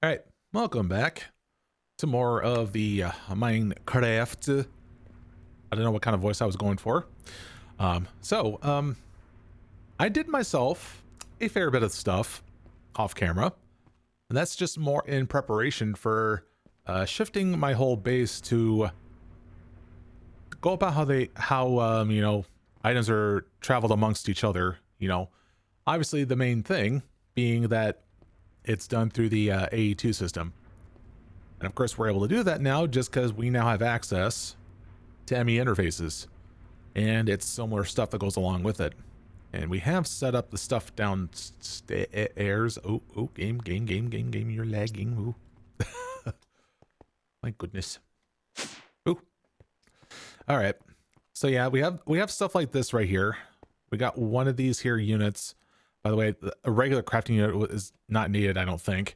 All right, welcome back to more of the Minecraft. I don't know what kind of voice I was going for. I did myself a fair bit of stuff off camera, and that's just more in preparation for shifting my whole base to go about how items are traveled amongst each other. Obviously the main thing being that it's done through the AE2 system. And of course, we're able to do that now just because we now have access to ME interfaces, and it's similar stuff that goes along with it. And we have set up the stuff downstairs. Oh, game, you're lagging. Ooh. My goodness. Ooh. All right. So yeah, we have stuff like this right here. We got one of these here units. By the way, a regular crafting unit is not needed, I don't think.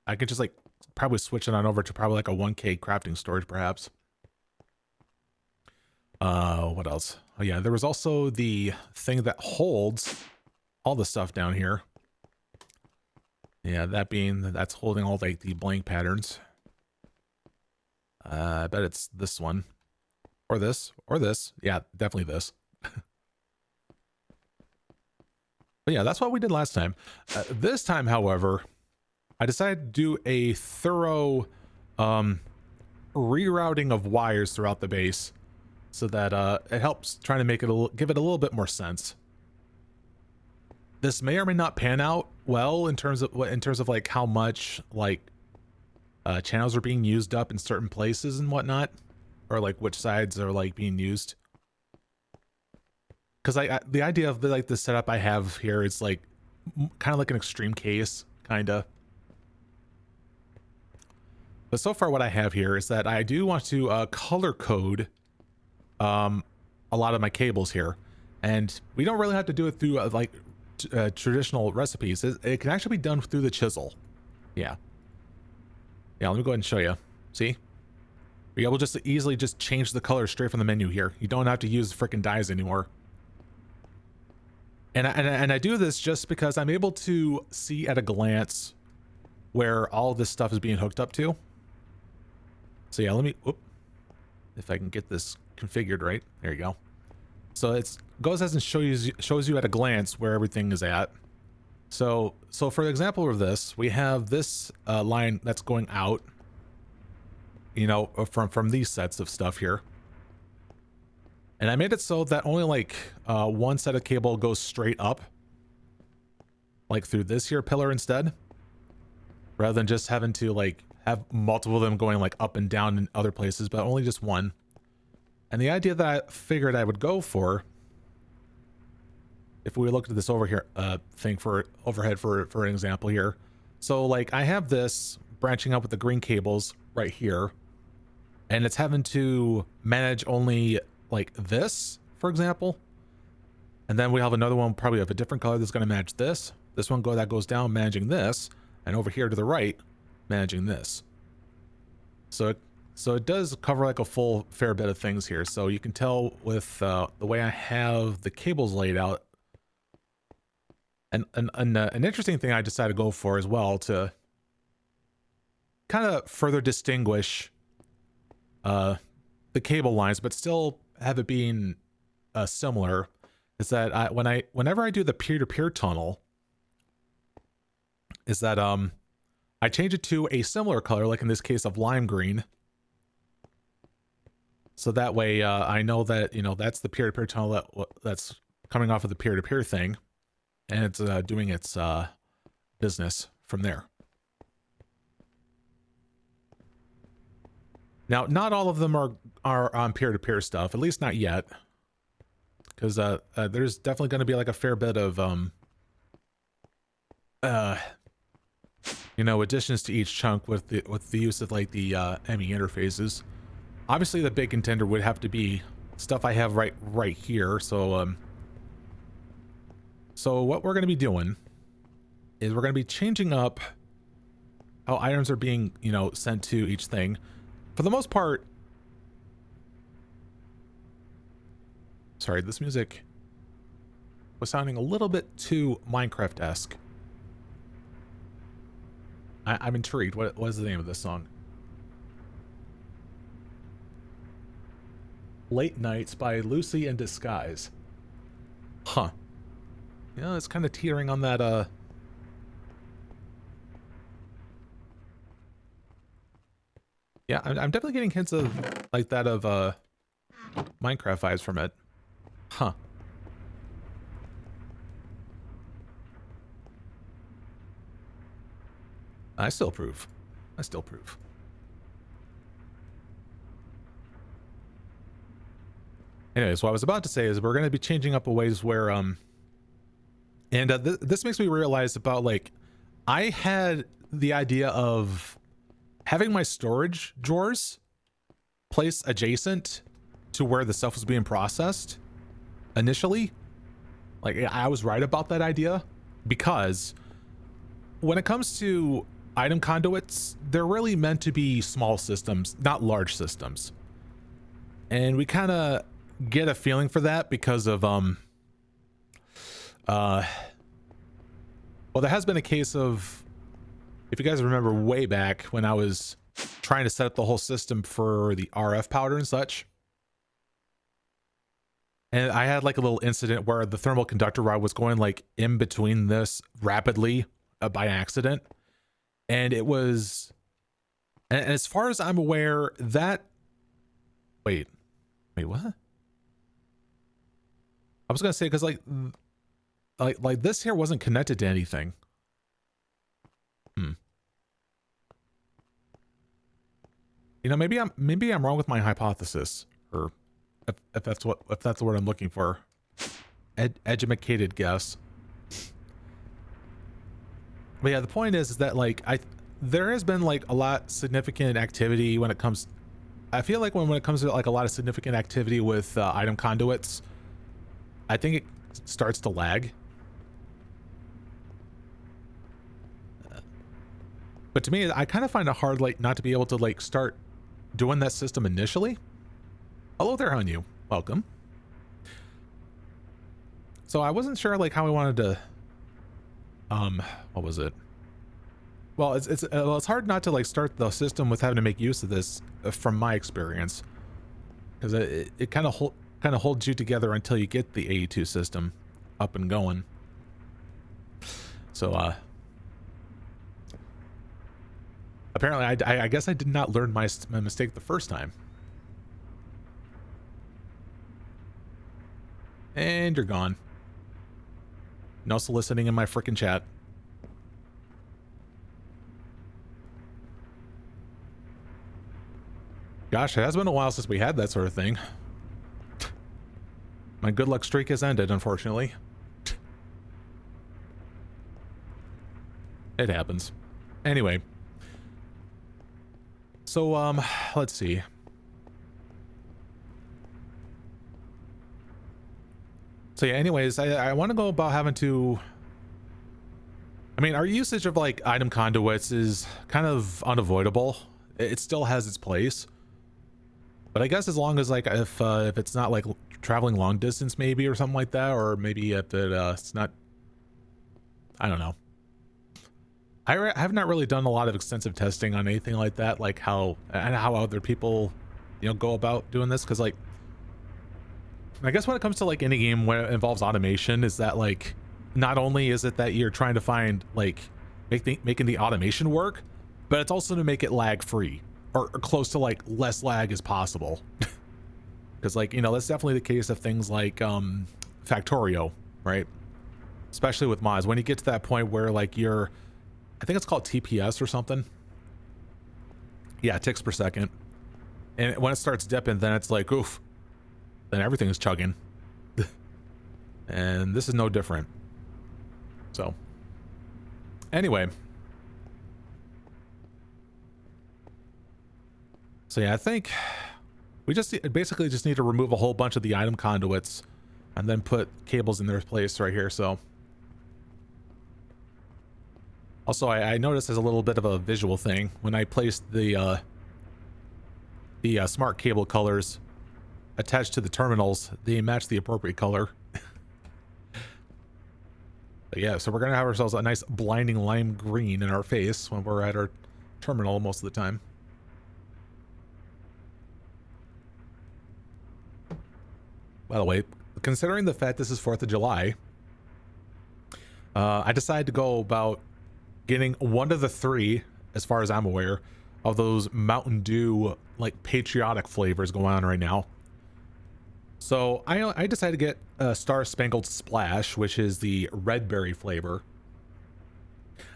I could just like probably switch it on over to probably like a 1K crafting storage, perhaps. What else? Oh yeah, there was also the thing that holds all the stuff down here. Yeah, that's holding all like the blank patterns. I bet it's this one. Or this. Yeah, definitely this. But yeah, that's what we did last time. This time, however, I decided to do a thorough rerouting of wires throughout the base so that it helps trying to make it give it a little bit more sense. This may or may not pan out well in terms of like how much like channels are being used up in certain places and whatnot, or like which sides are like being used. Because the idea of the setup I have here is like kind of like an extreme case, kind of. But so far what I have here is that I do want to color code a lot of my cables here. And we don't really have to do it through traditional recipes. It can actually be done through the chisel. Yeah. Yeah, let me go ahead and show you. See? You're able just to easily just change the color straight from the menu here. You don't have to use freaking dyes anymore. And I do this just because I'm able to see at a glance where all this stuff is being hooked up to. So yeah, let me, if I can get this configured right. There you go. So it goes as and shows you at a glance where everything is at. So for the example of this, we have this line that's going out, from these sets of stuff here. And I made it so that only like one set of cable goes straight up, like through this here pillar instead, rather than just having to like have multiple of them going like up and down in other places, but only just one. And the idea that I figured I would go for, if we looked at this over here thing for overhead for an example here. So like I have this branching up with the green cables right here, and it's having to manage only like this, for example. And then we have another one probably of a different color that's going to match this. This one that goes down managing this, and over here to the right managing this. So it does cover like a fair bit of things here. So you can tell with the way I have the cables laid out. And an interesting thing I decided to go for as well to kind of further distinguish the cable lines, but still have it being similar, is that whenever I do the peer-to-peer tunnel, is that I change it to a similar color, like in this case of lime green. So that way I know that, that's the peer-to-peer tunnel that's coming off of the peer-to-peer thing, and it's doing its business from there. Now, not all of them are on peer-to-peer stuff, at least not yet, because there's definitely going to be like a fair bit of additions to each chunk with the use of like the ME interfaces. Obviously, the big contender would have to be stuff I have right here. So what we're going to be doing is we're going to be changing up how items are being sent to each thing. For the most part, sorry, this music was sounding a little bit too Minecraft-esque. I'm intrigued. What is the name of this song? Late Nights by Lucy in Disguise. Huh. Yeah, it's kind of teetering on that, yeah, I'm definitely getting hints of, like, that of, Minecraft vibes from it. Huh. I still approve. I still approve. Anyways, what I was about to say is we're going to be changing up a ways where, and this makes me realize about, like, I had the idea of having my storage drawers placed adjacent to where the stuff was being processed initially. Like, I was right about that idea, because when it comes to item conduits, they're really meant to be small systems, not large systems. And we kind of get a feeling for that because of, well, there has been a case of, if you guys remember way back when I was trying to set up the whole system for the RF powder and such, and I had like a little incident where the thermal conductor rod was going like in between this rapidly by accident. And it was, and as far as I'm aware, that, wait, what? I was gonna say, because like this here wasn't connected to anything. You know, maybe I'm wrong with my hypothesis, or if that's the word I'm looking for. Educated guess. But yeah, the point is that, like, there has been like a lot significant activity when it comes, I feel like when it comes to like a lot of significant activity with item conduits, I think it starts to lag. But to me, I kind of find it hard, like, not to be able to like start doing that system initially. Hello there, Hanyu. Welcome. So I wasn't sure like how I wanted to, what was it? Well, it's hard not to like start the system with having to make use of this, from my experience, because it kind of holds you together until you get the AE2 system up and going. So apparently I guess I did not learn my mistake the first time. And you're gone. No soliciting in my frickin' chat. Gosh, it has been a while since we had that sort of thing. My good luck streak has ended, unfortunately. It happens. Anyway. So, let's see. So yeah, anyways, I want to go about having to, I mean, our usage of like item conduits is kind of unavoidable. It still has its place. But I guess as long as like, if it's not like traveling long distance maybe or something like that, or maybe if it's not, I don't know. I have not really done a lot of extensive testing on anything like that, like how other people, you know, go about doing this. Cause like, I guess when it comes to like any game where it involves automation, is that like, not only is it that you're trying to find like making the automation work, but it's also to make it lag free or close to like less lag as possible. Because like, you know, that's definitely the case of things like Factorio, right? Especially with mods, when you get to that point where like you're, I think it's called TPS or something. Yeah, ticks per second. And when it starts dipping, then it's like, oof, then everything is chugging. And this is no different. So, anyway. So yeah, I think we basically just need to remove a whole bunch of the item conduits and then put cables in their place right here, so. Also, I noticed there's a little bit of a visual thing. When I placed the smart cable colors attached to the terminals, they match the appropriate color. But But yeah, so we're gonna have ourselves a nice blinding lime green in our face when we're at our terminal most of the time. By the way, considering the fact this is 4th of July, I decided to go about getting one of the 3, as far as I'm aware, of those Mountain Dew like patriotic flavors going on right now. So I decided to get a Star Spangled Splash, which is the red berry flavor.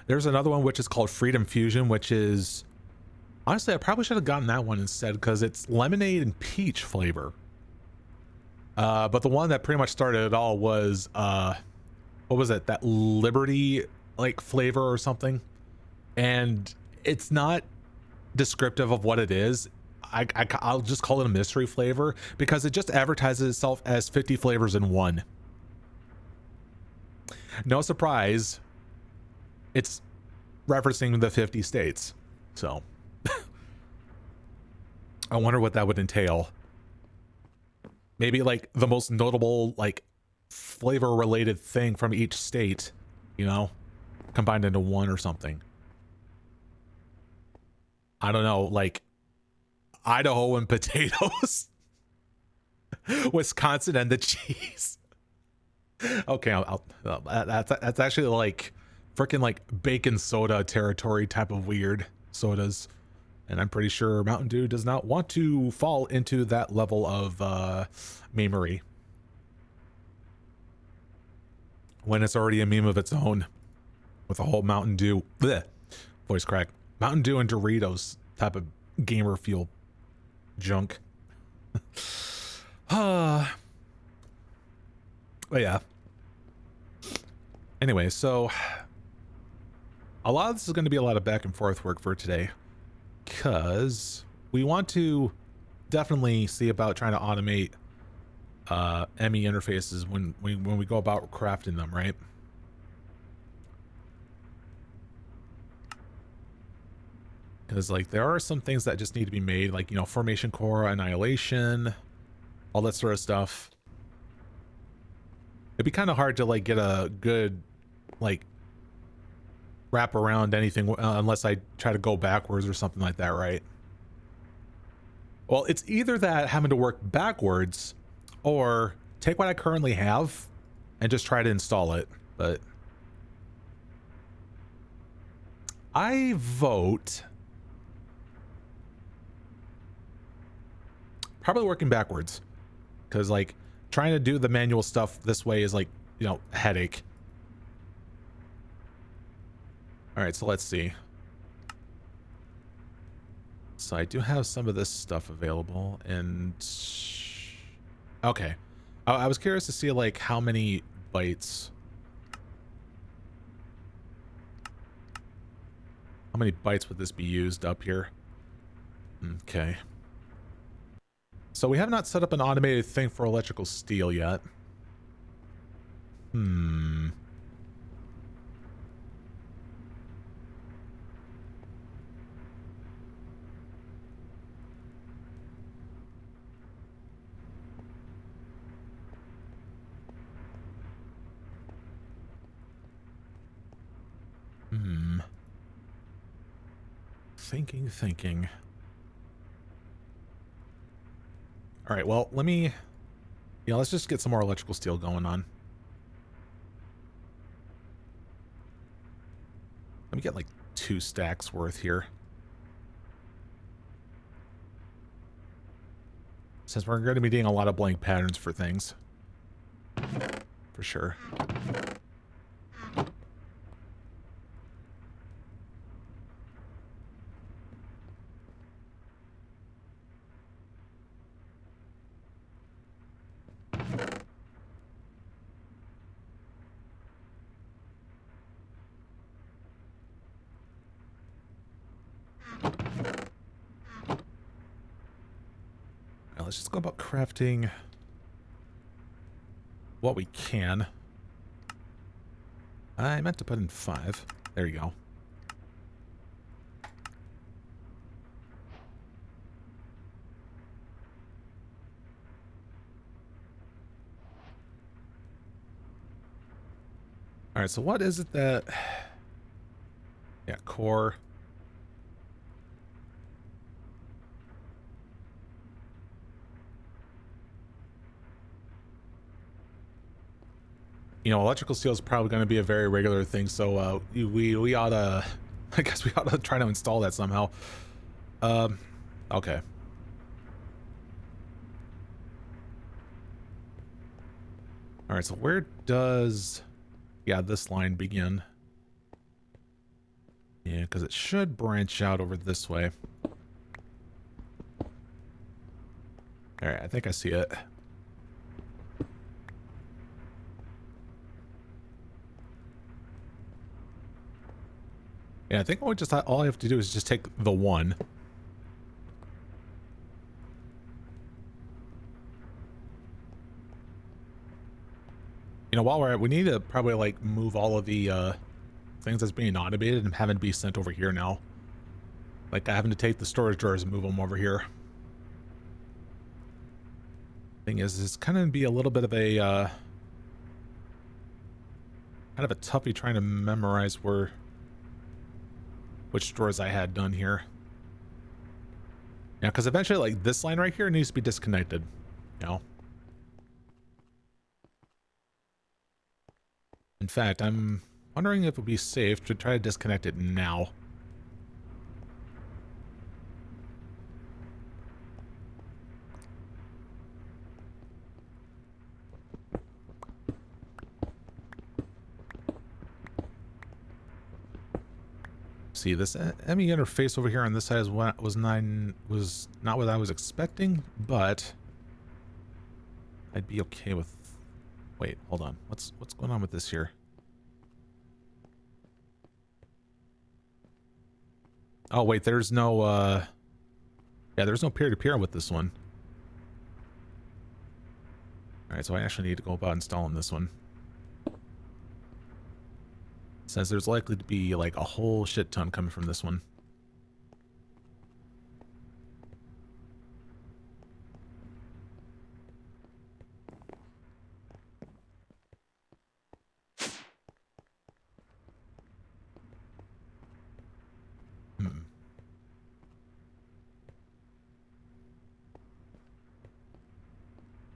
There's another one which is called Freedom Fusion, which is, honestly, I probably should have gotten that one instead because it's lemonade and peach flavor. But the one that pretty much started it all was what was it, that Liberty like flavor or something, and it's not descriptive of what it is. I'll just call it a mystery flavor because it just advertises itself as 50 flavors in one. No surprise, it's referencing the 50 states. So I wonder what that would entail. Maybe like the most notable like flavor related thing from each state, you know, combined into one or something. I don't know, like Idaho and potatoes, Wisconsin and the cheese. Okay, that's actually like freaking like baking soda territory type of weird sodas, and I'm pretty sure Mountain Dew does not want to fall into that level of memery when it's already a meme of its own with a whole Mountain Dew voice crack, Mountain Dew and Doritos type of gamer fuel junk. But yeah, anyway, so a lot of this is going to be a lot of back and forth work for today because we want to definitely see about trying to automate ME interfaces when we go about crafting them, right? Because like there are some things that just need to be made, like, you know, formation core, annihilation, all that sort of stuff. It'd be kind of hard to like get a good like wrap around anything unless I try to go backwards or something like that, right? Well, it's either that having to work backwards or take what I currently have and just try to install it. But I vote probably working backwards, because like trying to do the manual stuff this way is like, you know, a headache. All right, so let's see. So I do have some of this stuff available, and okay, I was curious to see like how many bytes would this be used up here. Okay, so we have not set up an automated thing for electrical steel yet. Thinking. All right, well, let's just get some more electrical steel going on. Let me get like 2 stacks worth here, since we're going to be doing a lot of blank patterns for things, for sure. Let's just go about crafting what we can. I meant to put in 5. There you go. All right, so what is it that... Yeah, core. You know, electrical steel is probably going to be a very regular thing, so we ought to... I guess we ought to try to install that somehow. Okay. All right, so where does... Yeah, this line begin? Yeah, because it should branch out over this way. All right, I think I see it. Yeah, I think all I have to do is just take the one. You know, while we're at, we need to probably like move all of the things that's being automated and having to be sent over here now. Like having to take the storage drawers and move them over here. Thing is, it's kind of be a little bit of a kind of a toughie trying to memorize which drawers I had done here. Yeah, because eventually, like this line right here needs to be disconnected. You know. In fact, I'm wondering if it would be safe to try to disconnect it now. See, this ME interface over here on this side was not what I was expecting, but I'd be okay with. Wait, hold on. What's going on with this here? Oh wait, there's no yeah, there's no peer-to-peer with this one. All right, so I actually need to go about installing this one. Since there's likely to be like a whole shit ton coming from this one.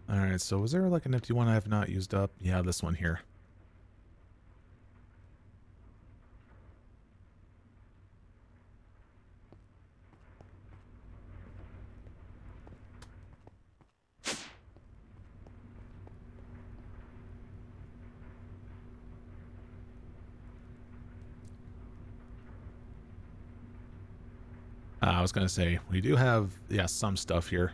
Alright, so was there like an empty one I have not used up? Yeah, this one here. I was gonna say, we do have, yeah, some stuff here.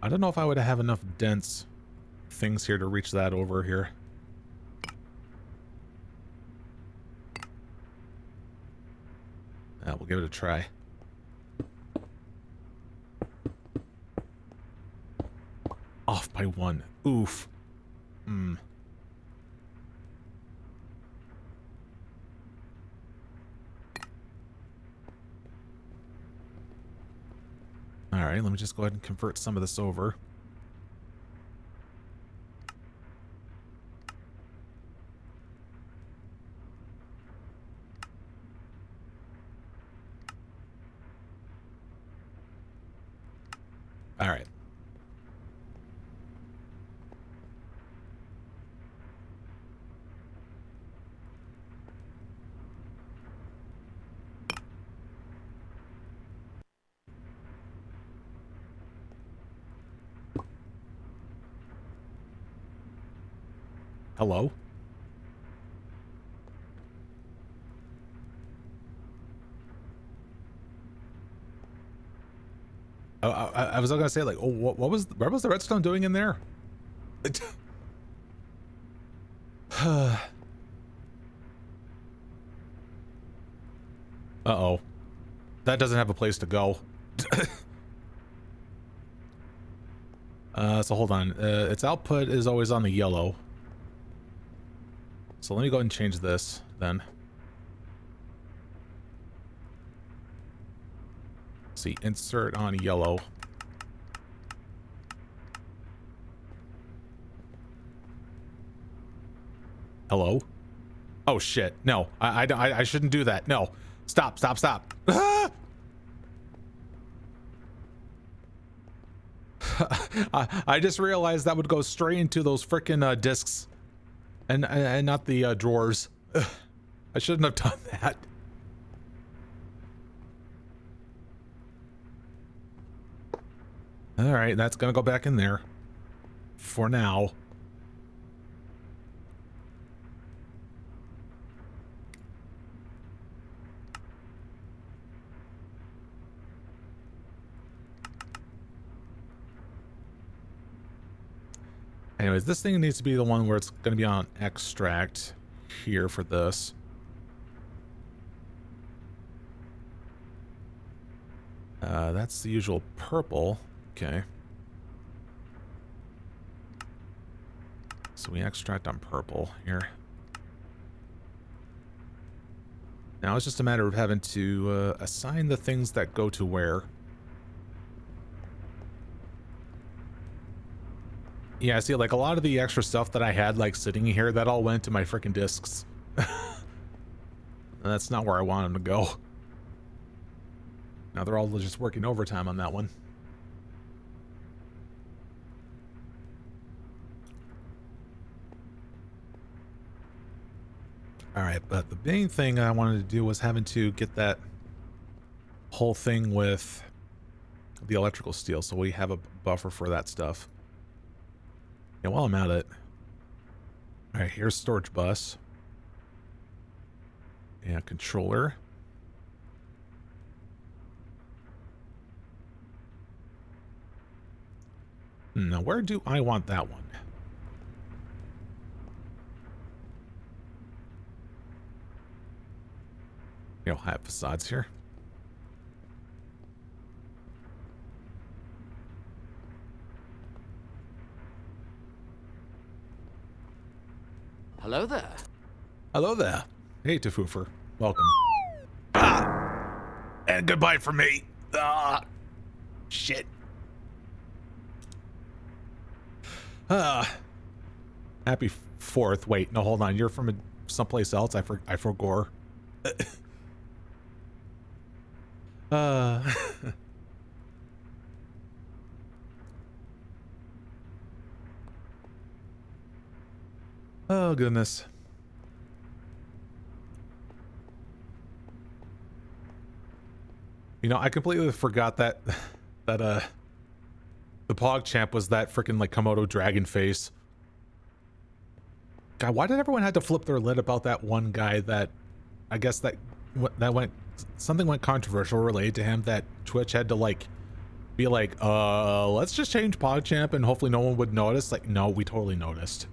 I don't know if I would have enough dense things here to reach that over here. We'll give it a try. Off by one. Oof. Alright, let me just go ahead and convert some of this over. Alright. Hello? I was gonna say, like, oh, where was the redstone doing in there? Uh-oh. That doesn't have a place to go. So hold on. Its output is always on the yellow. So let me go ahead and change this, then. see, insert on yellow. Hello? Oh shit, no, I shouldn't do that. No, stop. Ah! I just realized that would go straight into those frickin' discs and not the drawers. Ugh, I shouldn't have done that. All right, that's gonna go back in there for now. Anyways, this thing needs to be the one where it's going to be on extract here for this. That's the usual purple. Okay. So we extract on purple here. Now it's just a matter of having to assign the things that go to where. Yeah, see, like a lot of the extra stuff that I had like sitting here, that all went to my frickin' discs. That's not where I want them to go. Now they're all just working overtime on that one. Alright, but the main thing I wanted to do was having to get that whole thing with the electrical steel, so we have a buffer for that stuff. Yeah, while I'm at it. Alright, here's storage bus. And controller. Now, where do I want that one? You'll have facades here. Hello there. Hello there. Hey, Tafoofer. Welcome. Ah! And goodbye from me. Ah! Shit. Happy 4th. Wait, no, hold on. You're from someplace else? I forgot. Oh, goodness. You know, I completely forgot that the PogChamp was that freaking like Komodo dragon face. God, why did everyone have to flip their lid about that one guy that I guess something went controversial related to him that Twitch had to like be like, let's just change PogChamp and hopefully no one would notice. Like, no, we totally noticed.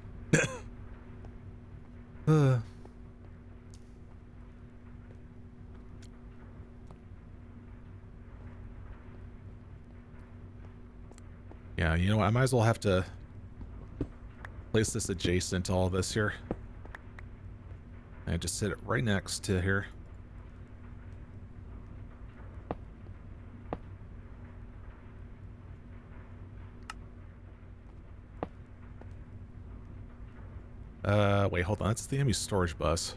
Yeah, you know what? I might as well have to place this adjacent to all this here. And just sit it right next to here. Wait, hold on. That's the enemy storage bus.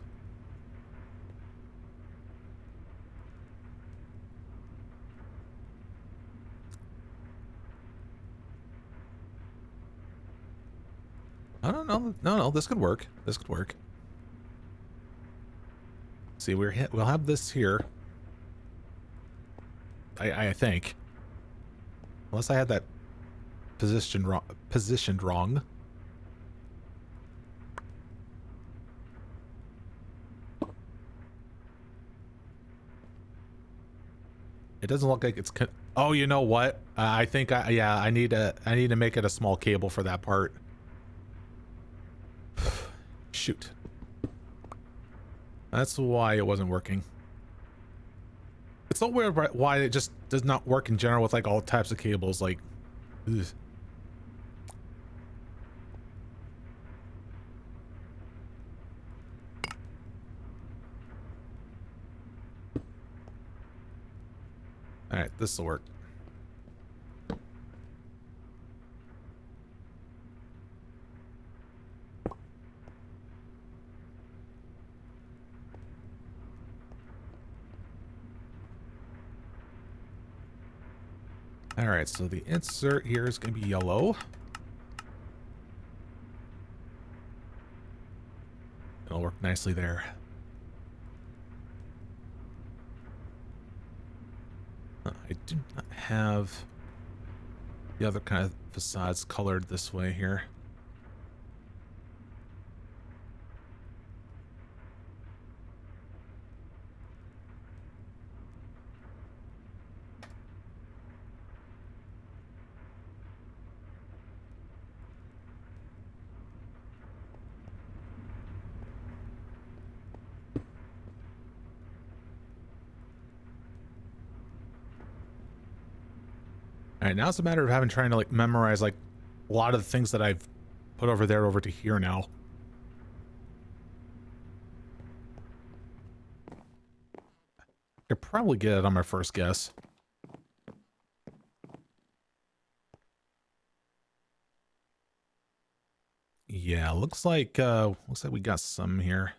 I don't know. No, this could work. This could work. See, we'll have this here. I think. Unless I had that positioned wrong. It doesn't look like it's oh, you know what? I think I need to make it a small cable for that part. Shoot. That's why it wasn't working. It's so weird why it just does not work in general with like all types of cables, like ugh. All right, this will work. All right, so the insert here is going to be yellow. It'll work nicely there. I do not have the other kind of facades colored this way here. All right, now it's a matter of trying to like memorize like a lot of the things that I've put over there over to here now. I could probably get it on my first guess. Yeah, looks like we got some here.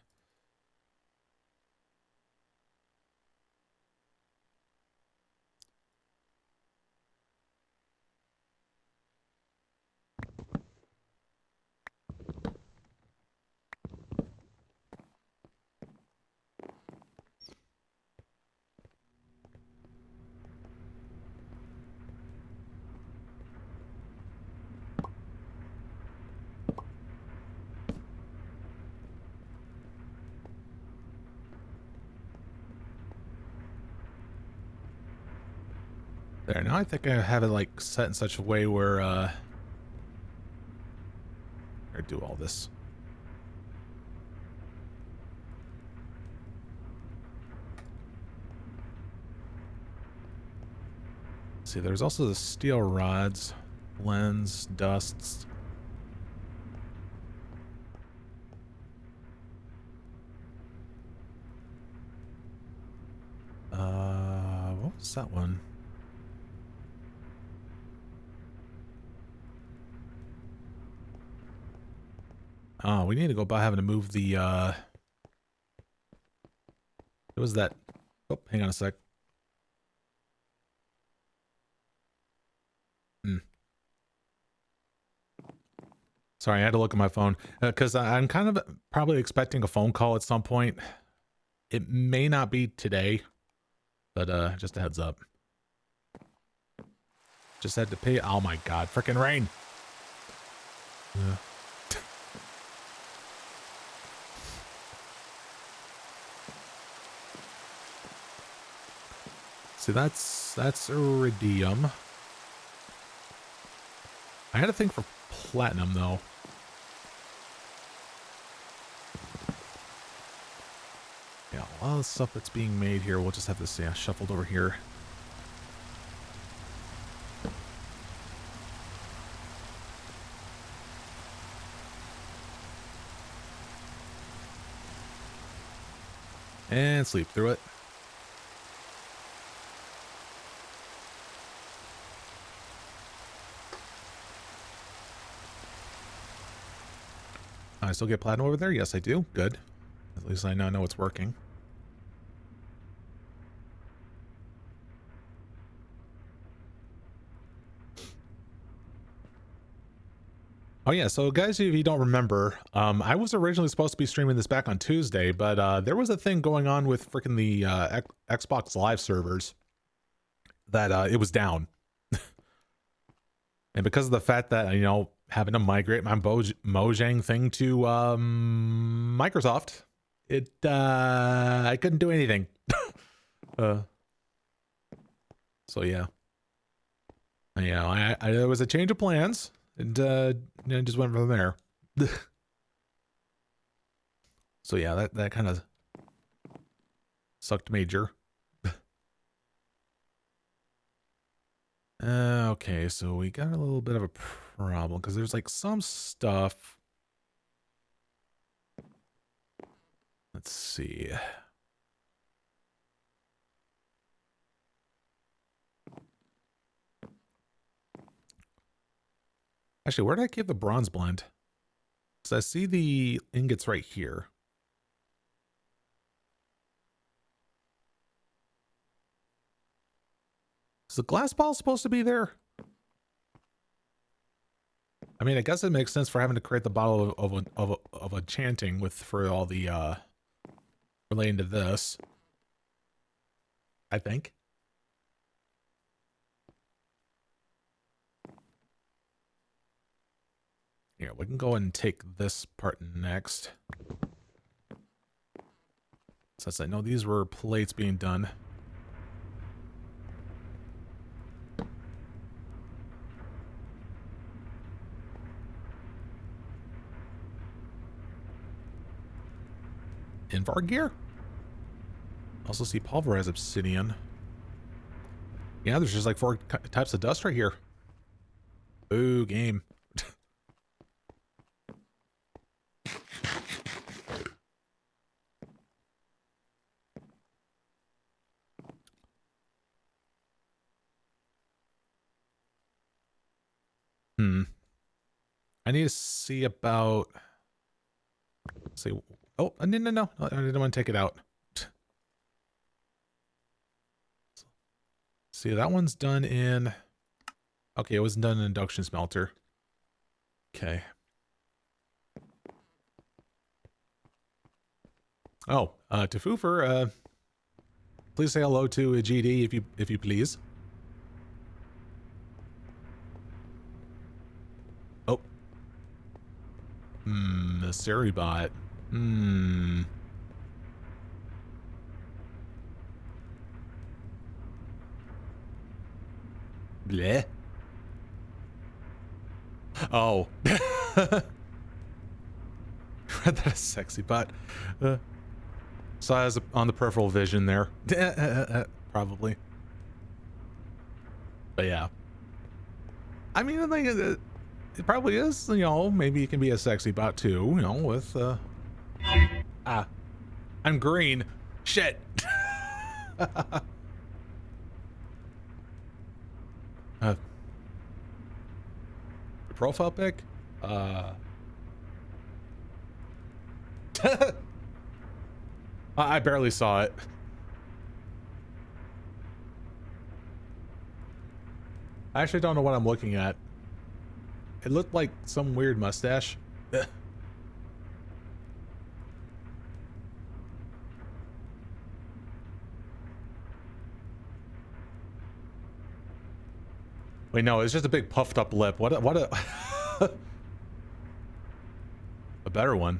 There, now I think I have it like set in such a way where I do all this. See, there's also the steel rods, lens, dusts. What was that one? Oh, we need to go by having to move the, it was that, oh, hang on a sec. Sorry, I had to look at my phone, because I'm kind of probably expecting a phone call at some point. It may not be today, but just a heads up. Just had to pay, oh my god, freaking rain! See, that's iridium. I had a thing for platinum, though. Yeah, a lot of the stuff that's being made here, we'll just have this, yeah, shuffled over here. And sleep through it. I still get platinum over there? Yes, I do. Good. At least I now know it's working. Oh yeah, so guys, if you don't remember, I was originally supposed to be streaming this back on Tuesday, but there was a thing going on with freaking the Xbox Live servers that it was down. And because of the fact that, you know, having to migrate my Mojang thing to Microsoft, it I couldn't do anything. So yeah. Yeah, there was a change of plans, and I just went from there. So yeah, that kind of sucked major. Okay, so we got a little bit of a problem because there's like some stuff. Let's see. Actually, where did I keep the bronze blend? So I see the ingots right here. Is the glass ball supposed to be there? I mean, I guess it makes sense for having to create the bottle of enchanting with for all the relating to this. I think. Here, we can go ahead and take this part next. Since I know these were plates being done. Invar gear? Also see pulverized obsidian. Yeah, there's just like 4 types of dust right here. Ooh, game. I need to see about... See... Oh, no. I didn't want to take it out. See, that one's done in... Okay, it wasn't done in induction smelter. Okay. Oh, to Foofer, please say hello to a GD if you please. Oh. The Seribot. Bleh. Oh. Read that as sexy bot. So I was on the peripheral vision there. Probably. But yeah. I mean, I think it probably is, you know, maybe it can be a sexy bot too, you know, with, I'm green. Shit. Profile pic? I barely saw it. I actually don't know what I'm looking at. It looked like some weird mustache. Wait, no, it's just a big puffed up lip. What a a better one.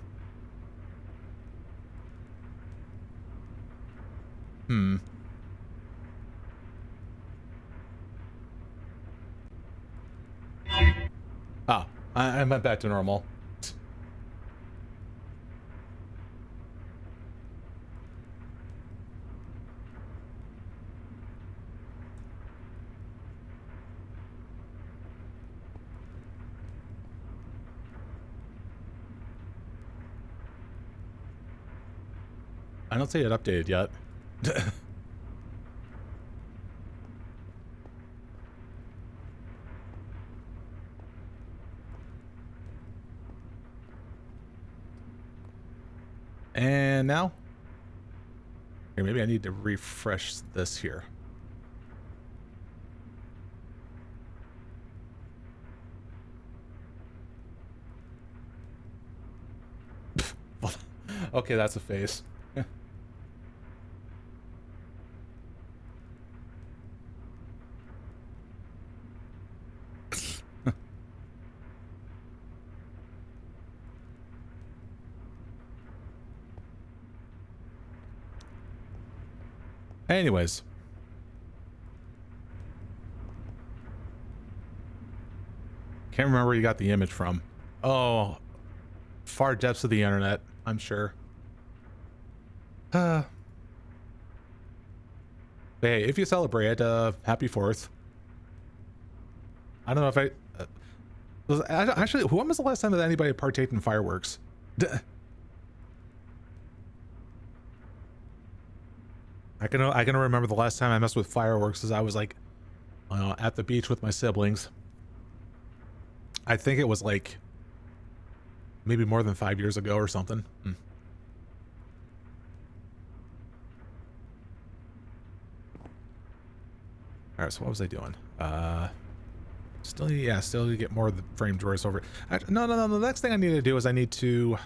Ah, I went back to normal. I don't see it updated yet. And now? Here, maybe I need to refresh this here. Okay, that's a face. Anyways. Can't remember where you got the image from. Oh, far depths of the internet, I'm sure. Hey, if you celebrate, happy 4th. I don't know if actually, when was the last time that anybody partaked in fireworks? I can remember the last time I messed with fireworks as I was like at the beach with my siblings. I think it was like maybe more than 5 years ago or something. All right, so what was I doing? Still need to get more of the frame drawers over. No. The next thing I need to do is I need to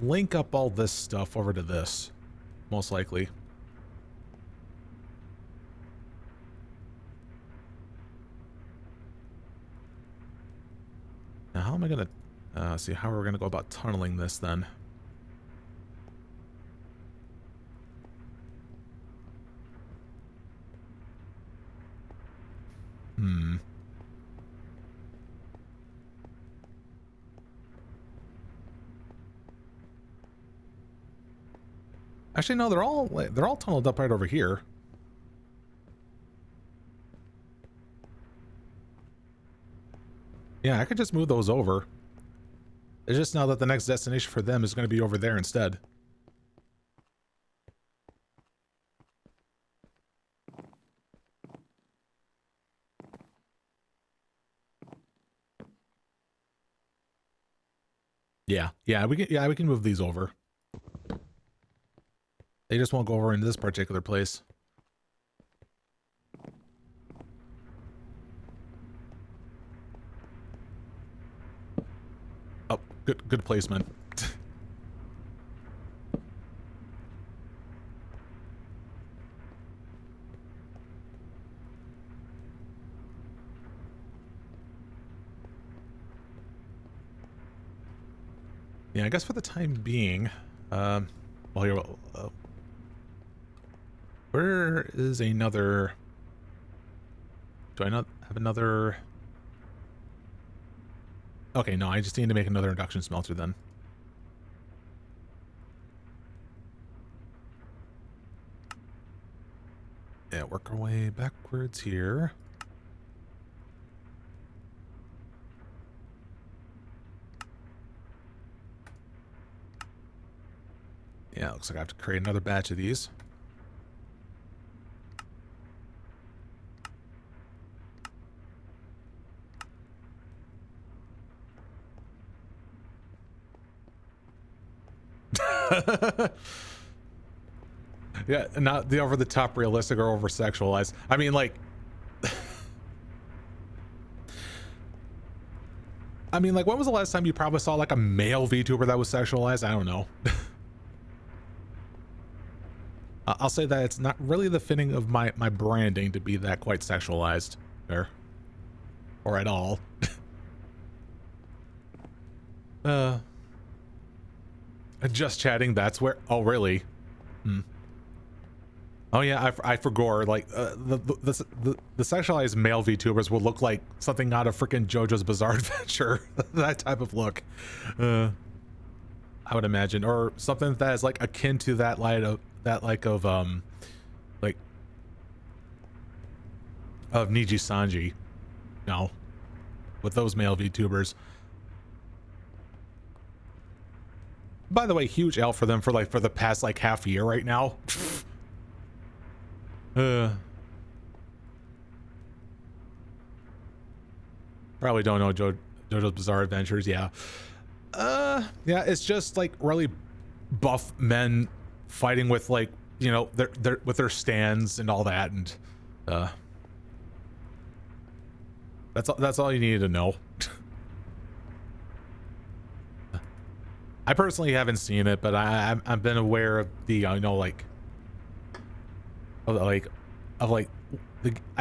link up all this stuff over to this, most likely. Now, how am I going to see how we're going to go about tunneling this then? Actually, no, they're all tunneled up right over here. Yeah, I could just move those over. It's just now that the next destination for them is going to be over there instead. Yeah, we can move these over. They just won't go over into this particular place. Oh, good placement. Yeah, I guess for the time being, well, here, where is another? Do I not have another? Okay, no, I just need to make another induction smelter then. Yeah, work our way backwards here. Yeah, looks like I have to create another batch of these. Yeah, not the over-the-top realistic or over-sexualized. I mean, like... I mean, like, when was the last time you probably saw, like, a male VTuber that was sexualized? I don't know. I'll say that it's not really the fitting of my branding to be that quite sexualized there. Or at all. Just chatting, that's where... Oh, really? Oh yeah, I forgot. Like the sexualized male VTubers will look like something out of freaking JoJo's Bizarre Adventure. That type of look, I would imagine, or something that is like akin to that of Niji Sanji. No, with those male VTubers. By the way, huge L for them for the past like half year right now. Probably don't know JoJo's Bizarre Adventures. Yeah. Yeah, it's just like really buff men fighting with like, you know, their with their stands and all that, and that's all you needed to know. I personally haven't seen it, but I've been aware of the you know, like I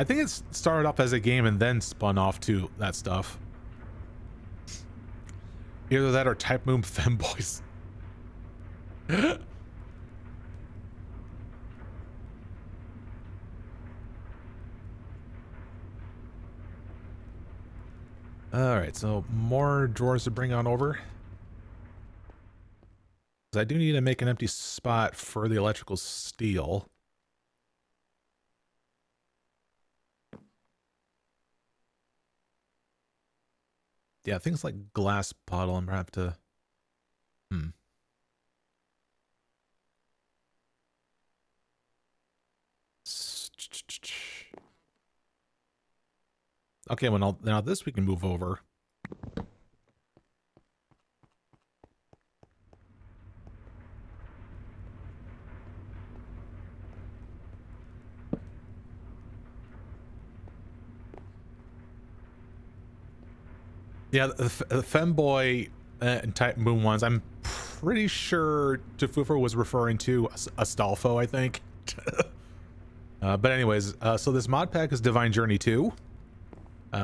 think it started off as a game and then spun off to that stuff. Either that or Type Moon Femboys. Alright, so more drawers to bring on over. I do need to make an empty spot for the electrical steel. Yeah, things like glass bottle, I'm gonna have to... Okay, well now this we can move over. Yeah, the femboy and type moon ones, I'm pretty sure Tufufa was referring to Astolfo, I think. But anyways, so this mod pack is Divine Journey 2.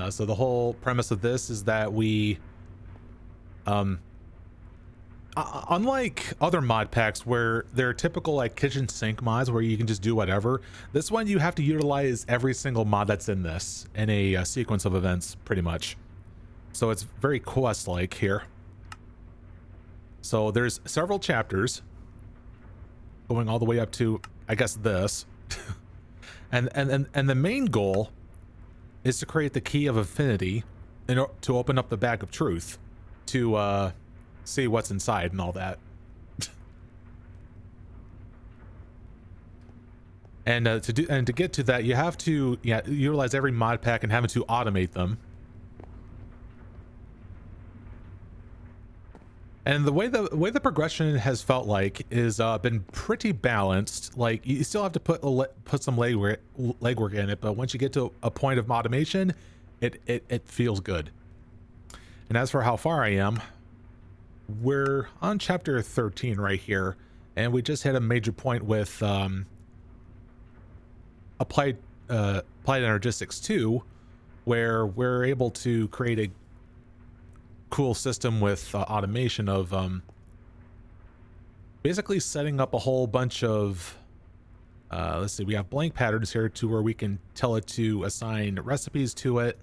So the whole premise of this is that we, unlike other mod packs where they're typical like kitchen sink mods where you can just do whatever, this one you have to utilize every single mod that's in this in a sequence of events, pretty much. So it's very quest-like here. So there's several chapters going all the way up to, I guess, this. and the main goal is to create the key of infinity to open up the bag of truth to see what's inside and all that. And to get to that, you have to utilize every mod pack and having to automate them. And the way the progression has felt like is been pretty balanced. Like you still have to put some legwork in it, but once you get to a point of automation, it feels good. And as for how far I am, we're on chapter 13 right here, and we just hit a major point with applied energistics 2, where we're able to create a cool system with automation of basically setting up a whole bunch of let's see, we have blank patterns here to where we can tell it to assign recipes to it.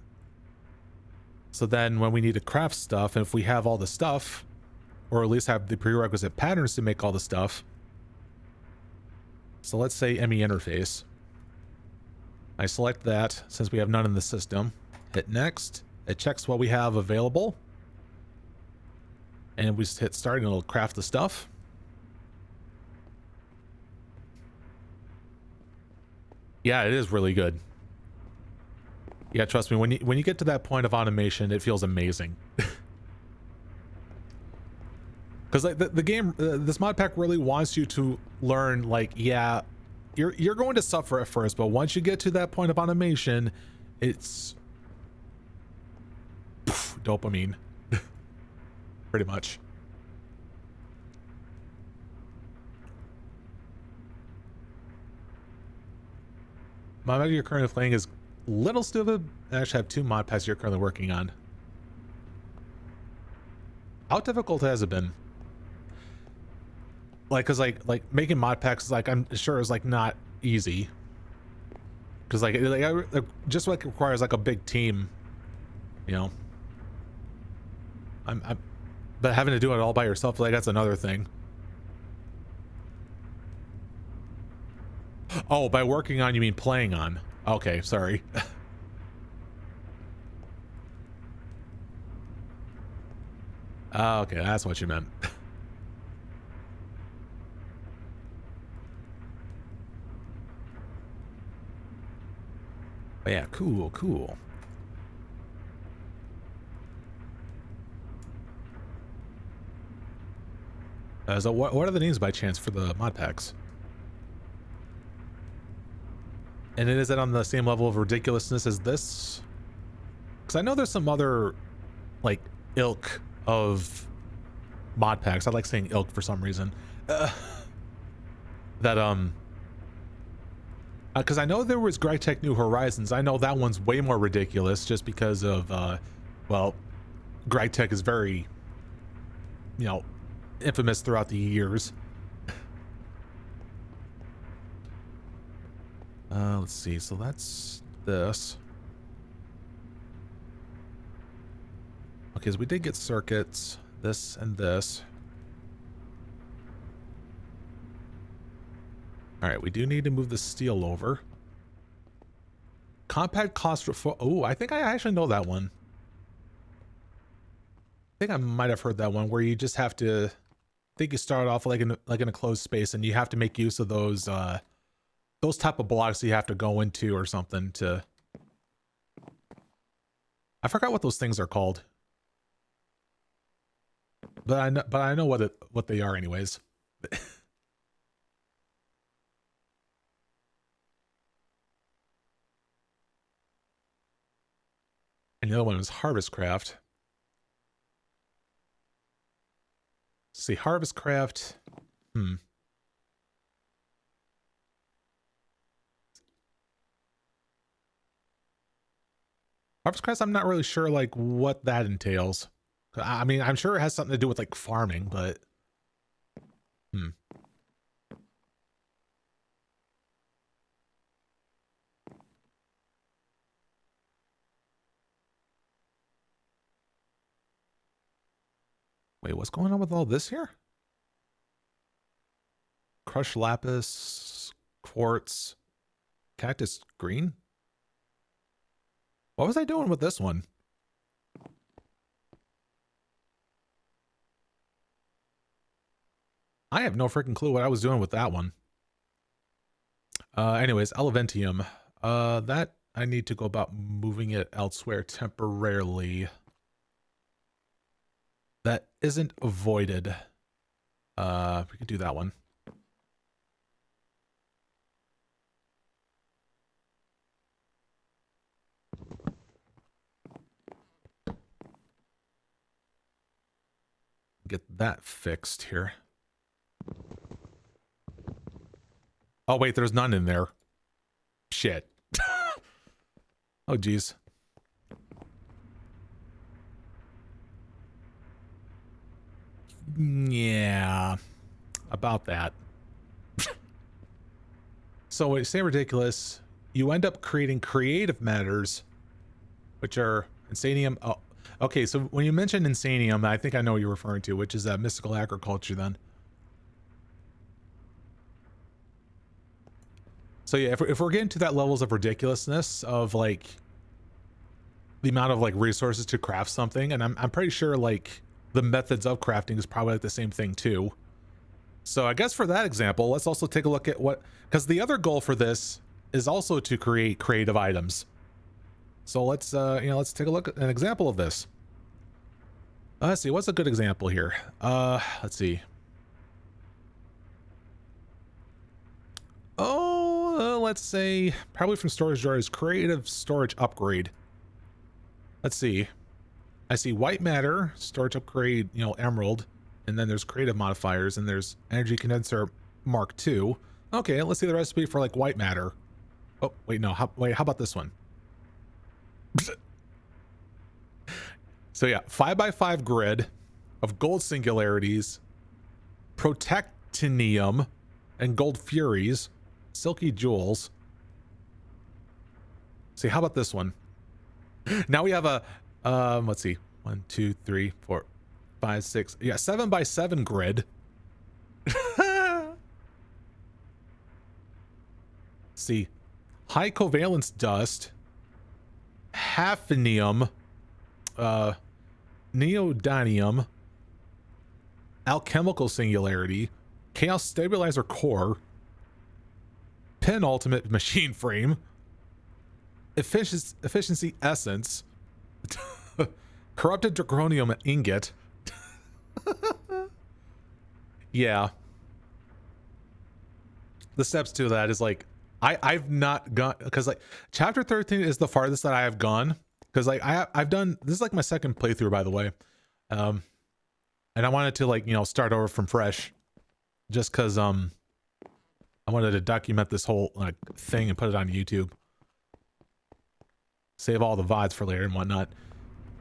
So then when we need to craft stuff, and if we have all the stuff, or at least have the prerequisite patterns to make all the stuff. So let's say ME interface. I select that since we have none in the system. Hit next. It checks what we have available. And we just hit start and it'll craft the stuff. Yeah, it is really good. Yeah, trust me, when you get to that point of automation, it feels amazing. Because like the game, this mod pack really wants you to learn, like, yeah, you're going to suffer at first, but once you get to that point of automation, it's dopamine. Pretty much. My mod you're currently playing is Little Stupid. I actually have 2 mod packs you're currently working on. How difficult has it been? Like, cause like making mod packs is like, I'm sure is like not easy. Cause like just like requires like a big team, you know. But having to do it all by yourself, like that's another thing. Oh, by working on, you mean playing on? Okay, sorry. Okay, that's what you meant. But yeah, cool. So what are the names by chance for the mod packs? And is it on the same level of ridiculousness as this? Because I know there's some other, like, ilk of mod packs. I like saying ilk for some reason. Because I know there was Crytek New Horizons. I know that one's way more ridiculous just because of, well, Crytek is very, you know, infamous throughout the years. Let's see. So that's this. Okay, so we did get circuits, this and this. All right, we do need to move the steel over. Compact cost for, oh, I think I actually know that one. I think I might have heard that one where you just have to, I think you start off like in a closed space and you have to make use of those type of blocks you have to go into or something to, I forgot what those things are called. But I know what they are anyways. And the other one was Harvest Craft. see, harvest craft. Harvest craft, I'm not really sure like what that entails. I mean, I'm sure it has something to do with like farming, but wait, what's going on with all this here? Crushed lapis, quartz, cactus green. What was I doing with this one? I have no freaking clue what I was doing with that one. Anyways, Eleventium. That I need to go about moving it elsewhere temporarily. That isn't avoided. We could do that one. Get that fixed here. Oh, wait, there's none in there. Shit. Oh, geez. Yeah. About that. So, when you say ridiculous, you end up creating creative matters, which are insanium. Oh, okay, so when you mention insanium, I think I know what you're referring to, which is mystical agriculture then. So yeah, if we're getting to that levels of ridiculousness of like the amount of like resources to craft something, and I'm pretty sure like the methods of crafting is probably like the same thing too. So I guess for that example, let's also take a look at what, because the other goal for this is also to create creative items. So let's let's take a look at an example of this. Let's see, what's a good example here? Let's see. Oh, let's say probably from storage drawers, creative storage upgrade. Let's see. I see white matter, storage upgrade, emerald, and then there's creative modifiers, and there's energy condenser Mark II. Okay, let's see the recipe for like white matter. Oh, wait, no. How about this one? So yeah, 5x5 grid of gold singularities, protactinium, and gold furies, silky jewels. See, how about this one? Now we have a let's see, 1 2 3 4 5 6, yeah, 7x7 grid. See, high covalence dust, hafnium, neodymium, alchemical singularity, chaos stabilizer core, penultimate machine frame, efficiency essence, corrupted draconium ingot. Yeah. The steps to that is like, I've not gone, because like chapter 13 is the farthest that I have gone, because like I've done, this is like my second playthrough, by the way. And I wanted to like, start over from fresh, just because I wanted to document this whole like thing and put it on YouTube. Save all the VODs for later and whatnot.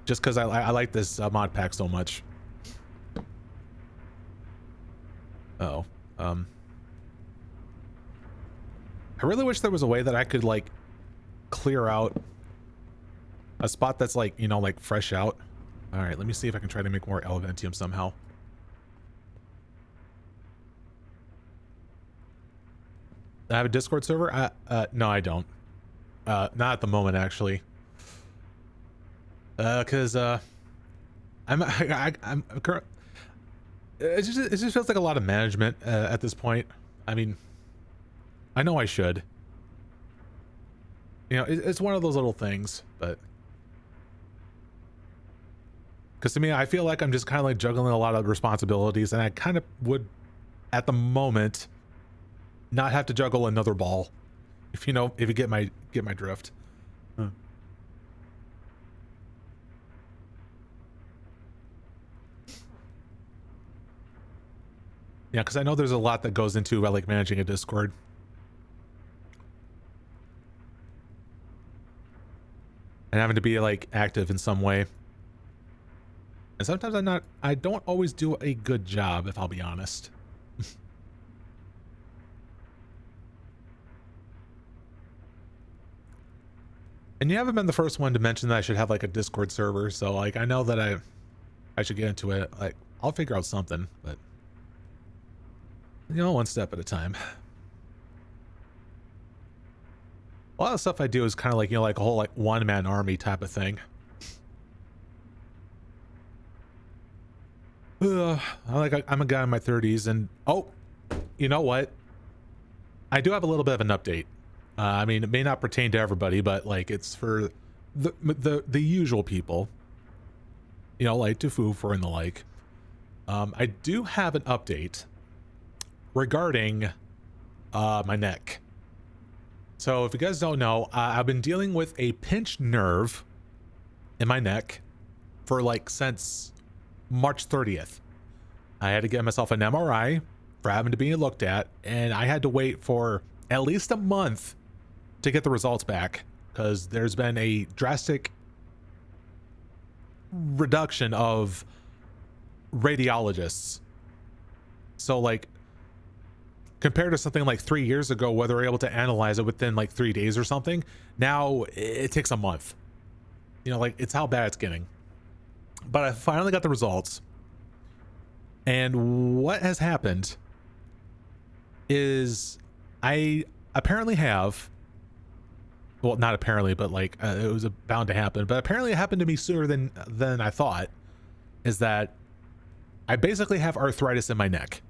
Just because I like this mod pack so much. Uh oh. I really wish there was a way that I could like clear out a spot that's like, like fresh out. All right, let me see if I can try to make more Eleventium somehow. I have a Discord server? No, I don't. Not at the moment, actually. Cause I'm it just feels like a lot of management at this point. I mean, I know I should. It's one of those little things, but because to me, I feel like I'm just kind of like juggling a lot of responsibilities, and I kind of would, at the moment, not have to juggle another ball. If you get my drift. Huh. Yeah, because I know there's a lot that goes into like managing a Discord. And having to be like active in some way. And sometimes I don't always do a good job, if I'll be honest. And you haven't been the first one to mention that I should have like a Discord server, so like I know that I should get into it. Like I'll figure out something, but you know, one step at a time. A lot of stuff I do is kind of like, you know, like a whole like one-man army type of thing. I'm a guy in my 30s, and oh, you know what? I do have a little bit of an update. I mean, it may not pertain to everybody, but like it's for the usual people, you know, like to Foofer and the like. I do have an update regarding my neck. So if you guys don't know, I've been dealing with a pinched nerve in my neck for like since March 30th. I had to get myself an MRI for having to be looked at, and I had to wait for at least a month to get the results back because there's been a drastic reduction of radiologists. So like compared to something like 3 years ago where they were able to analyze it within like 3 days or something, now it takes a month. You know, like it's how bad it's getting. But I finally got the results, and what has happened is I apparently have, well, not apparently, but like it was bound to happen, but apparently it happened to me sooner than I thought, is that I basically have arthritis in my neck.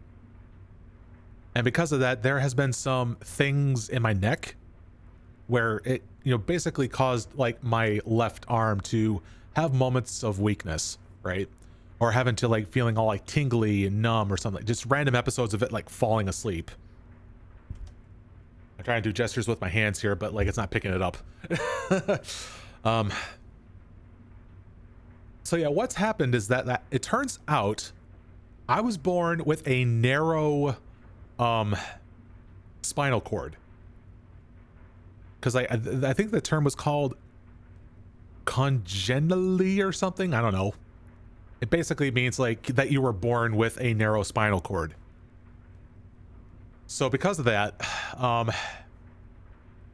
And because of that, there has been some things in my neck where it, you know, basically caused like my left arm to have moments of weakness, right? Or having to like feeling all like tingly and numb or something, just random episodes of it like falling asleep. I'm trying to do gestures with my hands here, but like it's not picking it up. So yeah, what's happened is that it turns out I was born with a narrow spinal cord, because I think the term was called congenitally or something. I don't know. It basically means like that you were born with a narrow spinal cord. So because of that,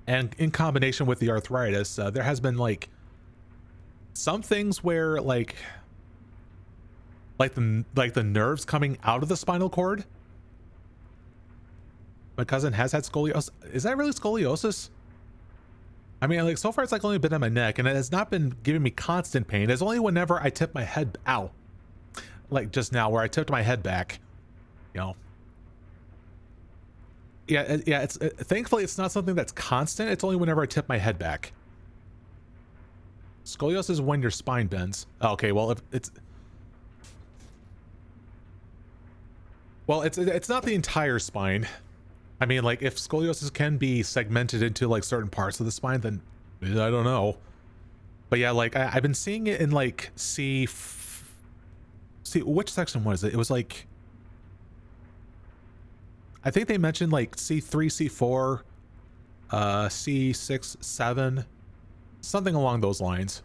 and in combination with the arthritis, there has been like some things where like the nerves coming out of the spinal cord. My cousin has had scoliosis. Is that really scoliosis? I mean, like so far it's like only been in my neck, and it has not been giving me constant pain. It's only whenever I tip my head, ow, like just now where I tipped my head back, you know. Yeah, it's thankfully it's not something that's constant. It's only whenever I tip my head back. Scoliosis is when your spine bends. Okay, well, if it's not the entire spine. I mean, like if scoliosis can be segmented into like certain parts of the spine, then I don't know. But yeah, like I've been seeing it in like see which section was it? It was like, I think they mentioned like C3, C4, C6, 7, something along those lines.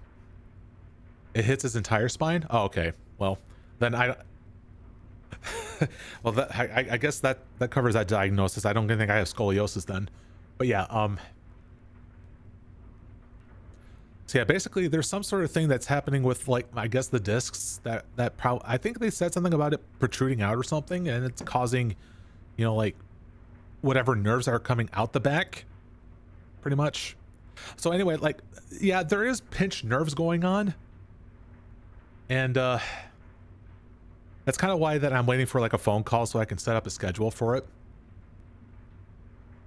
It hits his entire spine. Oh, okay. Well, then well, I guess that covers that diagnosis. I don't think I have scoliosis then, but yeah. So yeah, basically there's some sort of thing that's happening with like, I guess the discs that I think they said something about it protruding out or something, and it's causing, you know, like whatever nerves are coming out the back, pretty much. So anyway, like, yeah, there is pinched nerves going on, and that's kind of why that I'm waiting for like a phone call so I can set up a schedule for it.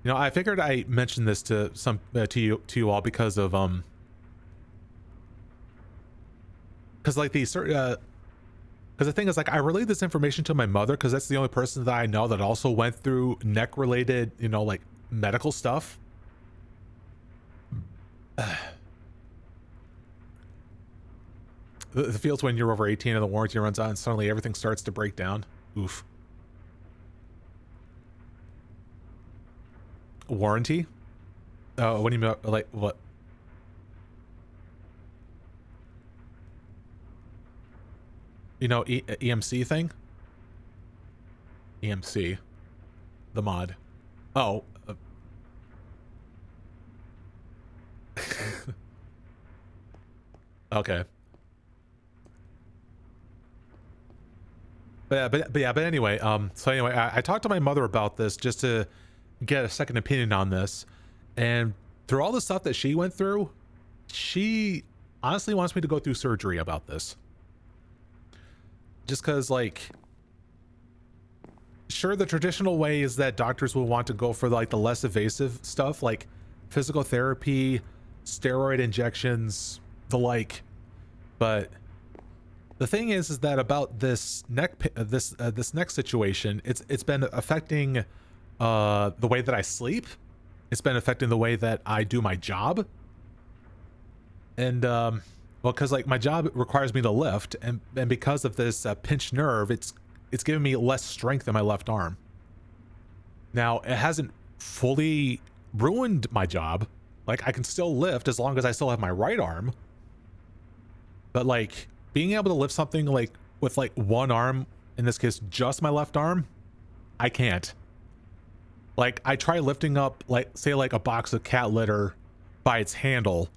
You know, I figured I mentioned this to to you all because of because like the because the thing is, like, I relayed this information to my mother because that's the only person that I know that also went through neck related, you know, like medical stuff. The feels when you're over 18 and the warranty runs out and suddenly everything starts to break down. Oof. Warranty? What do you mean? Like what? You know, EMC thing? EMC, the mod. Oh. Okay. But anyway, so anyway, I talked to my mother about this just to get a second opinion on this, and through all the stuff that she went through, she honestly wants me to go through surgery about this. Just because, like, sure, the traditional way is that doctors will want to go for like the less invasive stuff, like physical therapy, steroid injections, the like, but the thing is that about this this neck situation, it's been affecting the way that I sleep. It's been affecting the way that I do my job. And well, because like my job requires me to lift, and because of this pinched nerve, it's giving me less strength in my left arm. Now, it hasn't fully ruined my job. Like, I can still lift as long as I still have my right arm. But like, being able to lift something like with like one arm, in this case just my left arm, I can't. Like, I try lifting up, like, say like a box of cat litter by its handle,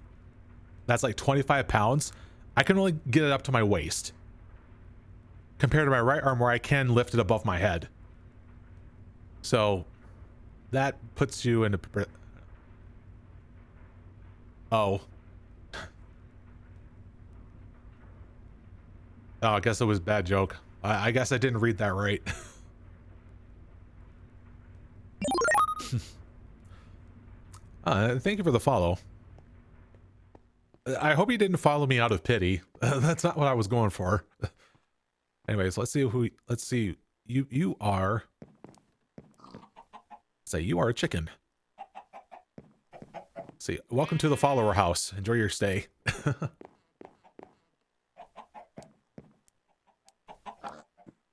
that's like 25 pounds. I can only get it up to my waist compared to my right arm where I can lift it above my head. So that puts you in a... Oh, I guess it was a bad joke. I guess I didn't read that right. Thank you for the follow. I hope you didn't follow me out of pity. That's not what I was going for. Anyways, let's see who. Let's see. You are. Say you are a chicken. Let's see. Welcome to the follower house. Enjoy your stay.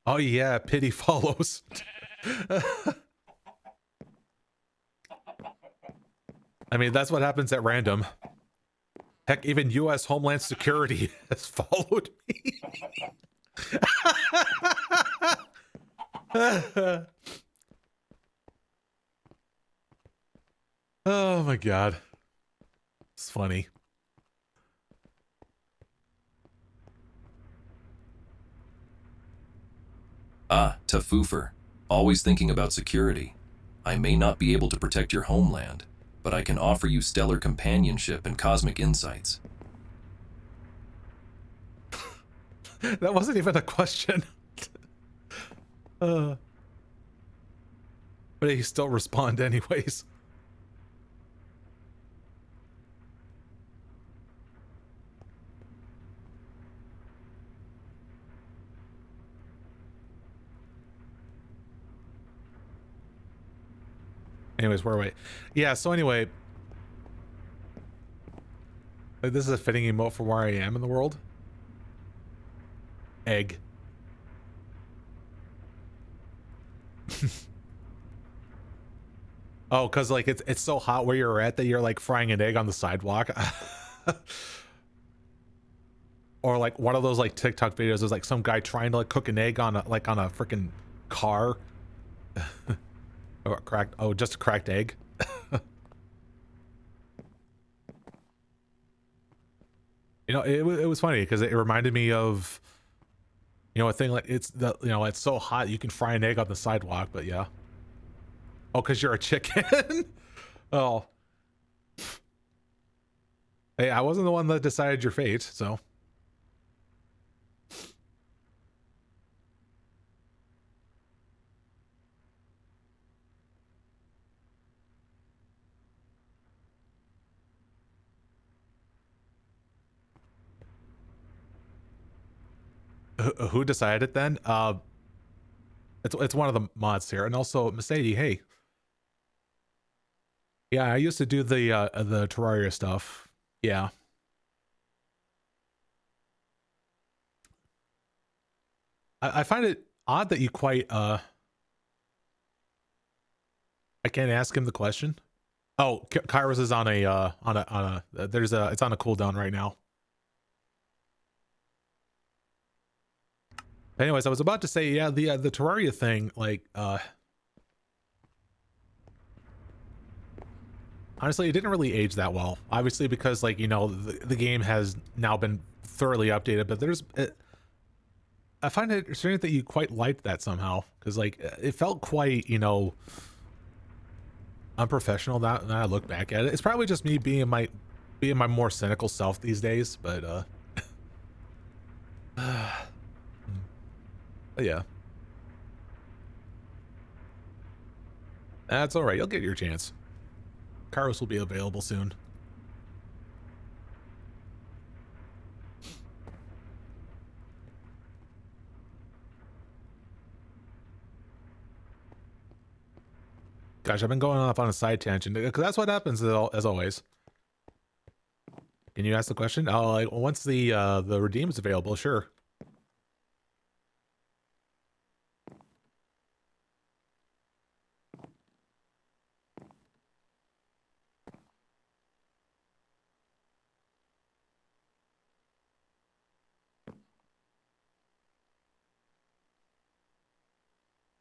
Oh yeah, pity follows. I mean, that's what happens at random. Heck, even U.S. Homeland Security has followed me. Oh my god. It's funny. Ah, Tafoofer. Always thinking about security. I may not be able to protect your homeland, but I can offer you stellar companionship and cosmic insights. That wasn't even a question. But he still respond anyways. Anyways, where are we? Yeah, so anyway, like, this is a fitting emote for where I am in the world. Egg. Oh, because like it's so hot where you're at that you're like frying an egg on the sidewalk. Or like one of those like TikTok videos is like some guy trying to like cook an egg on a freaking car. Or cracked, oh, just a cracked egg. You know, it was funny because it reminded me of, you know, a thing like it's the, you know, it's so hot you can fry an egg on the sidewalk, but yeah. Oh, because you're a chicken. Oh, hey, I wasn't the one that decided your fate, so. Who decided it then? It's one of the mods here, and also Mercedes. Hey, yeah, I used to do the Terraria stuff. Yeah. I find it odd that you quite I can't ask him the question. Oh, Kairos is on a it's on a cooldown right now. Anyways, I was about to say, yeah, the Terraria thing, like, honestly, it didn't really age that well. Obviously, because, like, you know, the game has now been thoroughly updated, but I find it strange that you quite liked that somehow, because, like, it felt quite, you know, unprofessional now that I look back at it. It's probably just me being my more cynical self these days, but but yeah, that's all right. You'll get your chance. Kairos will be available soon. Gosh, I've been going off on a side tangent because that's what happens as always. Can you ask the question? Oh, like once the redeem is available, sure.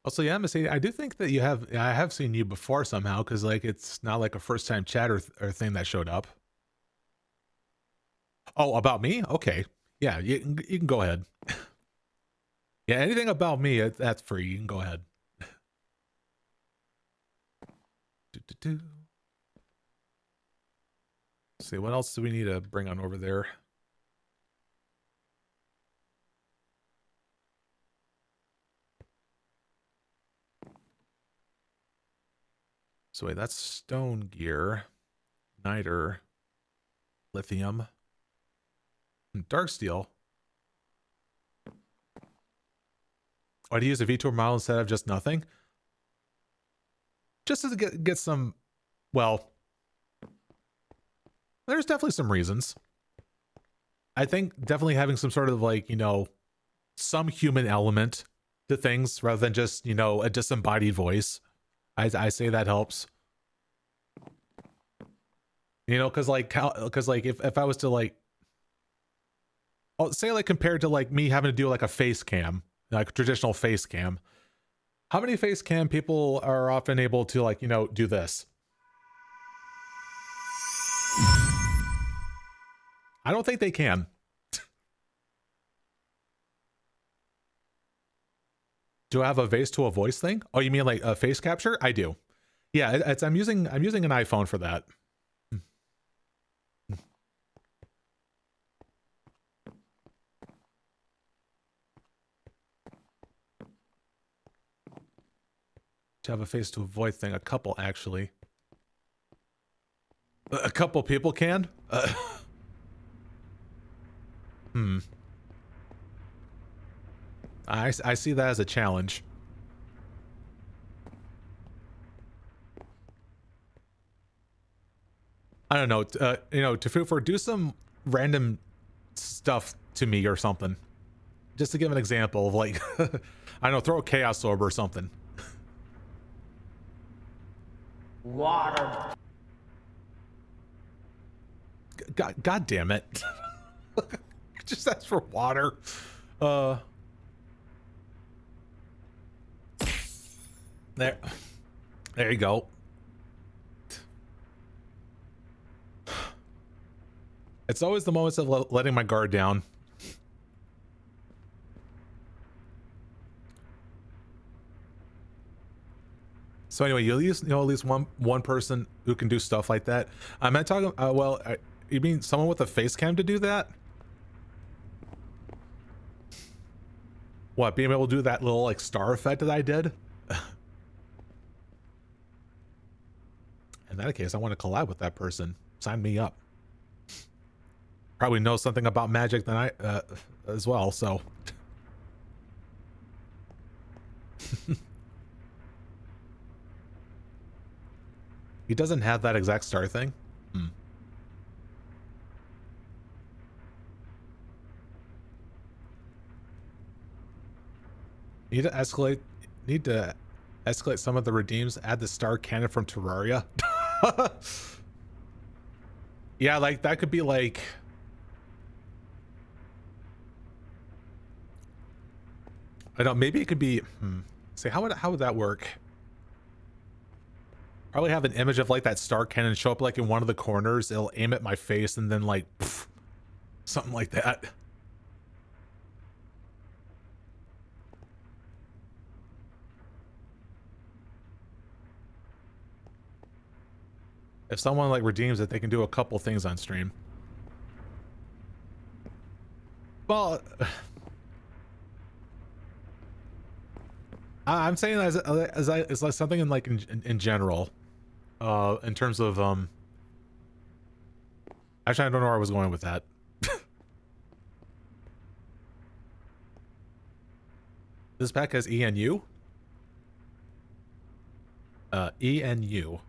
Also, yeah, Missy, I do think that I have seen you before somehow, because like it's not like a first time chat or thing that showed up. Oh, about me? Okay. Yeah, you can go ahead. Yeah, anything about me, that's free. You can go ahead. Do. See, what else do we need to bring on over there? So wait, that's stone gear, niter, lithium, and dark steel. Why do you use a VTuber model instead of just nothing? Just to get some, well, there's definitely some reasons. I think definitely having some sort of like, you know, some human element to things rather than just, you know, a disembodied voice. I say that helps. You know, because like if I was to like, I'll say like compared to like me having to do like a face cam, like traditional face cam, how many face cam people are often able to like, you know, do this? I don't think they can. Do I have a face to a voice thing? Oh, you mean like a face capture? I do. Yeah, I'm using an iPhone for that. To have a face to a voice thing, a couple actually. A couple people can. I see that as a challenge. I don't know. You know, Tafufur, do some random stuff to me or something. Just to give an example of like, I don't know, throw a chaos orb or something. Water. God damn it. Just ask for water. There you go. It's always the moments of letting my guard down. So anyway, you at least know at least one person who can do stuff like that. I'm not talking. Well, you mean someone with a face cam to do that? What, being able to do that little like star effect that I did? In that case, I want to collab with that person. Sign me up. Probably knows something about magic than I as well. So. He doesn't have that exact star thing. Need to escalate some of the redeems. Add the star cannon from Terraria. Yeah, like that could be like, I don't know, maybe it could be, say, how would that work? Probably have an image of like that star cannon show up like in one of the corners. It'll aim at my face and then like, pff, something like that. If someone like redeems it, they can do a couple things on stream. Well, I'm saying as like something in like in general, in terms of actually I don't know where I was going with that. This pack has ENU. ENU.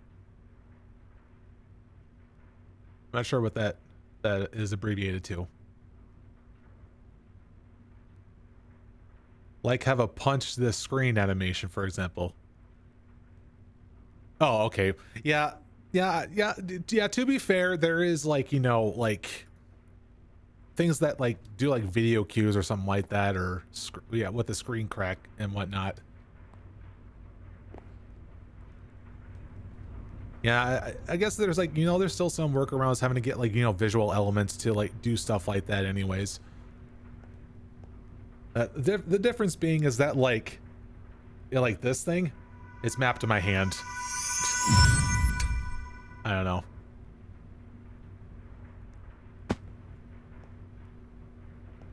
I'm not sure what that is abbreviated to. Like have a punch the screen animation, for example. Oh, okay. Yeah. To be fair, there is like, you know, like things that like do like video cues or something like that, or yeah, with the screen crack and whatnot. Yeah, I guess there's like, you know, there's still some workarounds having to get like, you know, visual elements to like do stuff like that anyways. The difference being is that like, you know, like this thing, it's mapped to my hand. I don't know.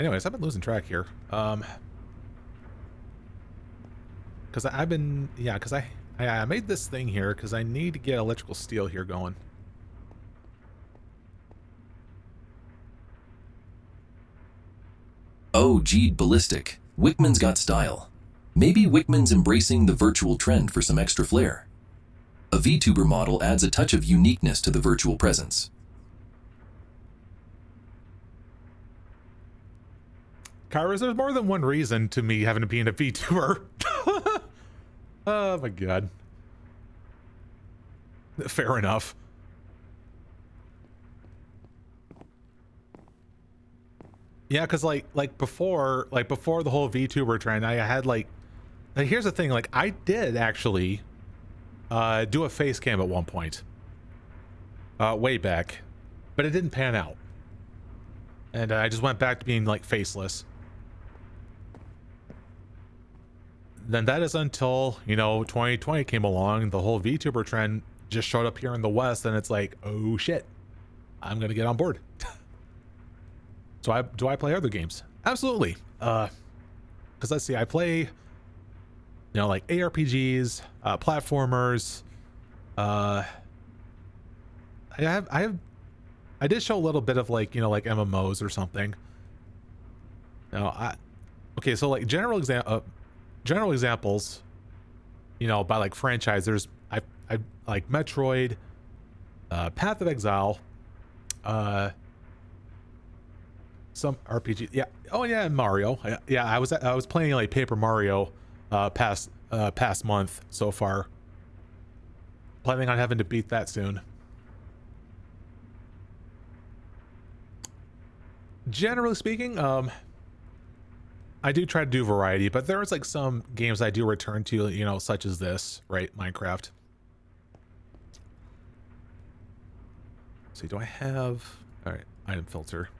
Anyways, I've been losing track here. Because I've been, yeah, because I made this thing here because I need to get electrical steel here going. Oh, gee, ballistic. Wickman's got style. Maybe Wickman's embracing the virtual trend for some extra flair. A VTuber model adds a touch of uniqueness to the virtual presence. Kairos, there's more than one reason to me having to be in a VTuber. Oh my god. Fair enough. Yeah, because like before the whole VTuber trend, I had like here's the thing, like I did actually do a face cam at one point. Way back. But it didn't pan out. And I just went back to being like faceless. Then that is until, you know, 2020 came along, the whole VTuber trend just showed up here in the West, and it's like, oh shit, I'm gonna get on board. So do I play other games? Absolutely. Because let's see, I play, you know, like ARPGs, platformers. I did show a little bit of like, you know, like MMOs or something. Okay, so like general examples, you know, by like franchise, I like Metroid, Path of Exile, some RPG, yeah. Oh yeah, and Mario. Yeah, I was playing like Paper Mario past month so far. Planning on having to beat that soon. Generally speaking, I do try to do variety, but there's like some games I do return to, you know, such as this, right? Minecraft. Let's see, do I have, all right, item filter.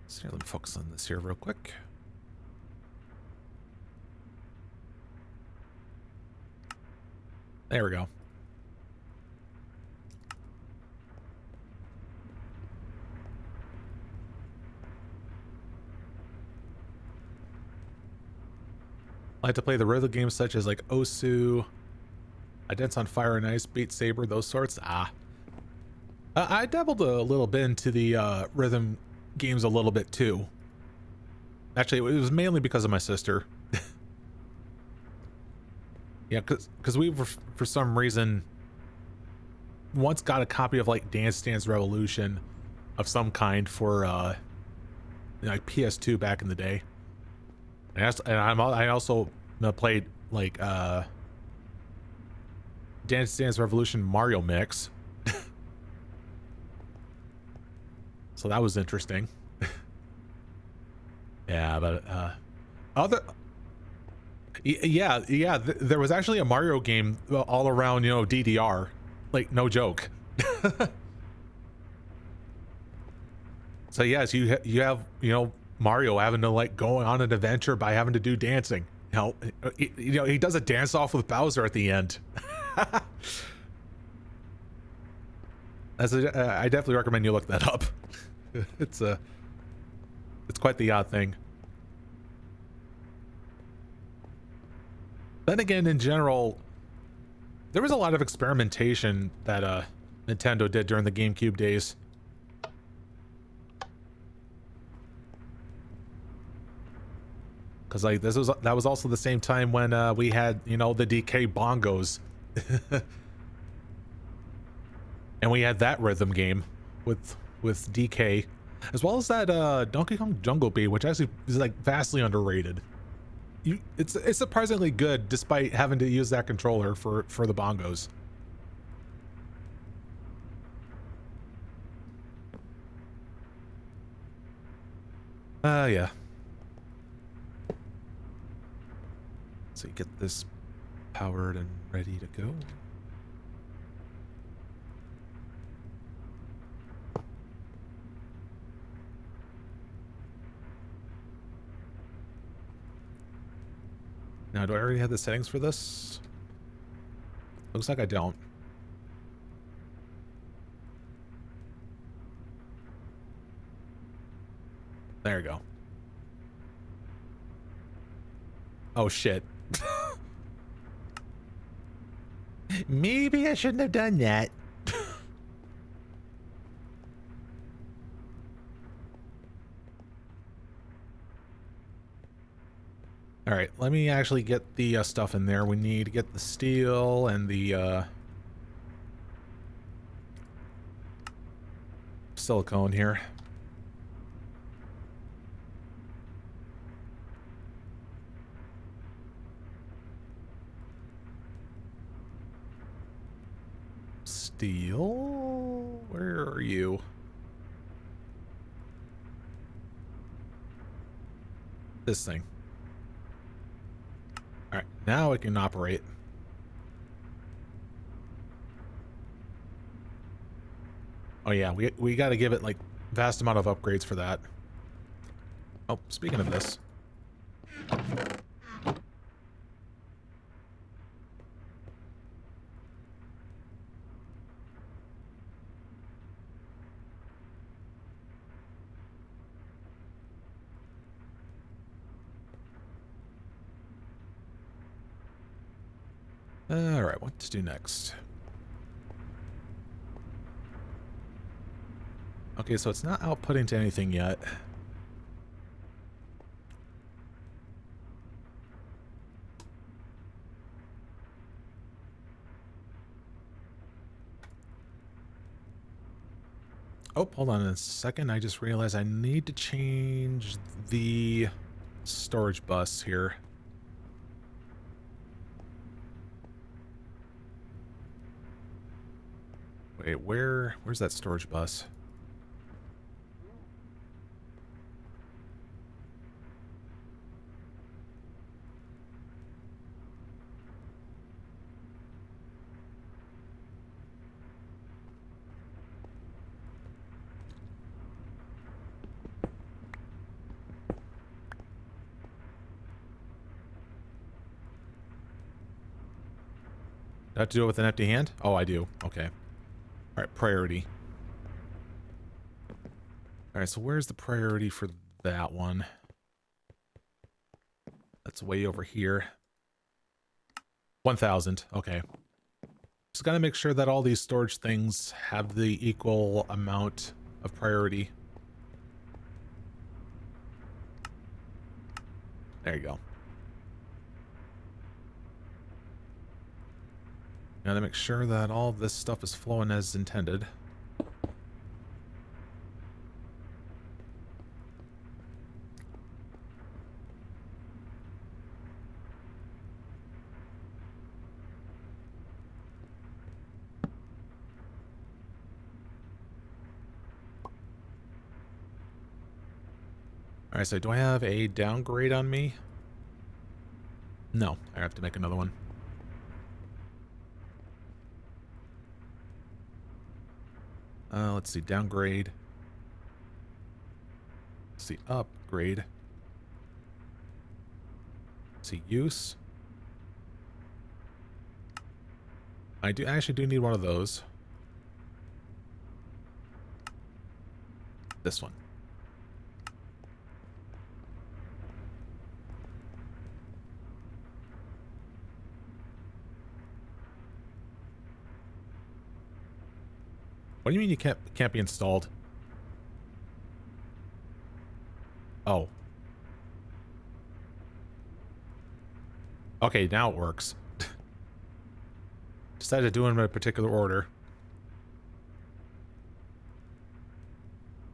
So let me focus on this here real quick. There we go. I like to play the rhythm games such as like Osu, I Dance on Fire and Ice, Beat Saber, those sorts. I dabbled a little bit into the rhythm games a little bit too. Actually, it was mainly because of my sister. Yeah, because we were, for some reason, once got a copy of like Dance Dance Revolution of some kind for like PS2 back in the day. I also played like Dance Dance Revolution Mario Mix. So that was interesting. Yeah, but other yeah, there was actually a Mario game all around, you know, DDR. Like, no joke. So yes, you have, you know, Mario having to like go on an adventure by having to do dancing. You know, he does a dance off with Bowser at the end. I definitely recommend you look that up. It's quite the odd thing. Then again, in general, there was a lot of experimentation that Nintendo did during the GameCube days. Because like that was also the same time when we had, you know, the DK bongos. And we had that rhythm game with DK, as well as that Donkey Kong Jungle Beat, which actually is like vastly underrated. It's surprisingly good despite having to use that controller for the bongos. Yeah. So you get this powered and ready to go. Now, do I already have the settings for this? Looks like I don't. There you go. Oh, shit. Maybe I shouldn't have done that. All right, let me actually get the stuff in there. We need to get the steel and the silicone here. Steel? Where are you? This thing. All right, now it can operate. Oh yeah, we got to give it like vast amount of upgrades for that. Oh, speaking of this. All right, what to do next? Okay, so it's not outputting to anything yet. Oh, hold on a second. I just realized I need to change the storage bus here. Wait, where's that storage bus? Do I have to do it with an empty hand? Oh, I do. Okay. All right, priority. All right, so where's the priority for that one? That's way over here. 1,000. Okay. Just gotta make sure that all these storage things have the equal amount of priority. There you go. Gotta make sure that all this stuff is flowing as intended. Alright, so do I have a downgrade on me? No, I have to make another one. Let's see, downgrade. Let's see, upgrade. Let's see, use. I actually do need one of those. This one. What do you mean you can't be installed? Oh. Okay, now it works. Decided to do them in a particular order.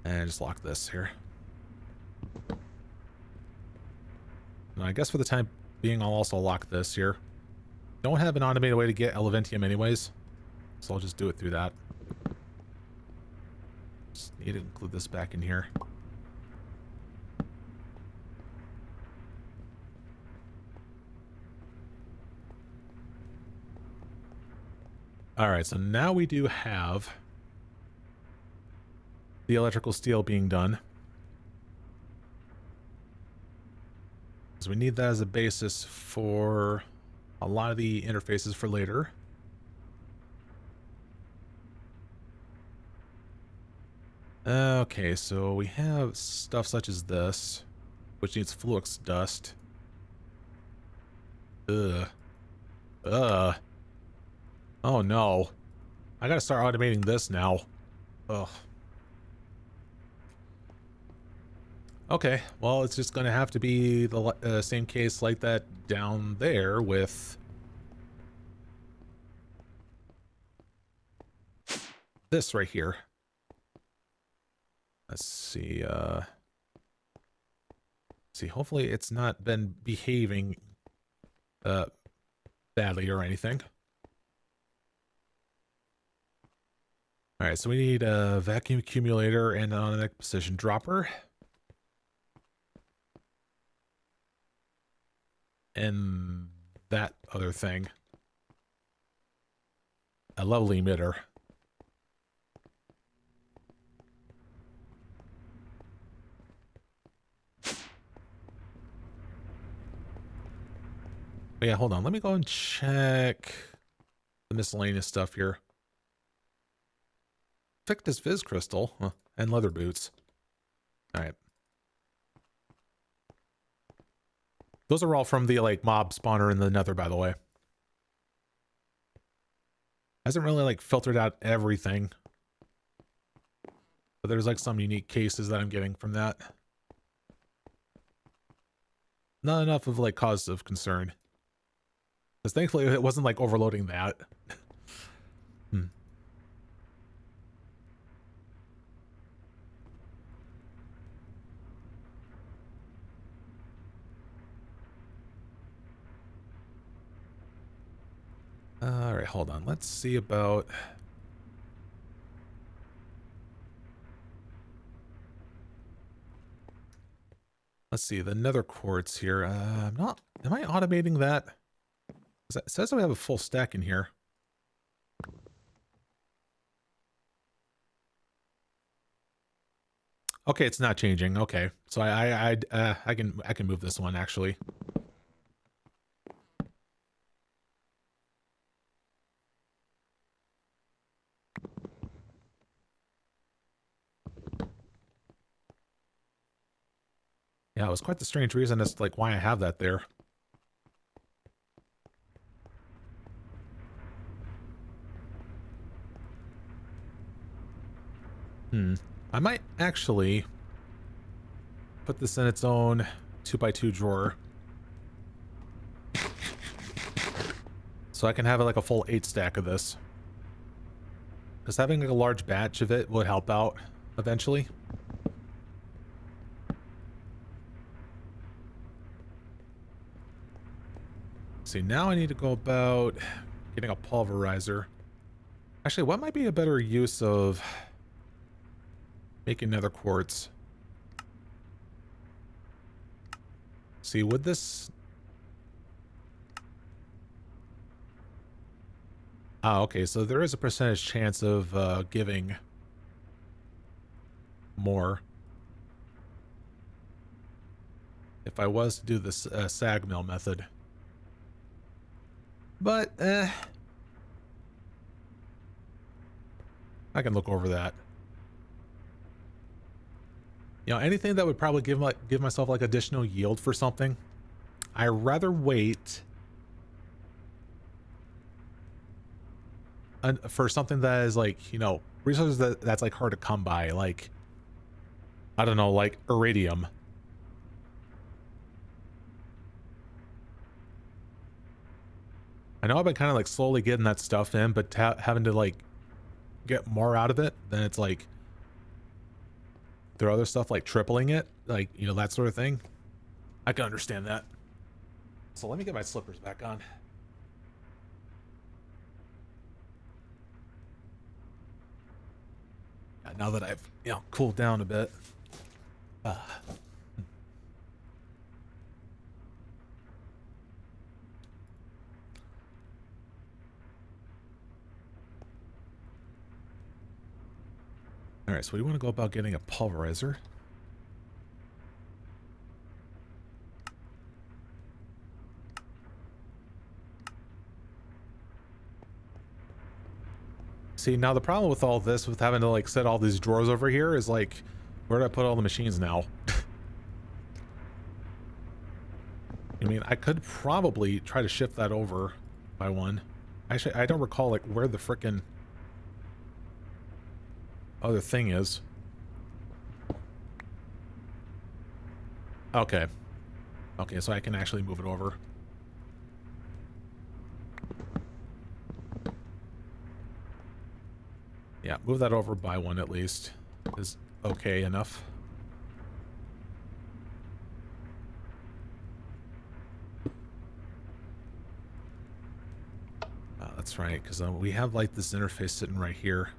And just lock this here. And I guess for the time being, I'll also lock this here. Don't have an automated way to get Elementium anyways, so I'll just do it through that. Just need to include this back in here. Alright, so now we do have the electrical steel being done. So we need that as a basis for a lot of the interfaces for later. Okay, so we have stuff such as this, which needs flux dust. Ugh. Ugh. Oh no. I gotta start automating this now. Ugh. Okay, well, it's just gonna have to be the same case like that down there with this right here. Let's see, hopefully it's not been behaving badly or anything. Alright, so we need a vacuum accumulator and an automatic position dropper. And that other thing. A level emitter. But yeah, hold on. Let me go and check the miscellaneous stuff here. Fictus Viz Crystal and leather boots. Alright. Those are all from the like mob spawner in the nether, by the way. Hasn't really like filtered out everything. But there's like some unique cases that I'm getting from that. Not enough of like cause of concern. Because thankfully it wasn't like overloading that. Alright, hold on. Let's see about... Let's see, the nether quartz here. I'm not... Am I automating that? It says we have a full stack in here. Okay, it's not changing. Okay, so I can move this one actually. Yeah, it was quite the strange reason as to like why I have that there. I might actually put this in its own 2x2 drawer. So So I can have like a full 8 stack of this. Because having like a large batch of it would help out eventually. See, now I need to go about getting a pulverizer. Actually, what might be a better use of making nether quartz? See, would this... Ah, okay, so there is a percentage chance of giving more. If I was to do this sag mill method. But, I can look over that. You know, anything that would probably give myself like additional yield for something, I'd rather wait for something that is like, you know, resources that's like hard to come by, like, I don't know, like iridium. I know I've been kind of like slowly getting that stuff in, but having to like get more out of it, then it's like there are other stuff like tripling it, like, you know, that sort of thing. I can understand that. So let me get my slippers back on. Yeah, now that I've, you know, cooled down a bit. All right, so we want to go about getting a pulverizer. See, now the problem with all this, with having to like set all these drawers over here, is like, where do I put all the machines now? I mean, I could probably try to shift that over by one. Actually, I don't recall like where the frickin' other thing is. Okay. Okay, so I can actually move it over. Yeah, move that over by one at least. Is okay enough. That's right, because we have like this interface sitting right here.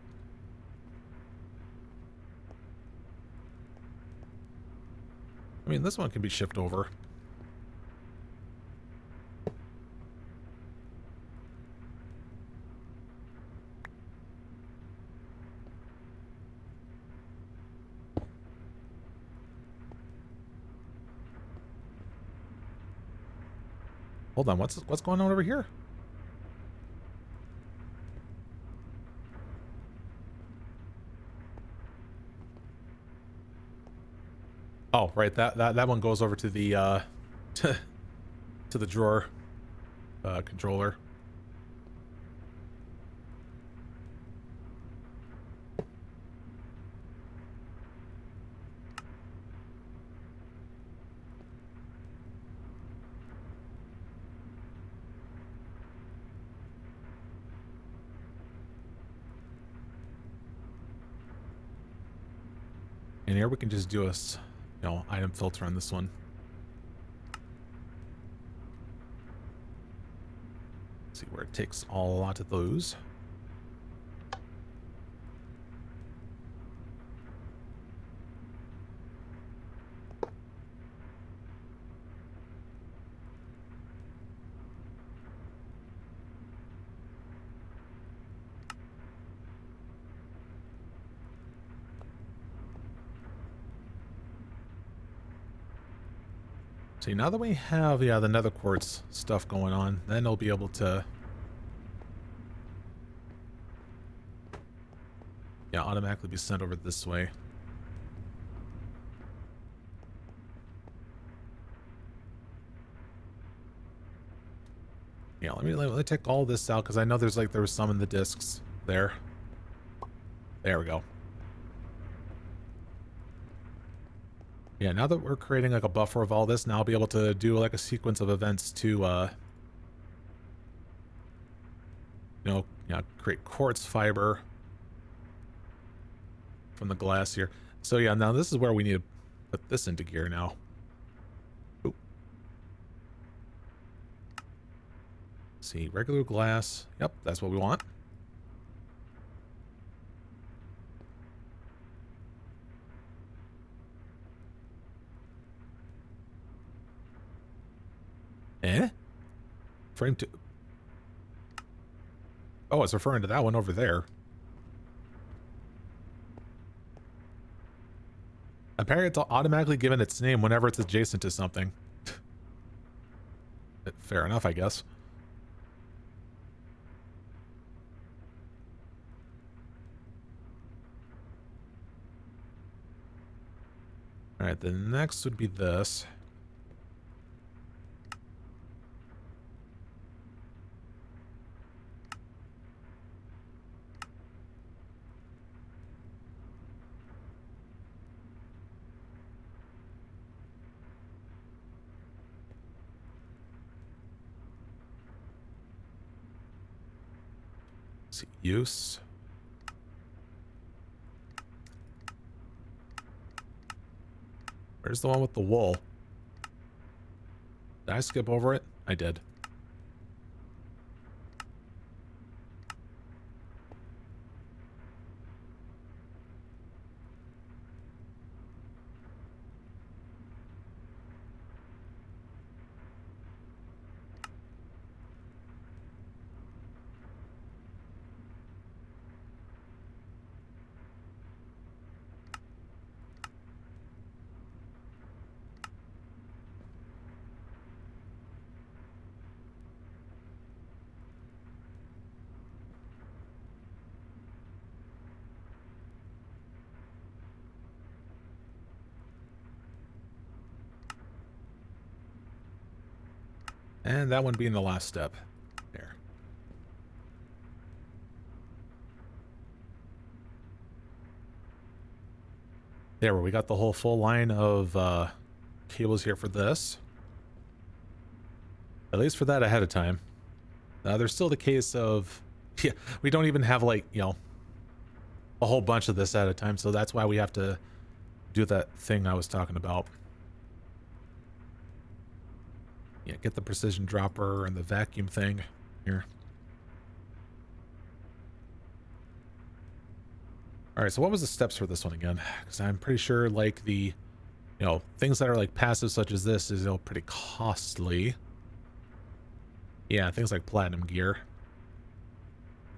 I mean, this one can be shifted over. Hold on, what's going on over here? Oh, right, that one goes over to the to the drawer controller. And here we can just do a, you know, item filter on this one. See where it takes a lot of those. See, now that we have, yeah, the nether quartz stuff going on, then I'll be able to, yeah, automatically be sent over this way. Yeah, let me take all this out, because I know there was some in the discs there. There we go. Yeah, now that we're creating like a buffer of all this, now I'll be able to do like a sequence of events to create quartz fiber from the glass here. So yeah, now this is where we need to put this into gear now. Oop. See, regular glass. Yep, that's what we want. Frame to... Oh, it's referring to that one over there. Apparently it's automatically given its name whenever it's adjacent to something. Fair enough, I guess. Alright, the next would be this. See, use. Where's the one with the wool? Did I skip over it? I did. And that one being the last step. There. There, we got the whole full line of cables here for this. At least for that ahead of time. There's still the case of... Yeah, we don't even have, like, a whole bunch of this at a time, so that's why we have to do that thing I was talking about. Yeah, get the precision dropper and the vacuum thing here. All right, so what was the steps for this one again? Because I'm pretty sure, like, the, things that are, like, passive such as this is, pretty costly. Yeah, things like platinum gear.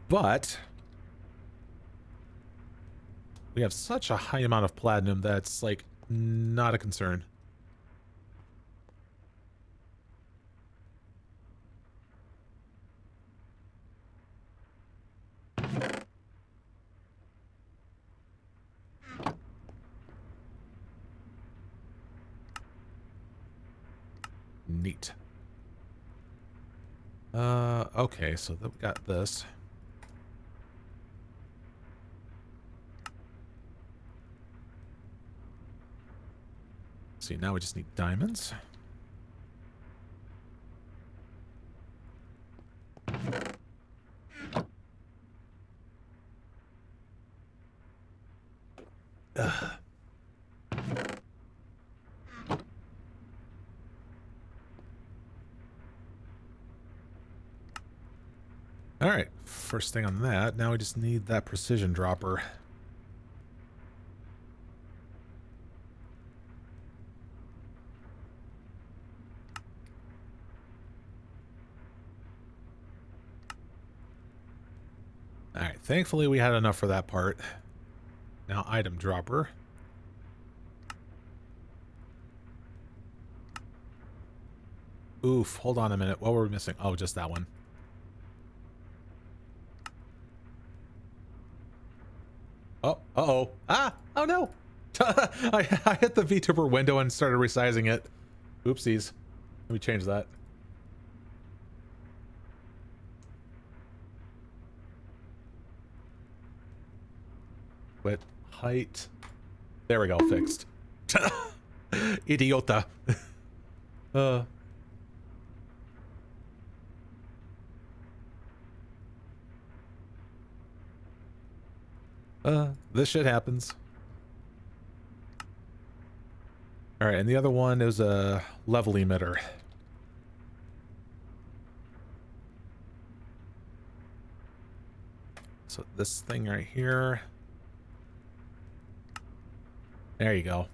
But we have such a high amount of platinum that's, like, not a concern. Neat. Okay, so we got this. See, now we just need diamonds. Ugh. All right, first thing on that. Now we just need that precision dropper. All right, thankfully we had enough for that part. Now item dropper. Oof, hold on a minute. What were we missing? Oh, just that one. Oh, uh-oh. Ah! Oh no! I hit the VTuber window and started resizing it. Oopsies. Let me change that. Width, height. There we go, fixed. Idiota. This shit happens. All right, and the other one is a level emitter. So this thing right here. There you go.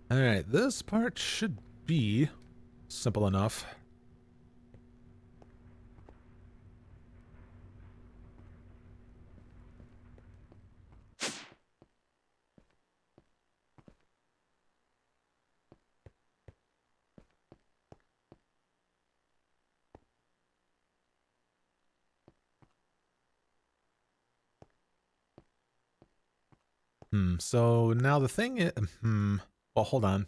All right, this part should be simple enough. So now the thing is, well, hold on.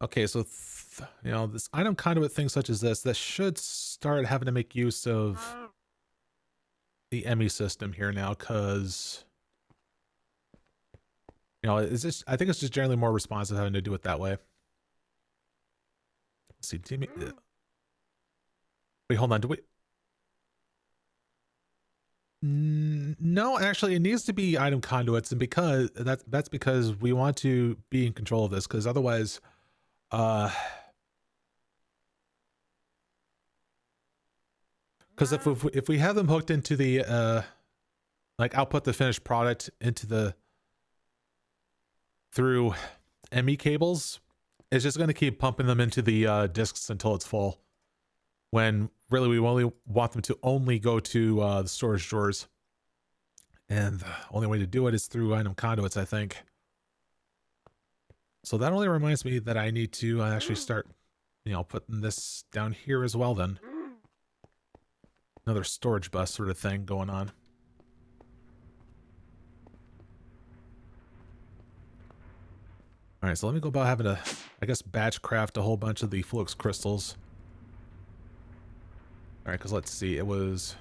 Okay, so, you know, this item conduit thing such as this should start having to make use of the ME system here now, because, you know, it's just, I think it's just generally more responsive having to do it that way. Let's see, wait, hold on, do we? No, actually, it needs to be item conduits, and because that's because we want to be in control of this, because otherwise, because if we have them hooked into the like output the finished product into the through ME cables, it's just going to keep pumping them into the disks until it's full. When really we only want them to only go to the storage drawers. And the only way to do it is through item conduits, I think. So that only reminds me that I need to actually start, you know, putting this down here as well then. Another storage bus sort of thing going on. All right, so let me go about having to, I guess, batch craft a whole bunch of the flux crystals. All right, because let's see, it was...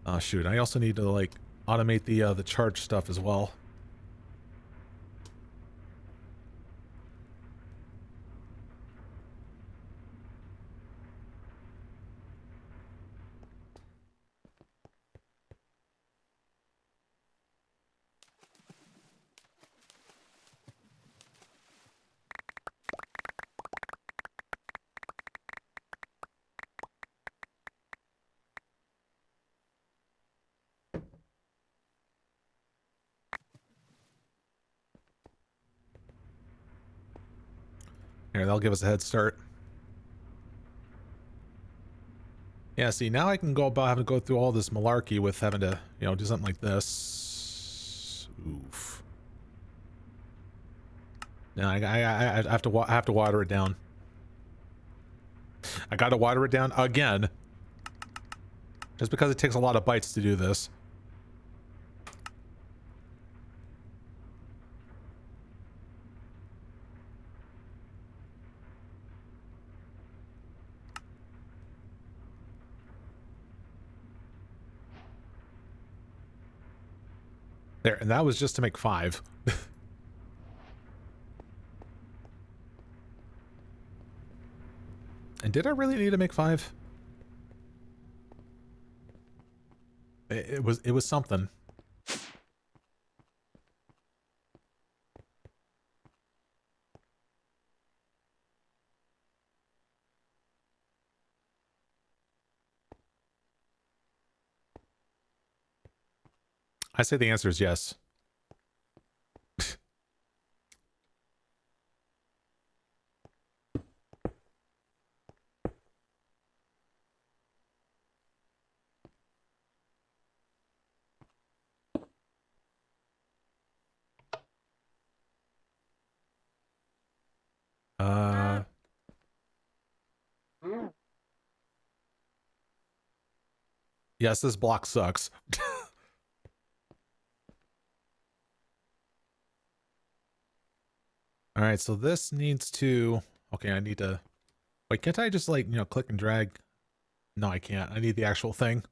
Oh shoot, I also need to like automate the charge stuff as well. Here, that'll give us a head start. Yeah, see, now I can go about having to go through all this malarkey with having to, you know, do something like this. Oof. Now I have to water it down. I got to water it down again. Just because it takes a lot of bites to do this. There, and that was just to make 5. And did I really need to make 5? It was something. I say the answer is yes. Yes, this block sucks. All right, so this needs to... Okay, I need to... Wait, can't I just, like, you know, click and drag? No, I can't. I need the actual thing.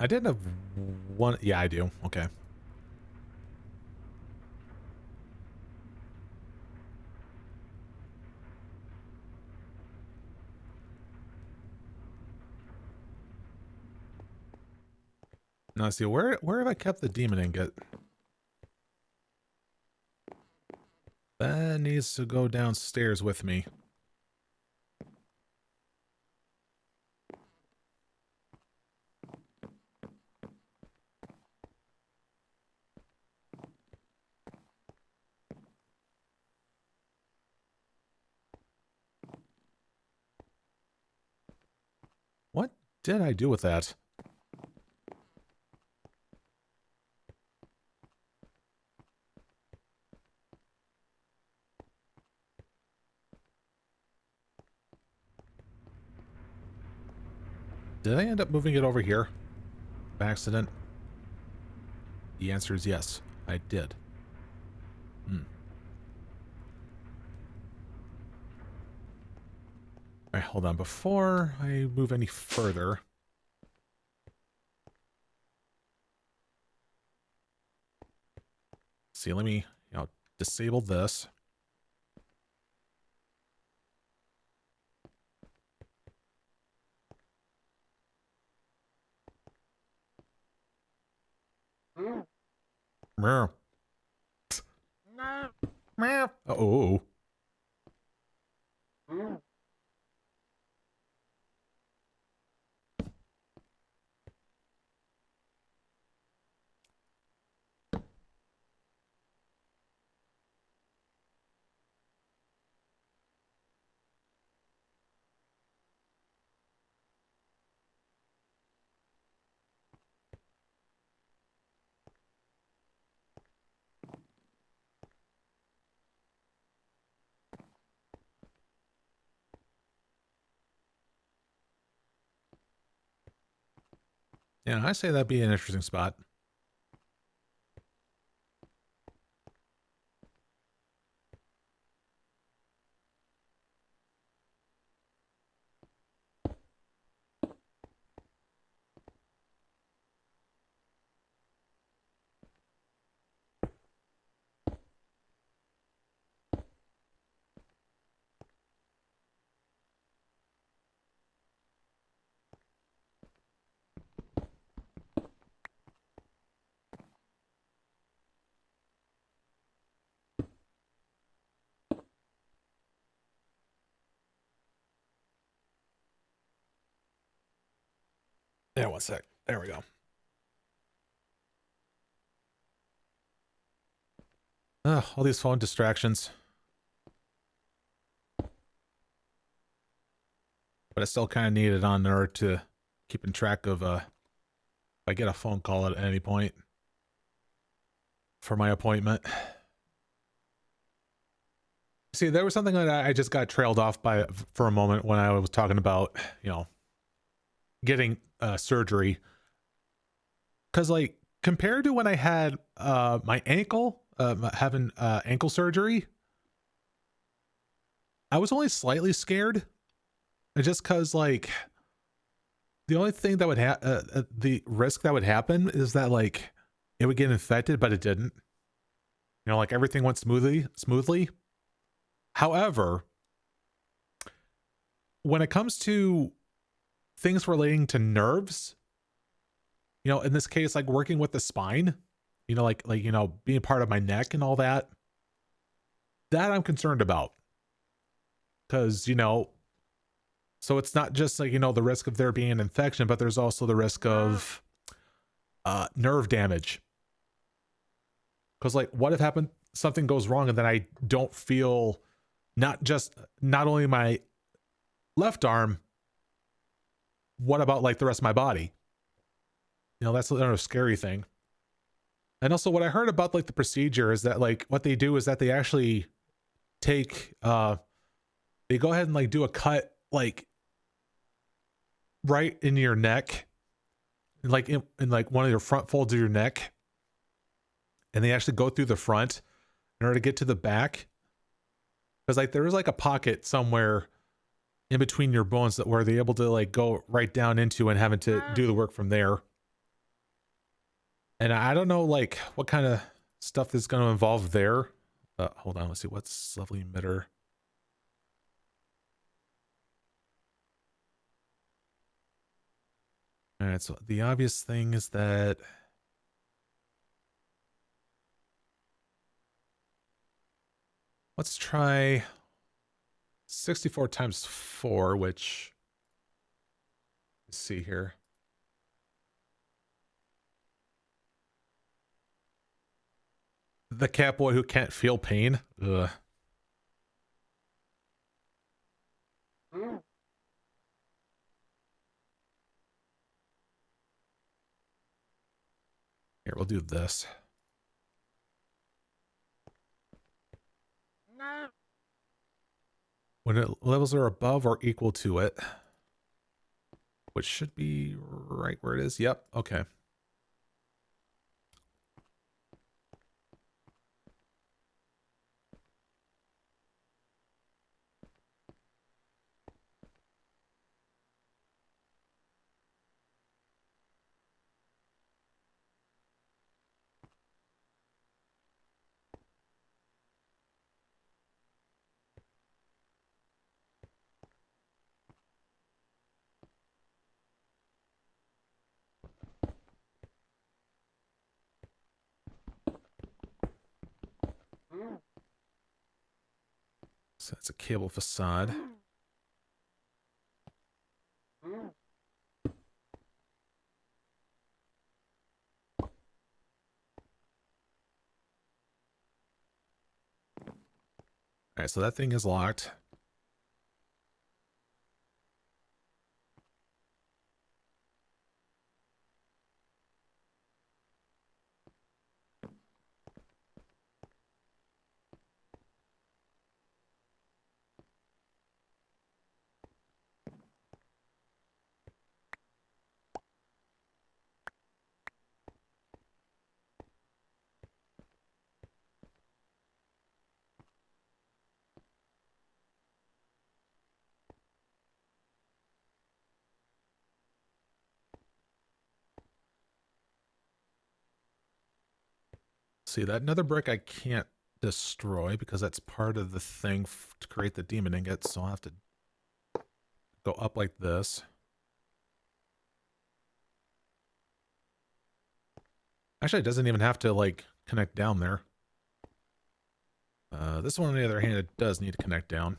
I didn't have one. Yeah, I do. Okay. Now let's see, where have I kept the demon ingot? That needs to go downstairs with me. What did I do with that? Did I end up moving it over here by accident? The answer is yes, I did. All right, hold on. Before I move any further, see, let me, disable this. Meow. Meow. Oh. Yeah, I say that'd be an interesting spot. Yeah, one sec. There we go. Ugh, all these phone distractions. But I still kind of need it on there to keep in track of if I get a phone call at any point for my appointment. See, there was something that I just got trailed off by for a moment when I was talking about, getting surgery. Because, like, compared to when I had my ankle, having ankle surgery, I was only slightly scared. Just because, like, the only thing that would the risk that would happen is that, like, it would get infected, but it didn't. Like, everything went smoothly. However, when it comes to things relating to nerves, in this case, like working with the spine, being part of my neck and all that I'm concerned about. Because, so it's not just like, the risk of there being an infection, but there's also the risk of nerve damage. Because, like, what if something goes wrong and then I don't feel not only my left arm, what about like the rest of my body? You know, that's another scary thing. And also what I heard about like the procedure is that like what they do is that they actually take they go ahead and like do a cut like right in your neck, like in like one of your front folds of your neck, and they actually go through the front in order to get to the back, because like there is like a pocket somewhere in between your bones that where they're able to like go right down into and having to do the work from there. And I don't know like what kind of stuff is going to involve there. Hold on, let's see, what's lovely emitter. All right, so the obvious thing is that let's try 64 times 4, which, let's see here. The cat boy who can't feel pain. Ugh. Here, we'll do this. When it levels are above or equal to it, which should be right where it is. Yep. Okay. So that's a cable facade. All right, so that thing is locked. See, that another brick I can't destroy because that's part of the thing to create the demon ingot, so I'll have to go up like this. Actually, it doesn't even have to like connect down there. This one on the other hand, it does need to connect down.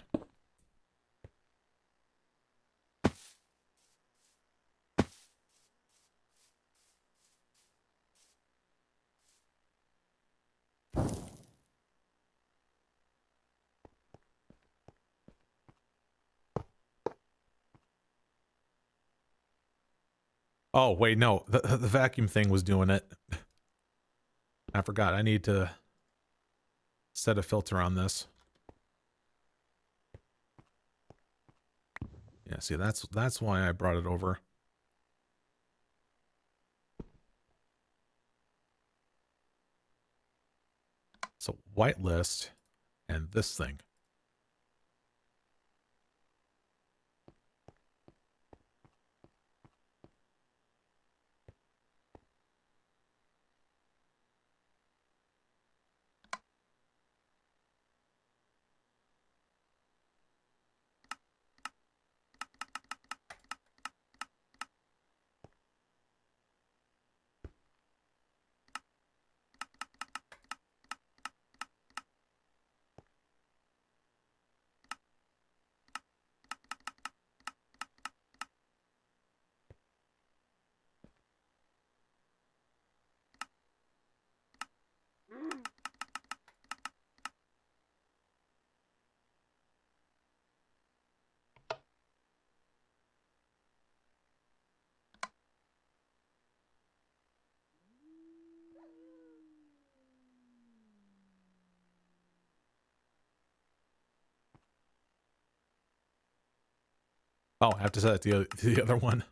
Oh, wait, no. The vacuum thing was doing it. I forgot. I need to set a filter on this. Yeah, see, that's why I brought it over. So whitelist and this thing. Oh, I have to set it to the other one.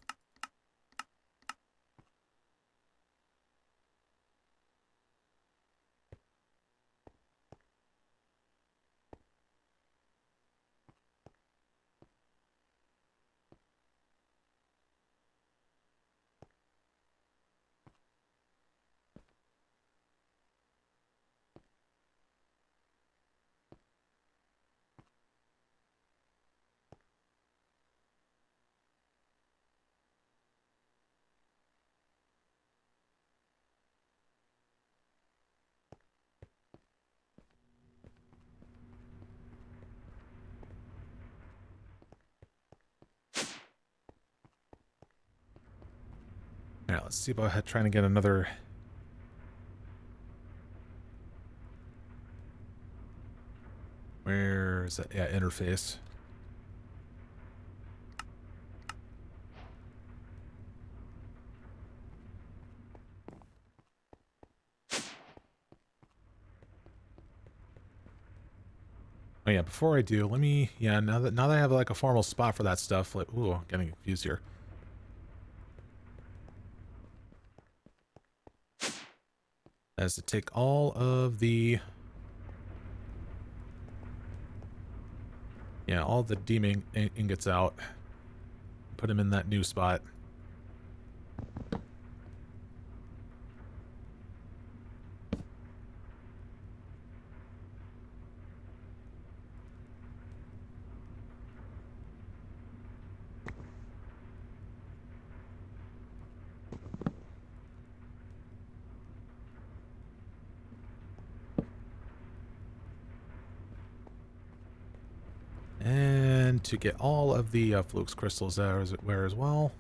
All right, let's see about trying to get another. Where is it? Yeah, interface. Oh yeah, before I do, let me, yeah, now that I have like a formal spot for that stuff, like, ooh, I'm getting confused here. That is to take all of the, yeah, all the deeming ingots out, put them in that new spot. And to get all of the flux crystals there as well.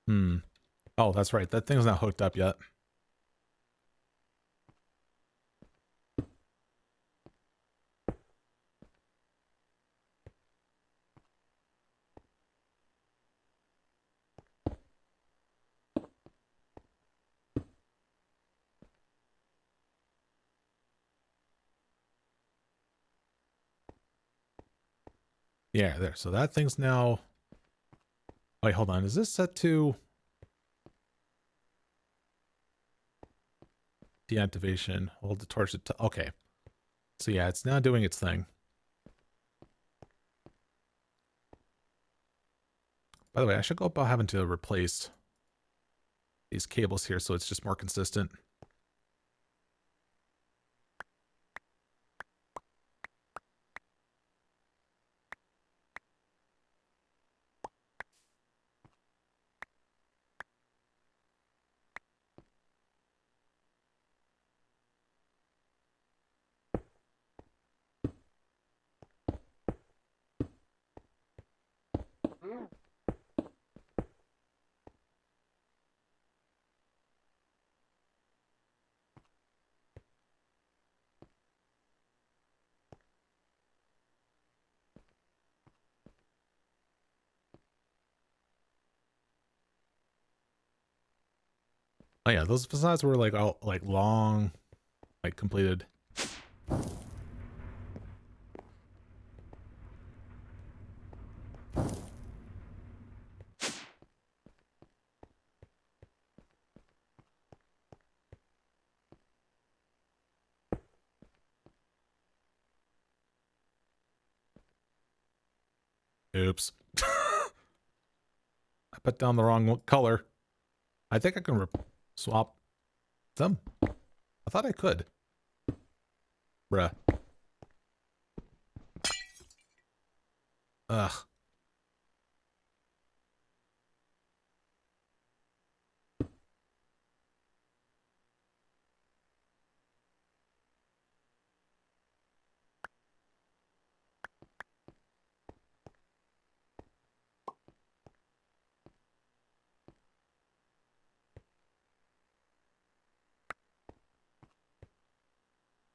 Hmm. Oh, that's right. That thing's not hooked up yet. Yeah, there. So that thing's now... Wait, hold on. Is this set to... deactivation? Hold the torch at... Okay. So yeah, it's now doing its thing. By the way, I should go about having to replace these cables here so it's just more consistent. Oh yeah, those facades were like all like long, like completed. Oops. I put down the wrong color. I think I can swap them. I thought I could. Bruh. Ugh.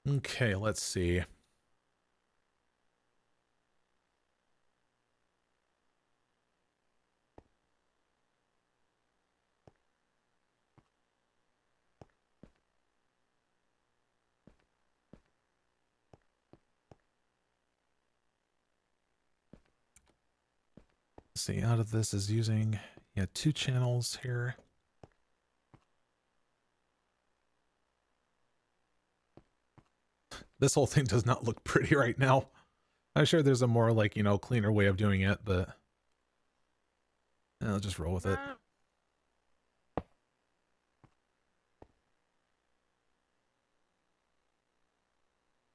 Okay, let's see. See, out of this is using, yeah, 2 channels here. This whole thing does not look pretty right now. I'm sure there's a more, like, you know, cleaner way of doing it, but I'll just roll with it.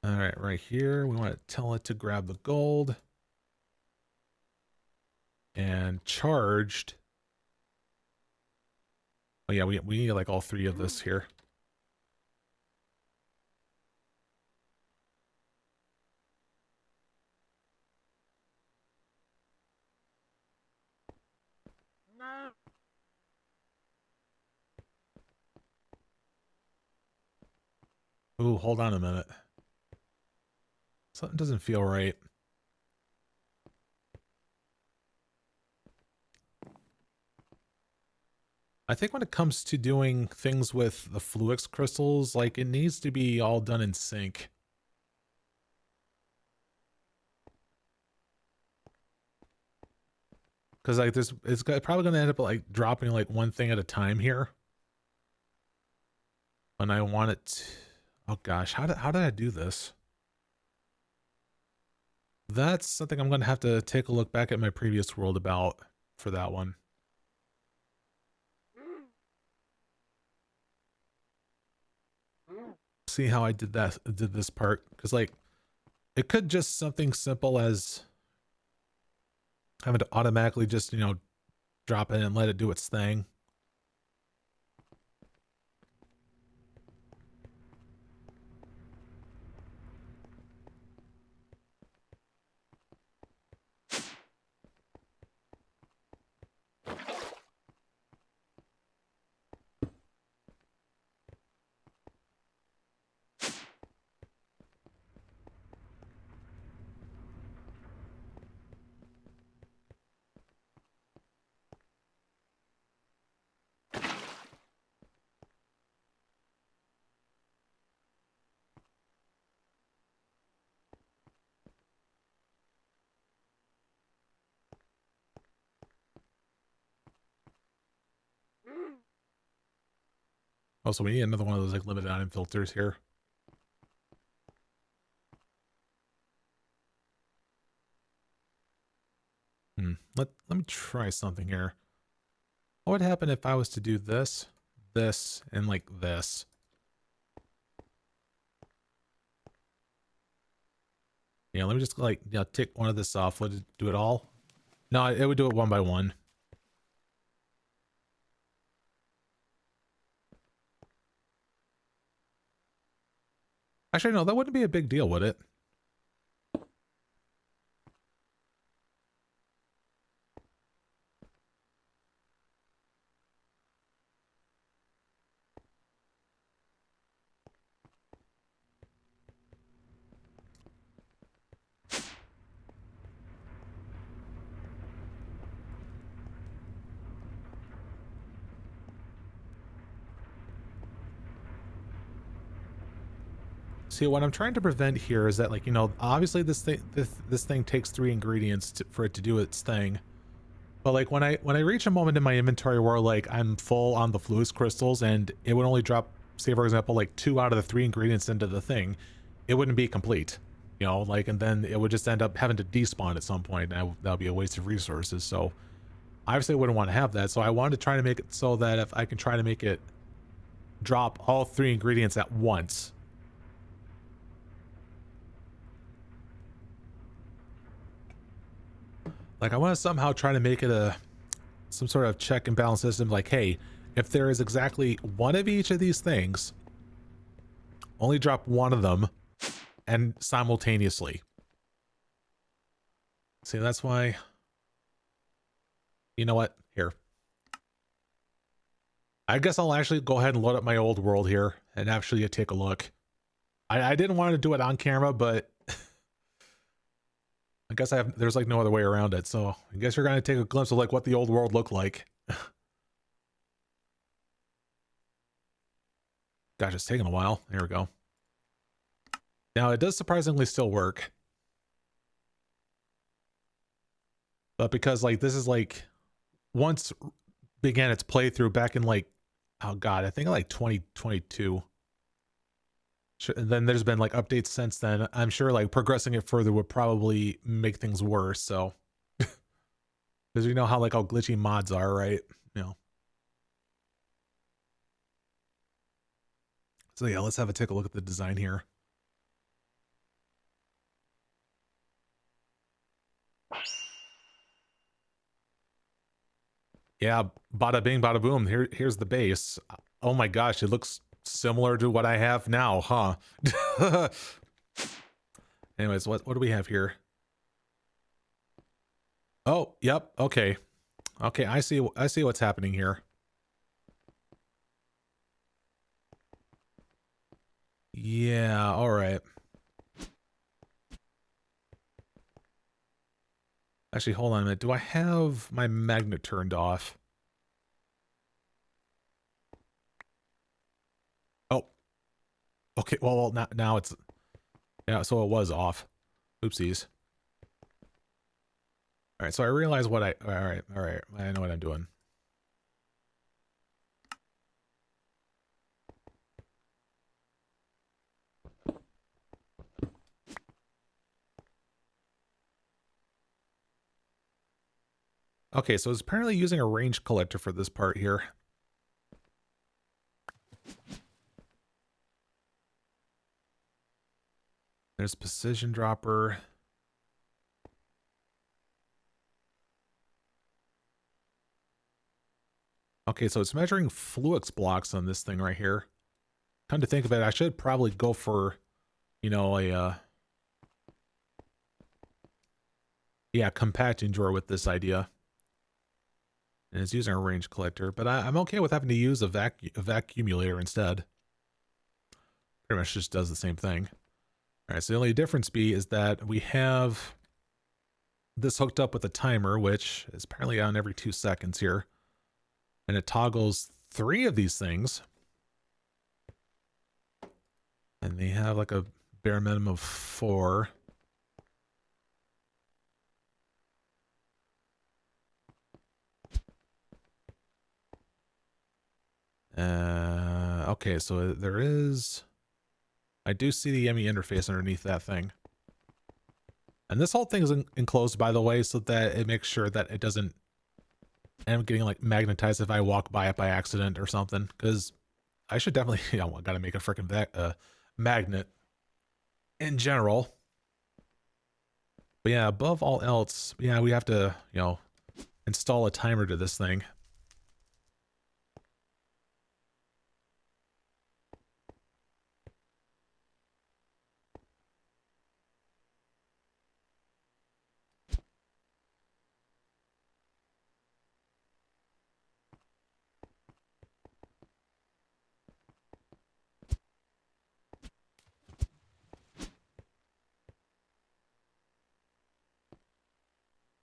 All right, right here, we want to tell it to grab the gold. And charged. Oh yeah, we need like all 3 of this here. Ooh, hold on a minute. Something doesn't feel right. I think when it comes to doing things with the Fluix crystals, like it needs to be all done in sync. Because like this, it's probably going to end up like dropping like one thing at a time here. When I want it to, oh gosh, how did I do this? That's something I'm going to have to take a look back at my previous world about for that one. See how I did this part, because like it could just something simple as having to automatically just, you know, drop it and let it do its thing. Also, we need another one of those like limited item filters here. Let me try something here. What would happen if I was to do this, this, and like this? Yeah, let me just like, you know, take one of this off. Would it do it all? No, it would do it one by one. Actually, no, that wouldn't be a big deal, would it? See, what I'm trying to prevent here is that, like, you know, obviously this thing takes 3 ingredients for it to do its thing. But like when I reach a moment in my inventory where like I'm full on the Fluix crystals and it would only drop, say for example, like 2 out of the 3 ingredients into the thing, it wouldn't be complete. You know, like, and then it would just end up having to despawn at some point, and that would be a waste of resources. So obviously I wouldn't want to have that. So I wanted to try to make it so that if I can try to make it drop all 3 ingredients at once. Like I want to somehow try to make it some sort of check and balance system. Like, hey, if there is exactly one of each of these things, only drop one of them and simultaneously. See, that's why, you know what? Here. I guess I'll actually go ahead and load up my old world here and actually take a look. I didn't want to do it on camera, but I guess there's like no other way around it. So I guess you're gonna take a glimpse of like what the old world looked like. Gosh, it's taking a while. There we go. Now it does surprisingly still work. But because like this is like once began its playthrough back in like, oh god, I think like 2022. And then there's been like updates since then. I'm sure like progressing it further would probably make things worse. So, because you know how like how glitchy mods are, right? You know. So yeah, let's take a look at the design here. Yeah, bada bing, bada boom. Here's the base. Oh my gosh, it looks similar to what I have now, huh? Anyways, what do we have here? Oh, yep. Okay. Okay, I see what's happening here. Yeah, all right. Actually, hold on a minute. Do I have my magnet turned off? Oh. Okay, well now it's yeah, so it was off. Oopsies. All right, so I realize what all right. I know what I'm doing. Okay, so it's apparently using a range collector for this part here. There's precision dropper. Okay, so it's measuring fluix blocks on this thing right here. Come to think of it, I should probably go for, you know, a yeah, compacting drawer with this idea. And it's using a range collector, but I'm okay with having to use a vacuumulator instead. Pretty much just does the same thing. All right, so the only difference is that we have this hooked up with a timer, which is apparently on every 2 seconds here. And it toggles 3 of these things. And they have like a bare minimum of 4. Okay, so there is... I do see the ME interface underneath that thing. And this whole thing is enclosed, by the way, so that it makes sure that it doesn't end up getting like magnetized if I walk by it by accident or something. Because I should definitely, you know, I gotta make a freaking magnet in general. But yeah, above all else, yeah, we have to, you know, install a timer to this thing.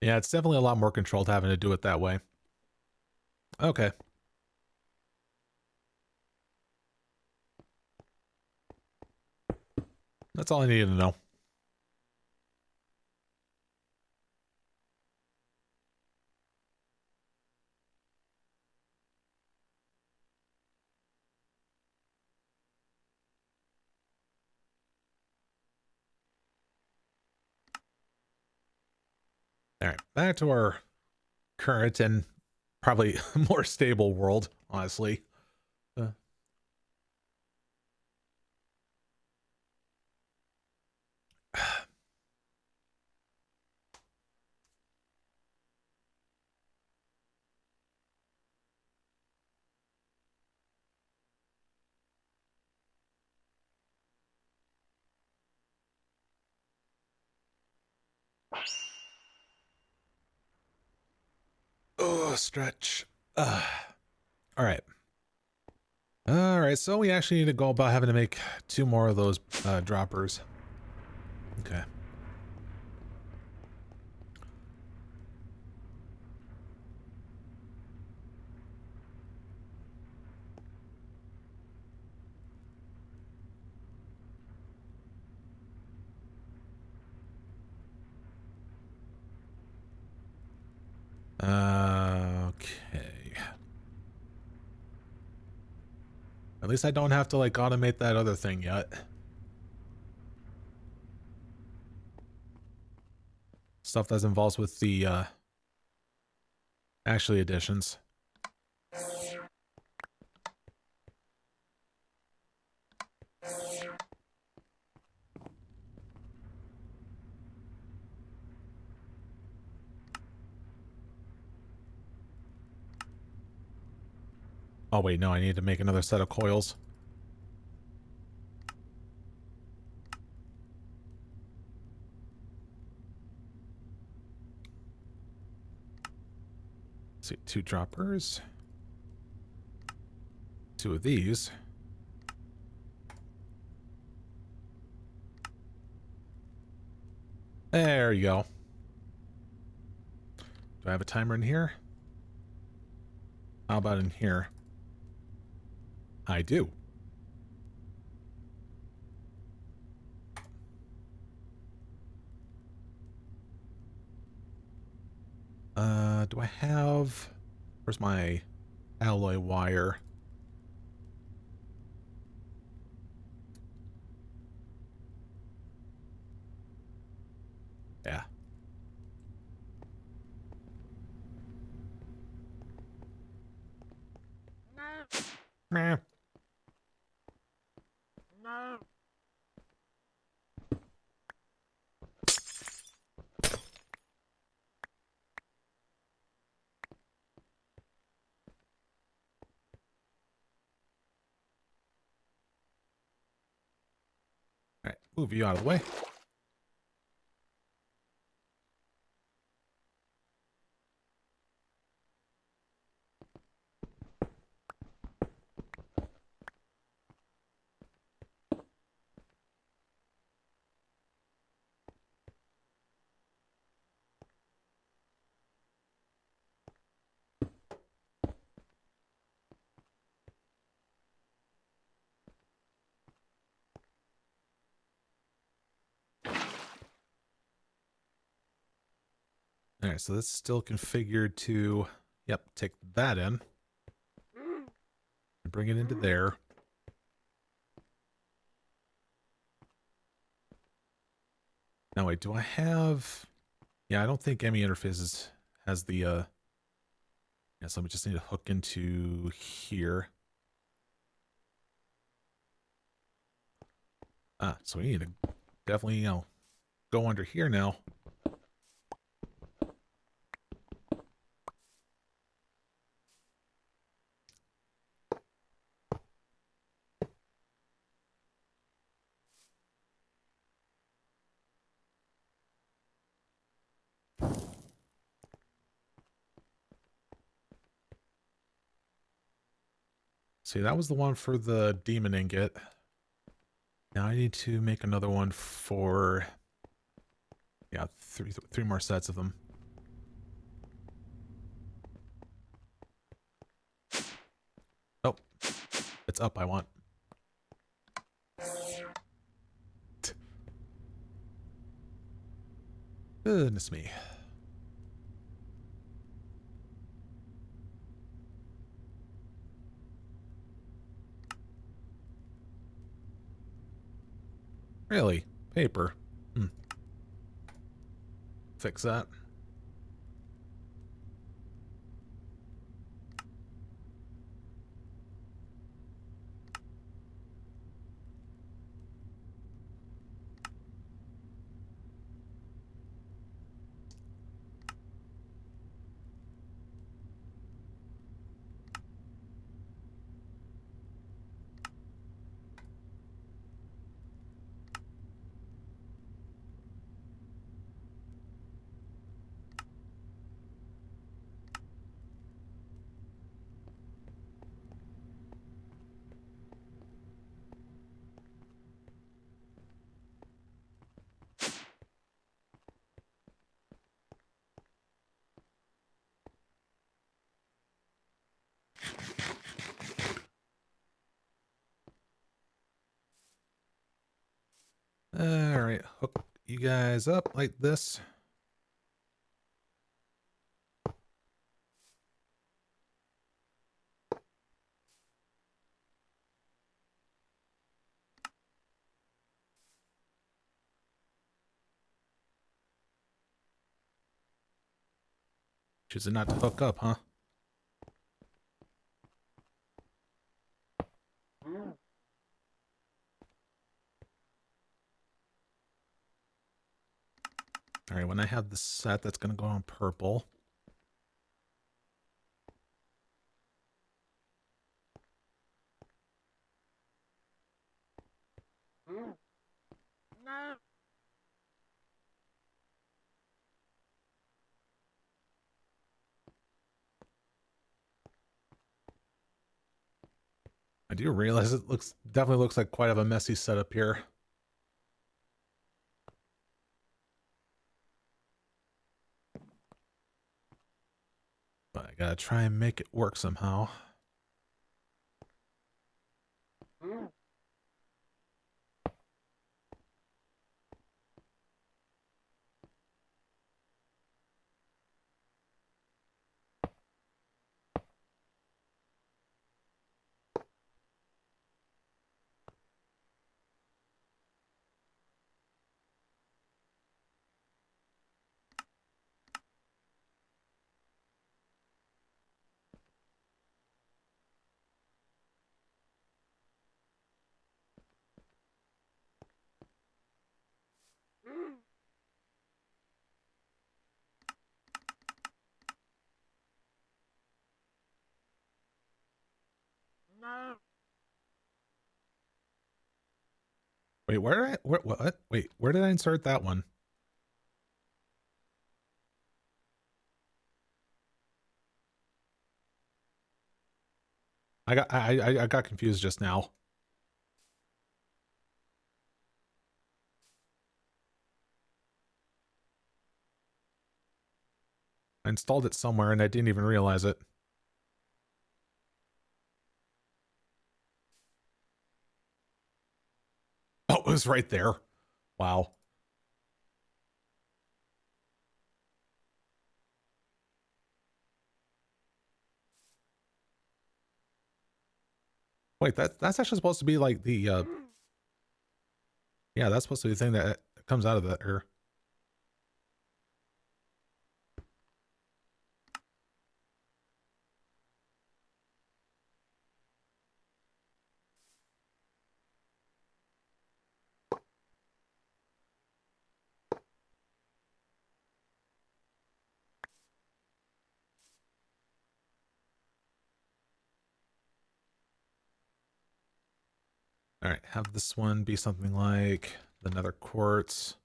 Yeah, it's definitely a lot more controlled having to do it that way. Okay. That's all I needed to know. All right, back to our current and probably more stable world, honestly. Uh, oh, stretch. All right. All right, so we actually need to go about having to make 2 more of those droppers. Okay. Okay. At least I don't have to like automate that other thing yet. Stuff that's involved with the actually additions. Oh wait, no, I need to make another set of coils. Let's see, 2 droppers. 2 of these. There you go. Do I have a timer in here? How about in here? I do. Do I have... Where's my alloy wire? Yeah. Meh. Alright, move you out of the way. Alright, so that's still configured to... Yep, take that in. And bring it into there. Now wait, do I have... Yeah, I don't think ME Interfaces has the... Yeah, so we just need to hook into here. Ah, so we need to definitely, you know, go under here now. See, that was the one for the demon ingot. Now I need to make another one for... Yeah, three more sets of them. Oh, it's up, I want. Goodness me. Really? Paper? Hmm. Fix that. All right, hook you guys up like this. Choosing not to hook up, huh? All right, when I have this set, that's going to go on purple. I do realize it definitely looks like quite of a messy setup here. But I gotta try and make it work somehow. Wait, what? Wait, where did I insert that one? I got confused just now. I installed it somewhere and I didn't even realize it. Oh, it was right there. Wow. Wait, that's actually supposed to be like the yeah, that's supposed to be the thing that comes out of that or all right, have this one be something like the nether quartz.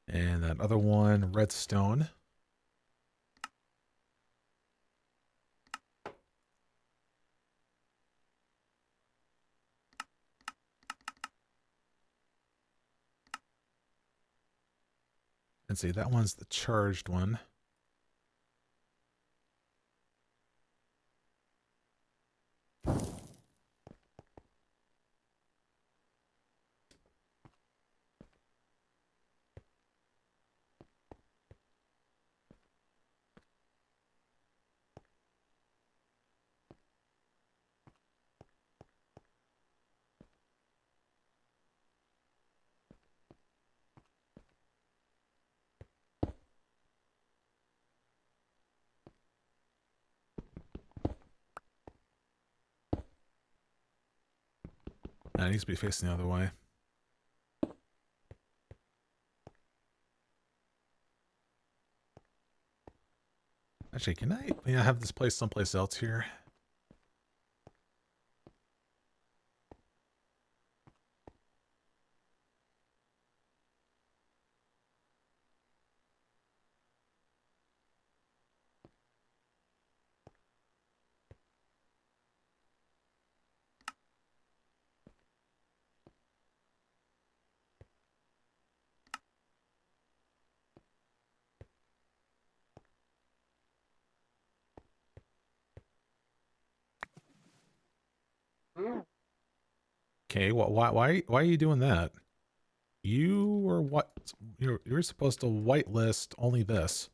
And that other one, redstone. And see, that one's the charged one. That needs to be facing the other way. Actually, can I have this place someplace else here? Okay, well, why are you doing that? You were what? You're supposed to whitelist only this.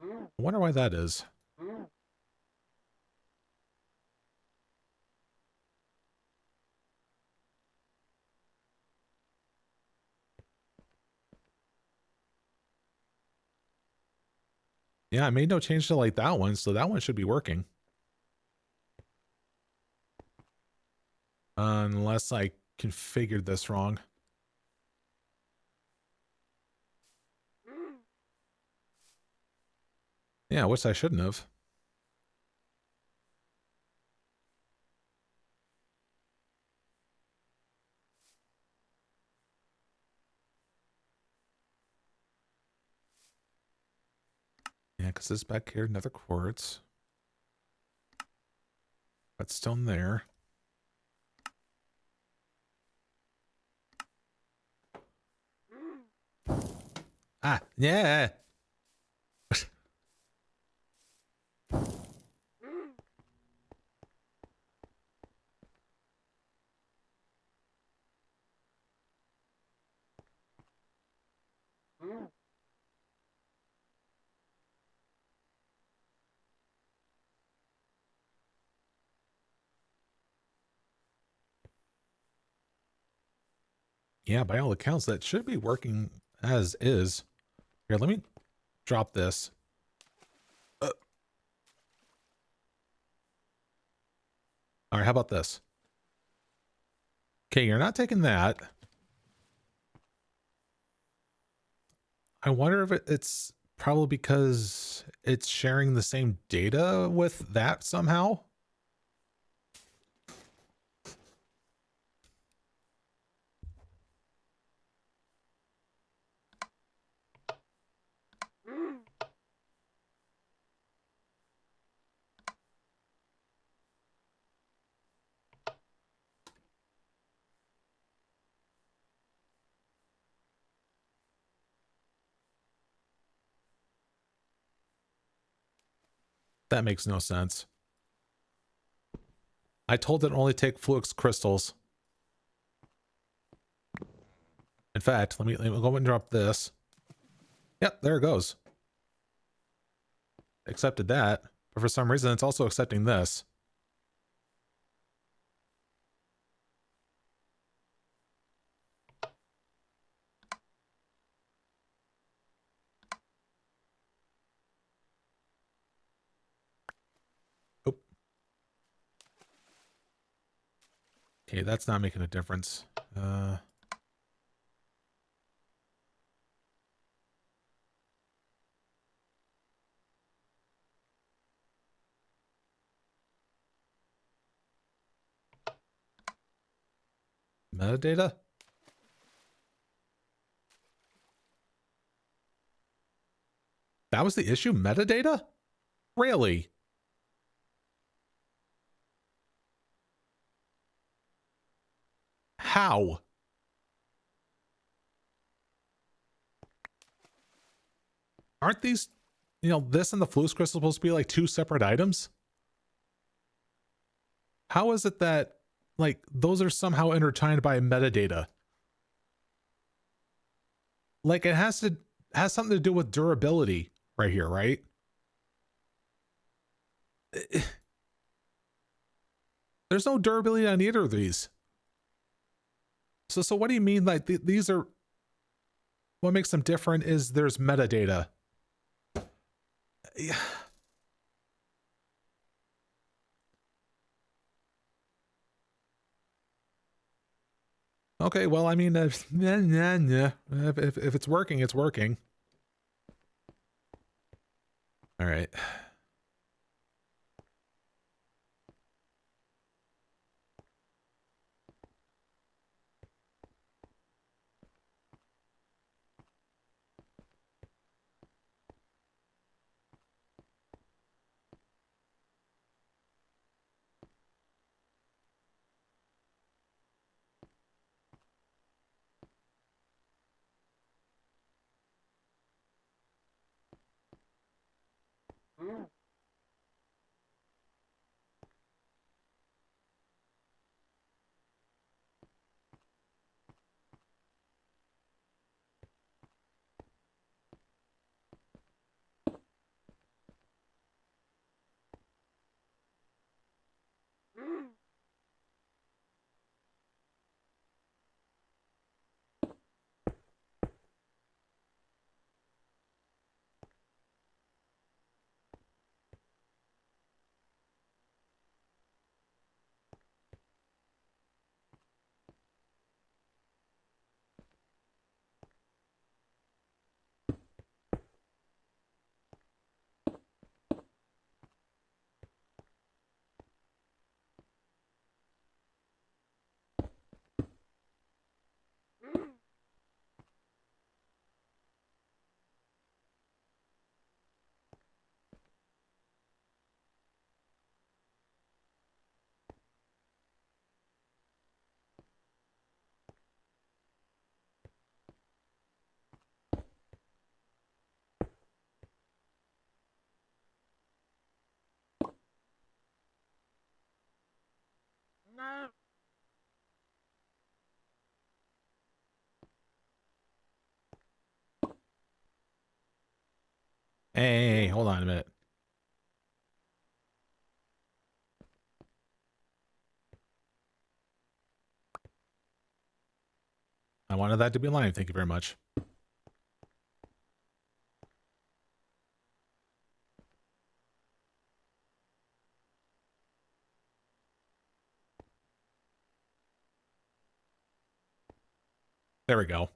I wonder why that is. Yeah, I made no change to like that one, so that one should be working. Unless I configured this wrong. Yeah, which I shouldn't have. Yeah, because this back here, another quartz. That's still in there. Ah, yeah. Yeah, by all accounts, that should be working as is. Here, let me drop this. All right, how about this? Okay, you're not taking that. I wonder if it's probably because it's sharing the same data with that somehow. That makes no sense. I told it only take flux crystals. In fact, let me go and drop this. Yep, there it goes. Accepted that, but for some reason it's also accepting this. Oh. Okay, that's not making a difference. Metadata? That was the issue? Metadata? Really? How? Aren't these, this and the flux crystal supposed to be like two separate items? How is it that, like, those are somehow intertwined by metadata? Like, it has something to do with durability right here, right? There's no durability on either of these. So what do you mean? Like, these are, what makes them different is there's metadata. Yeah. Okay, well, I mean, if it's working, it's working. All right. Hey, hold on a minute. I wanted that to be aligned. Thank you very much. There we go.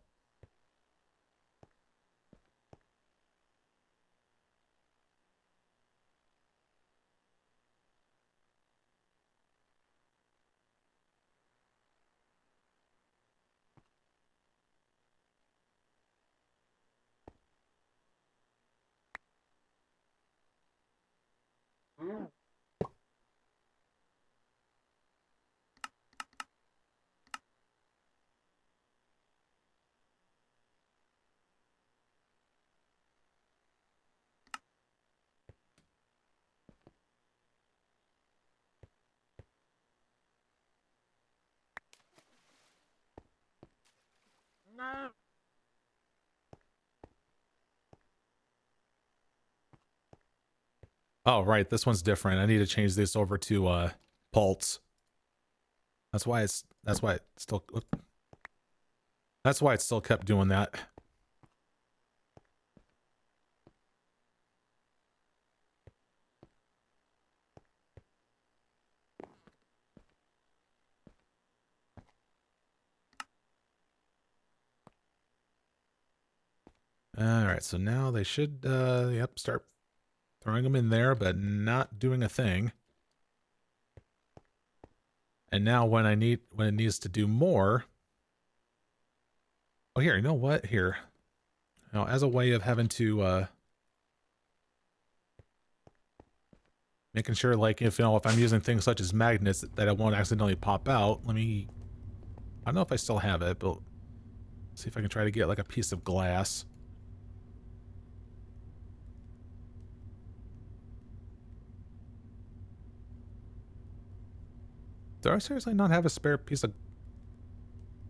Oh, right. This one's different. I need to change this over to Pulse. That's why it still kept doing that. All right, so now they should yep, start throwing them in there, but not doing a thing. And now when it needs to do more. Oh, here, you know what? Here. Now, as a way of having to making sure, like, if I'm using things such as magnets that it won't accidentally pop out, I don't know if I still have it, but see if I can try to get like a piece of glass. Do I seriously not have a spare piece of...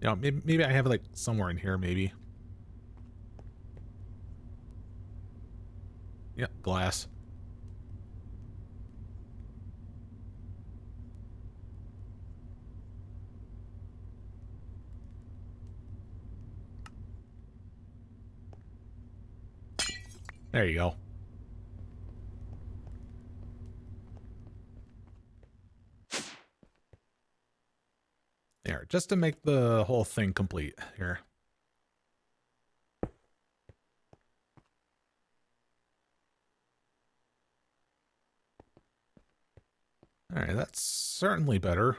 maybe I have it like somewhere in here, maybe. Yep, glass. There you go. There, just to make the whole thing complete here. All right, that's certainly better.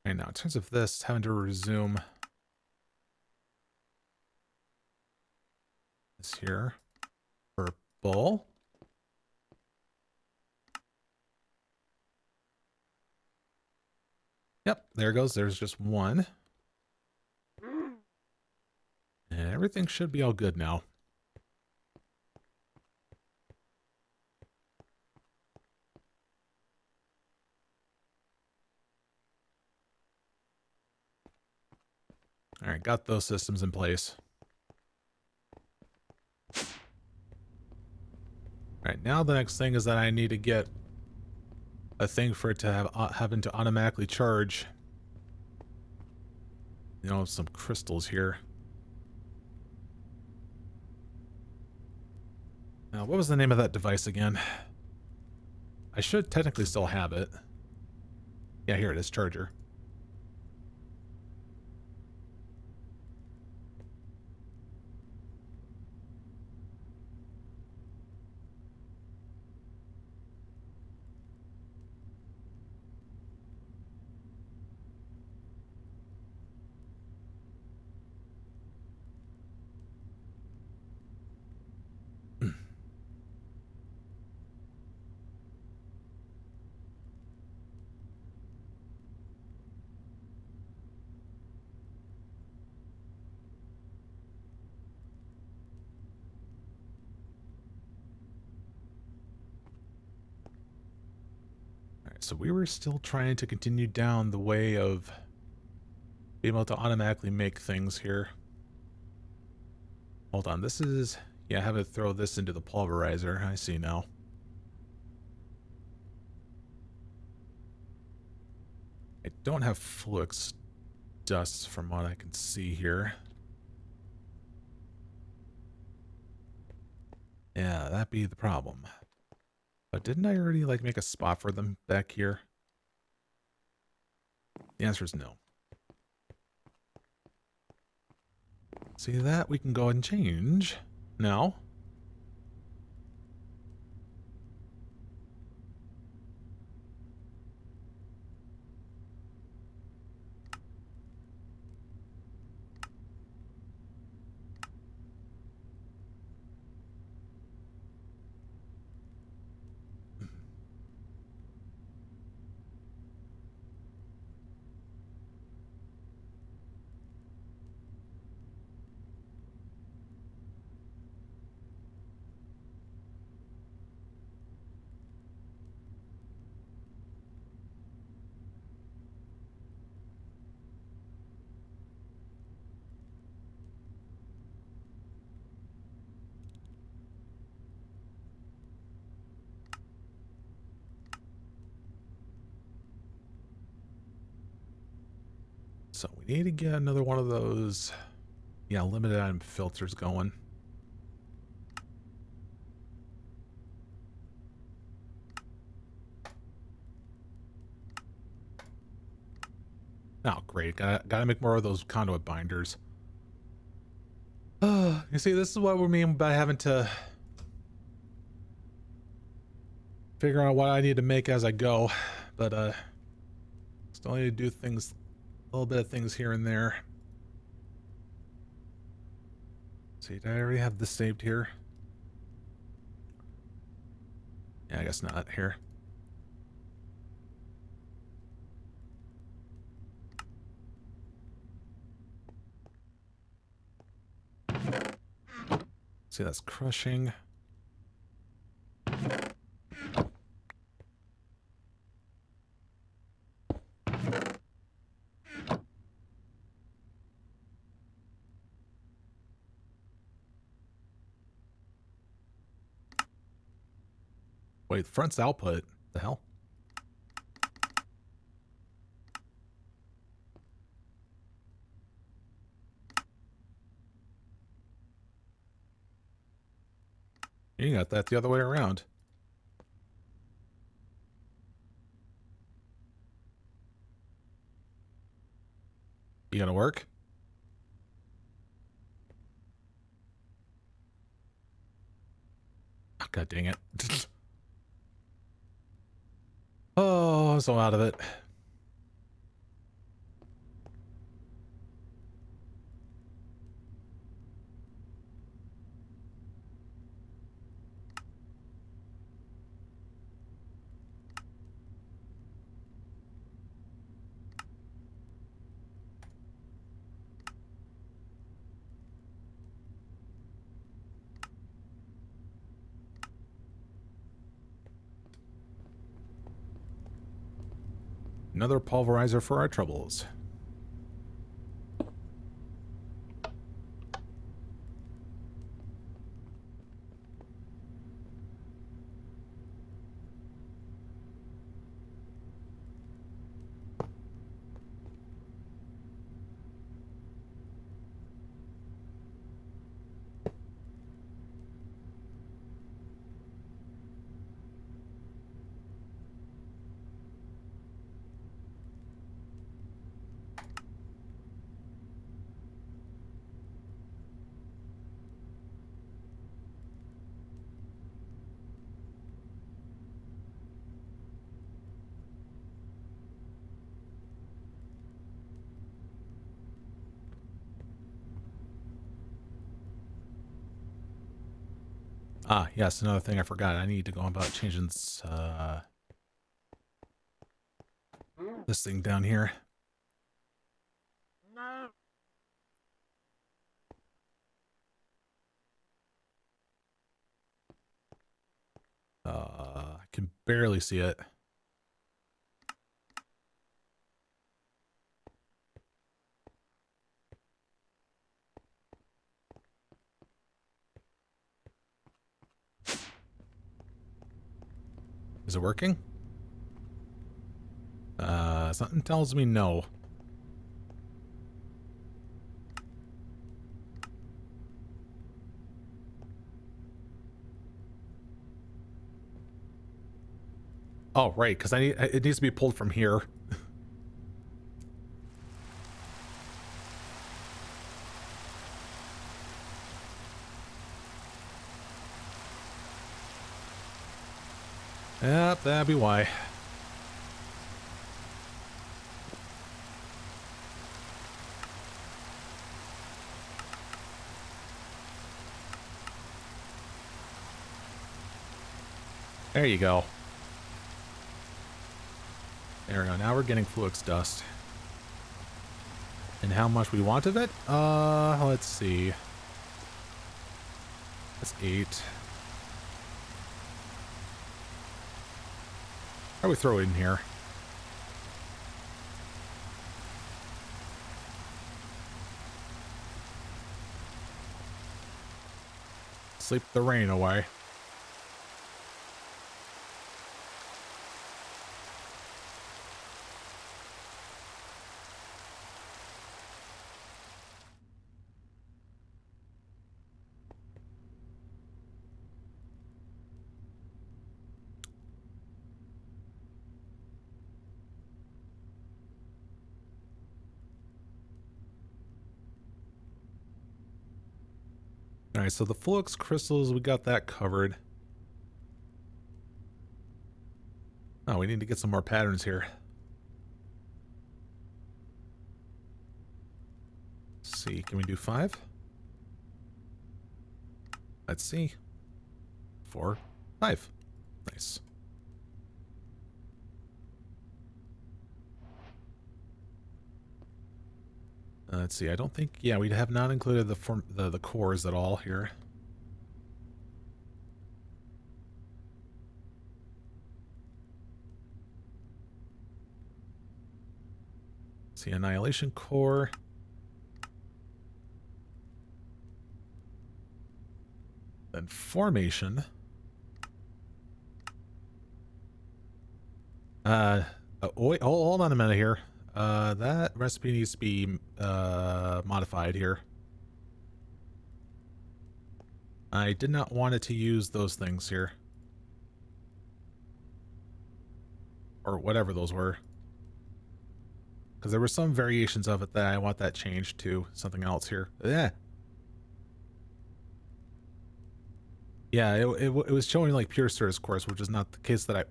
Right now, in terms of this, having to resume this here. Purple. Yep, there goes. There's just one. And everything should be all good now. All right, got those systems in place. All right, now the next thing is that I need to get a thing for it to have having to automatically charge. Some crystals here. Now, what was the name of that device again? I should technically still have it. Yeah, here it is, charger. So we were still trying to continue down the way of being able to automatically make things here. Hold on, this is... Yeah, have it throw this into the pulverizer. I see now. I don't have flux dust from what I can see here. Yeah, that'd be the problem. But didn't I already, like, make a spot for them back here? The answer is no. See that? We can go and change now. So we need to get another one of those, yeah, limited item filters going. Oh, great. Gotta make more of those conduit binders. You see, this is what we mean by having to figure out what I need to make as I go. But, still need to do things, a little bit of things here and there. See, did I already have this saved here? Yeah, I guess not. Here. See, that's crushing. Wait, front's output. The hell? You got that the other way around. You gonna work? Oh, God dang it. Oh, I'm so out of it. Another pulverizer for our troubles. Ah, yes, another thing I forgot. I need to go about changing this thing down here. I can barely see it. Is it working? Something tells me no. Oh, right, because it needs to be pulled from here. Yep, that'd be why. There you go. There we go. Now we're getting flux dust. And how much we want of it? Let's see. That's 8. How do we throw it in here? Sleep the rain away. Alright, so the flux crystals, we got that covered. Oh, we need to get some more patterns here. Let's see, can we do 5? Let's see. 4, 5. Nice. Let's see, I don't think, yeah, we have not included the cores at all here. Let's see, annihilation core. Then formation. Wait, hold on a minute here. That recipe needs to be modified here. I did not want it to use those things here. Or whatever those were. Because there were some variations of it that I want that changed to something else here. Yeah. Yeah, it was showing like pure stars course, which is not the case that I...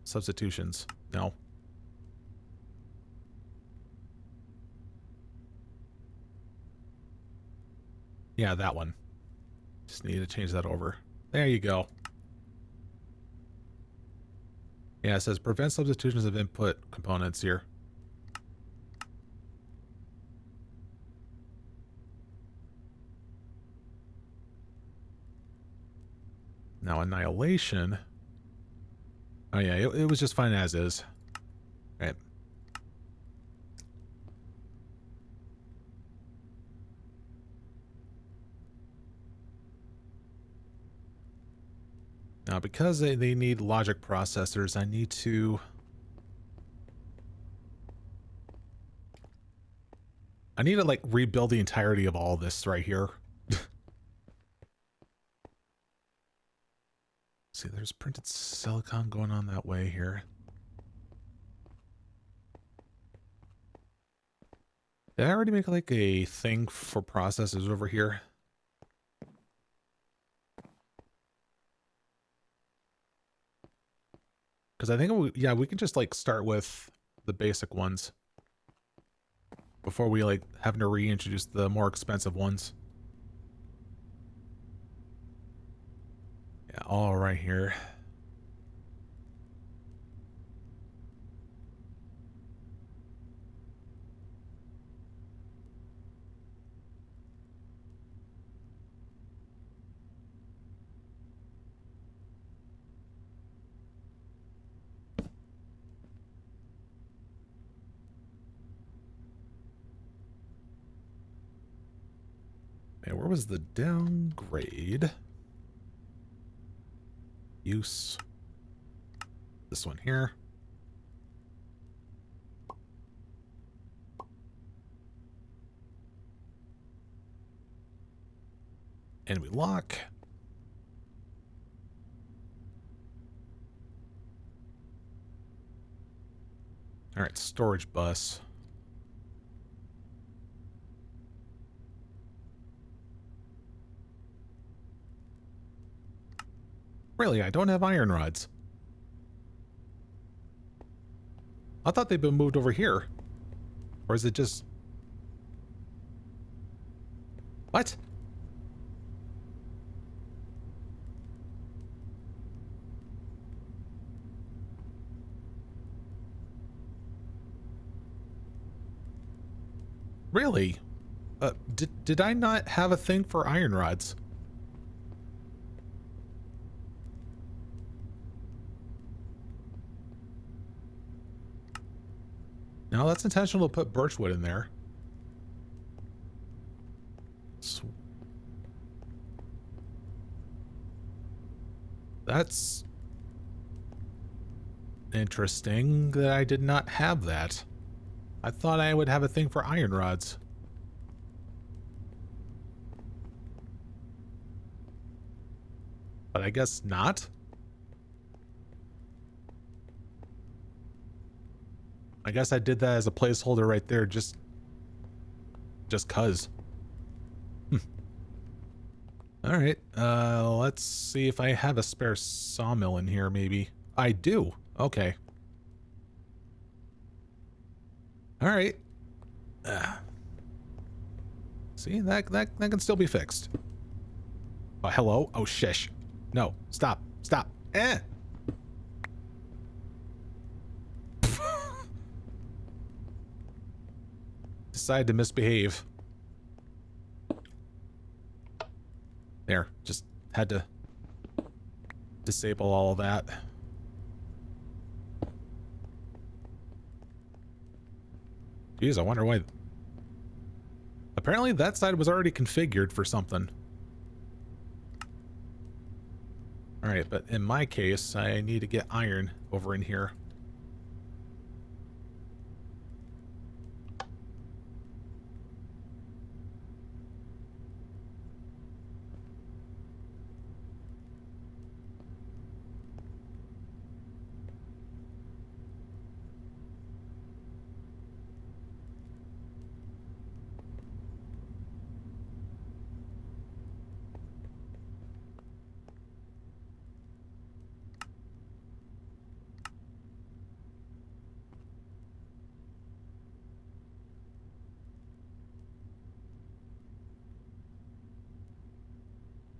Substitutions. No. Yeah, that one. Just need to change that over. There you go. Yeah, it says prevent substitutions of input components here. Now annihilation. Oh yeah, it was just fine as is. Right. Now because they need logic processors, I need to... like rebuild the entirety of all this right here. See, there's printed silicon going on that way here. Did I already make like a thing for processors over here? Because I think, yeah, we can just like start with the basic ones before we like having to reintroduce the more expensive ones. Yeah, all right here. Hey, where was the downgrade? Use. This one here. And we lock. All right, storage bus. Really, I don't have iron rods. I thought they'd been moved over here. Or is it just... What? Really? Did I not have a thing for iron rods? No, that's intentional to put birchwood in there. That's interesting that I did not have that. I thought I would have a thing for iron rods. But I guess not. I guess I did that as a placeholder right there, just cuz. All right, let's see if I have a spare sawmill in here, maybe. I do. Okay. All right. See, that can still be fixed. Oh, hello? Oh, shish. No, stop. Stop. Eh! Decided to misbehave. There, just had to disable all of that. Jeez, I wonder why. Apparently that side was already configured for something. Alright, but in my case, I need to get iron over in here.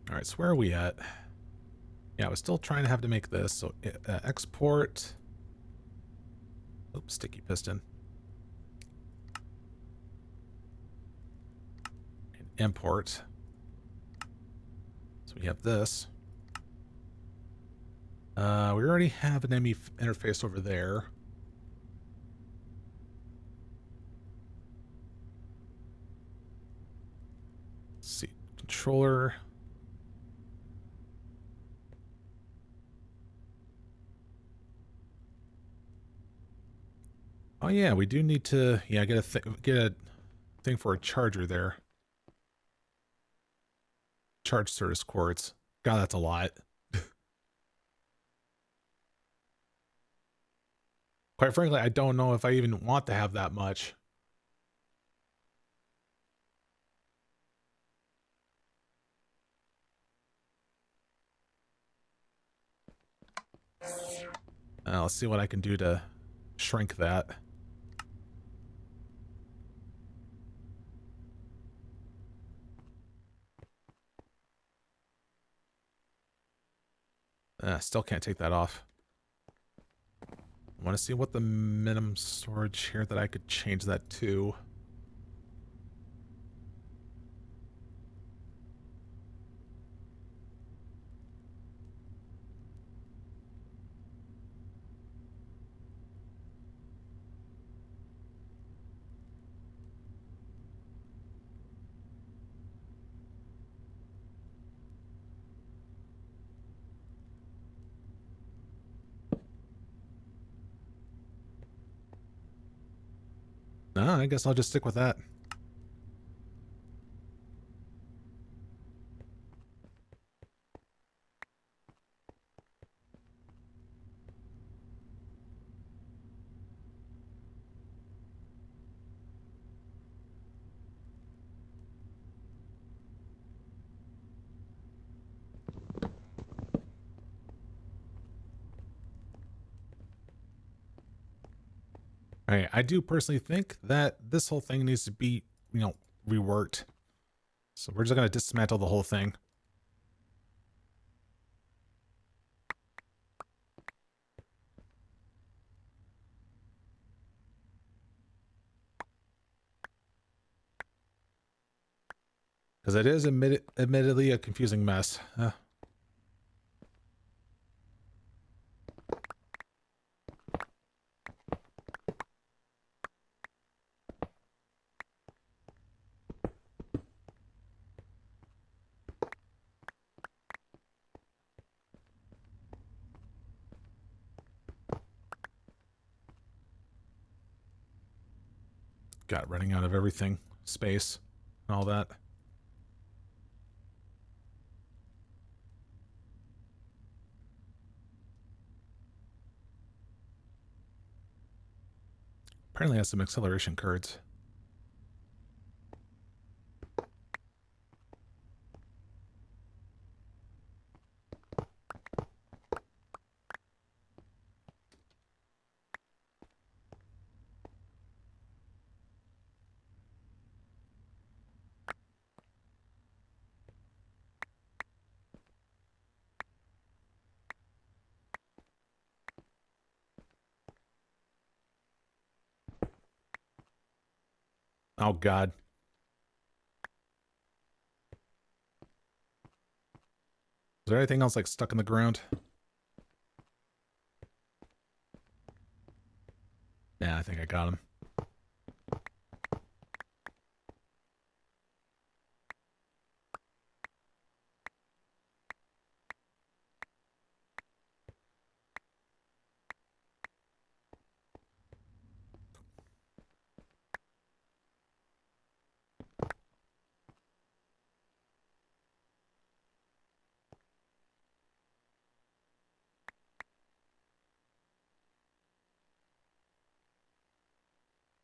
Alright, so where are we at? Yeah, I was still trying to have to make this, so export. Oops, sticky piston. And import. So we have this. We already have an ME interface over there. Let's see, controller. Oh yeah, we do need to, yeah, get a thing for a charger there. Charge service cords. God, that's a lot. Quite frankly, I don't know if I even want to have that much. Let's see what I can do to shrink that. Still can't take that off. I want to see what the minimum storage here that I could change that to. No, I guess I'll just stick with that. All right, I do personally think that this whole thing needs to be, reworked. So we're just going to dismantle the whole thing. Because it is admittedly a confusing mess. Got running out of everything. Space and all that. Apparently has some acceleration cards. Oh, God. Is there anything else like stuck in the ground? Yeah, I think I got him.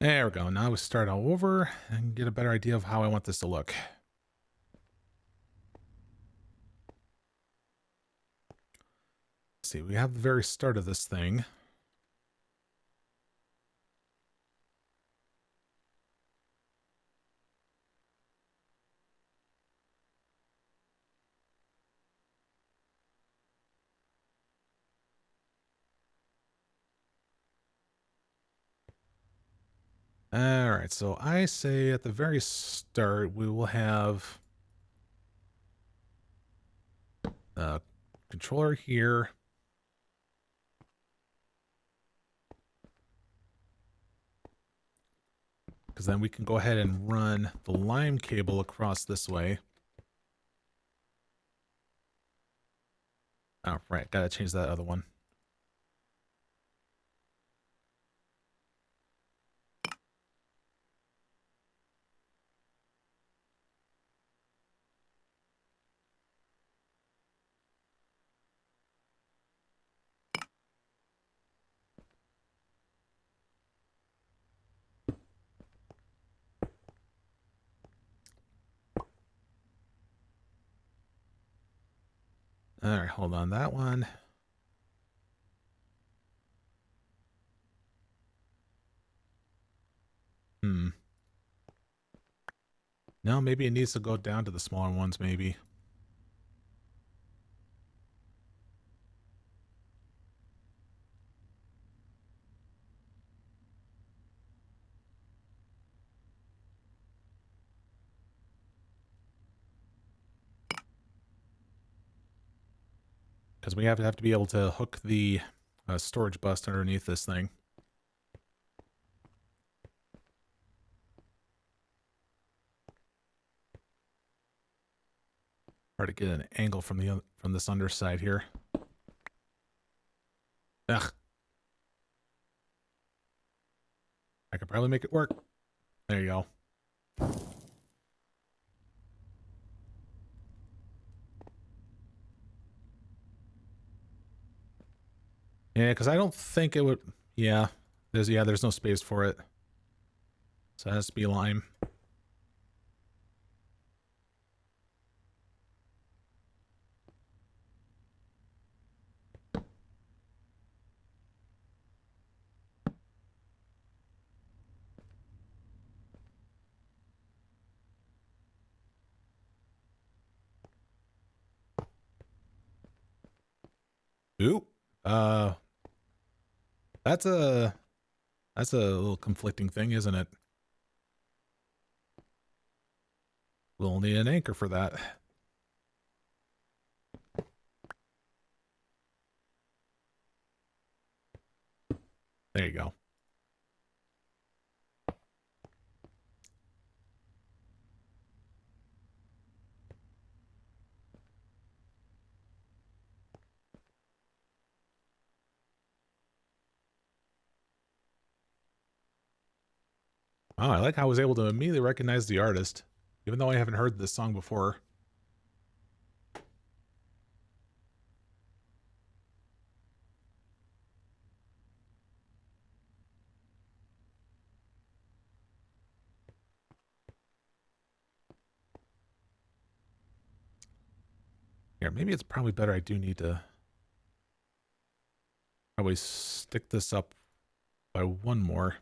There we go. Now we start all over and get a better idea of how I want this to look. Let's see, we have the very start of this thing. All right, so I say at the very start, we will have a controller here. Because then we can go ahead and run the lime cable across this way. Oh, right, gotta change that other one. All right, hold on that one. No, maybe it needs to go down to the smaller ones, maybe. Because we have to be able to hook the storage bus underneath this thing. Try to get an angle from this underside here. Ugh. I could probably make it work. There you go. Yeah, because I don't think it would. Yeah, there's no space for it, so it has to be lime. Ooh, uh, that's a little conflicting thing, isn't it? We'll need an anchor for that. There you go. Oh, I like how I was able to immediately recognize the artist, even though I haven't heard this song before. Here, maybe it's probably better I do need to probably stick this up by one more.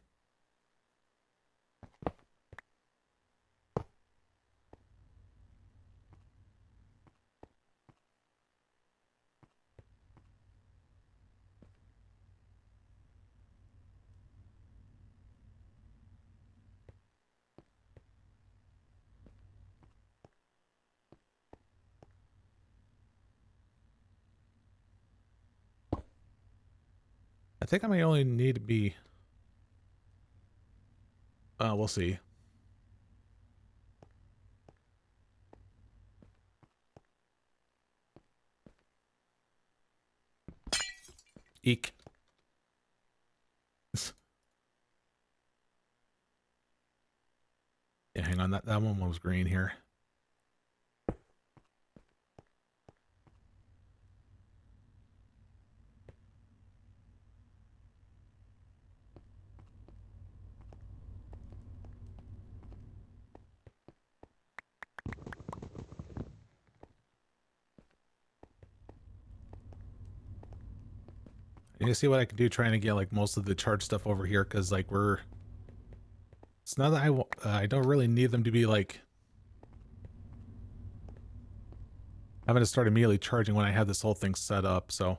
I think I may only need to be... we'll see. Eek. Yeah, hang on. That one was green here. You see what I can do trying to get like most of the charge stuff over here, because like it's not that I don't really need them to be like having to start immediately charging when I have this whole thing set up, so.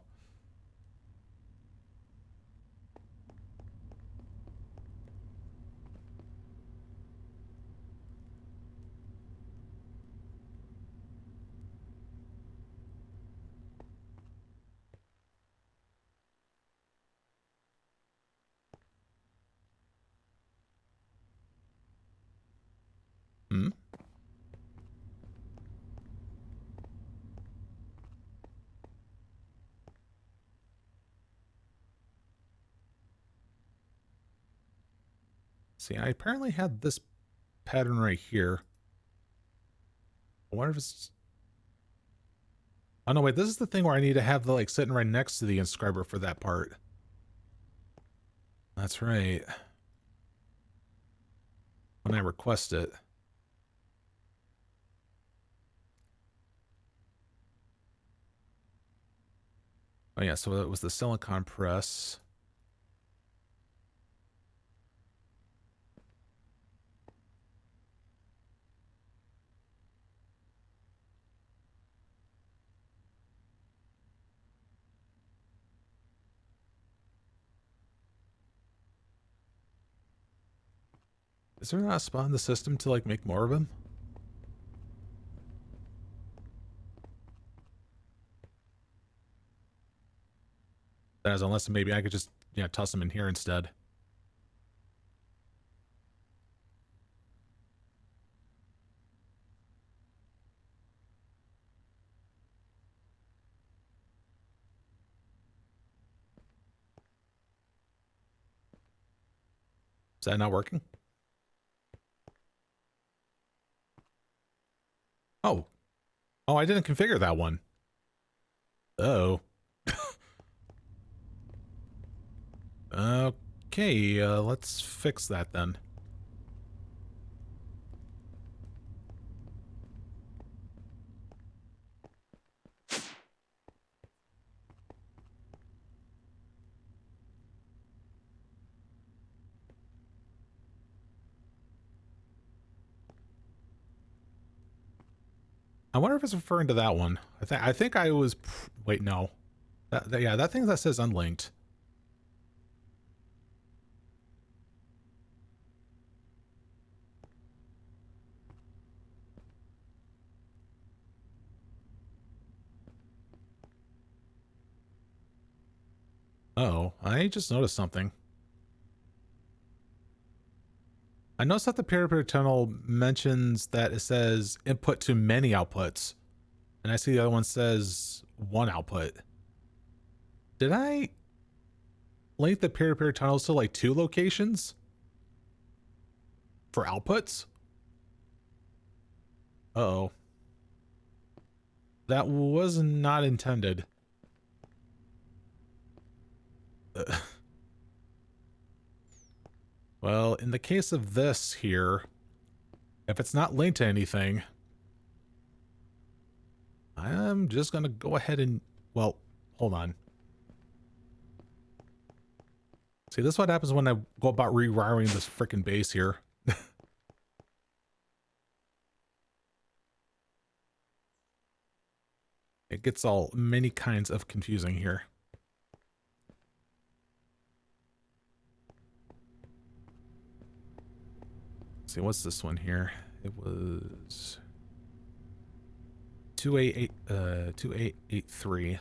Hmm? See, I apparently had this pattern right here. I wonder if it's... Oh no, wait, this is the thing where I need to have the like sitting right next to the inscriber for that part. That's right. When I request it. Oh yeah, so it was the silicon press. Is there not a spot in the system to like make more of them? That is, unless maybe I could just, yeah, toss them in here instead. Is that not working? Oh, I didn't configure that one. Oh. Okay, let's fix that then. I wonder if it's referring to that one. I think I was. Wait, no. Yeah, that thing that says unlinked. Oh, I just noticed something. I noticed that the peer-to-peer tunnel mentions that it says input to many outputs. And I see the other one says one output. Did I link the peer-to-peer tunnels to like 2 locations? For outputs? Uh-oh. That was not intended. Well, in the case of this here, if it's not linked to anything, I'm just going to go ahead and, well, hold on. See, this is what happens when I go about rewiring this freaking base here. It gets all many kinds of confusing here. Let's see, what's this one here? It was 2883.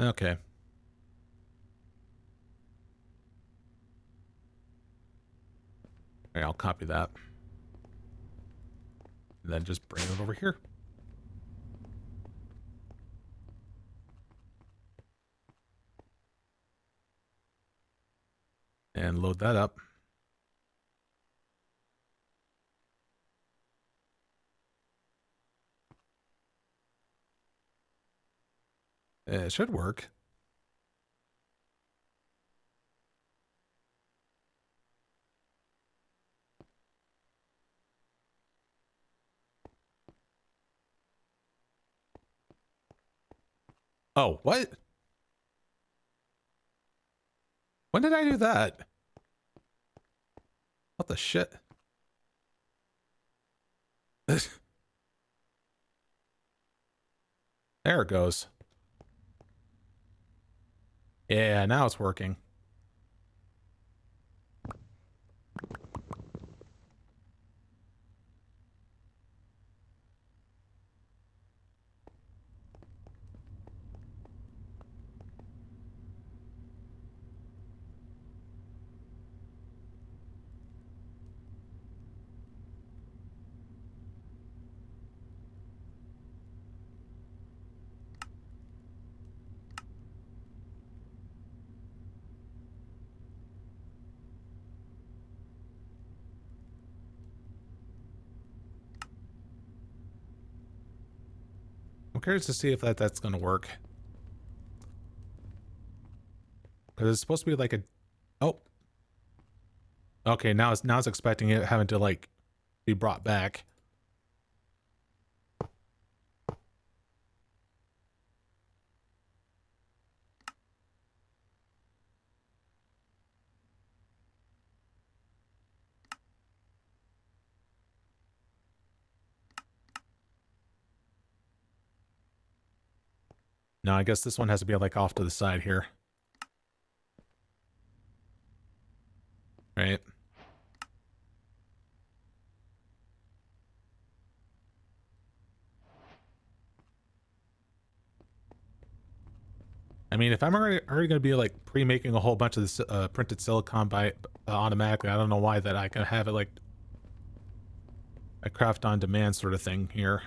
Okay. All right, I'll copy that. And then just bring it over here. And load that up. It should work. Oh, what? When did I do that? What the shit? There it goes. Yeah, now it's working. I'm curious to see if that's going to work. Because it's supposed to be like a... Oh. Okay, now it's expecting it having to like be brought back. No, I guess this one has to be like off to the side here. Right? I mean, if I'm already going to be like pre-making a whole bunch of this printed silicon by automatically, I don't know why that I can have it like a craft on demand sort of thing here.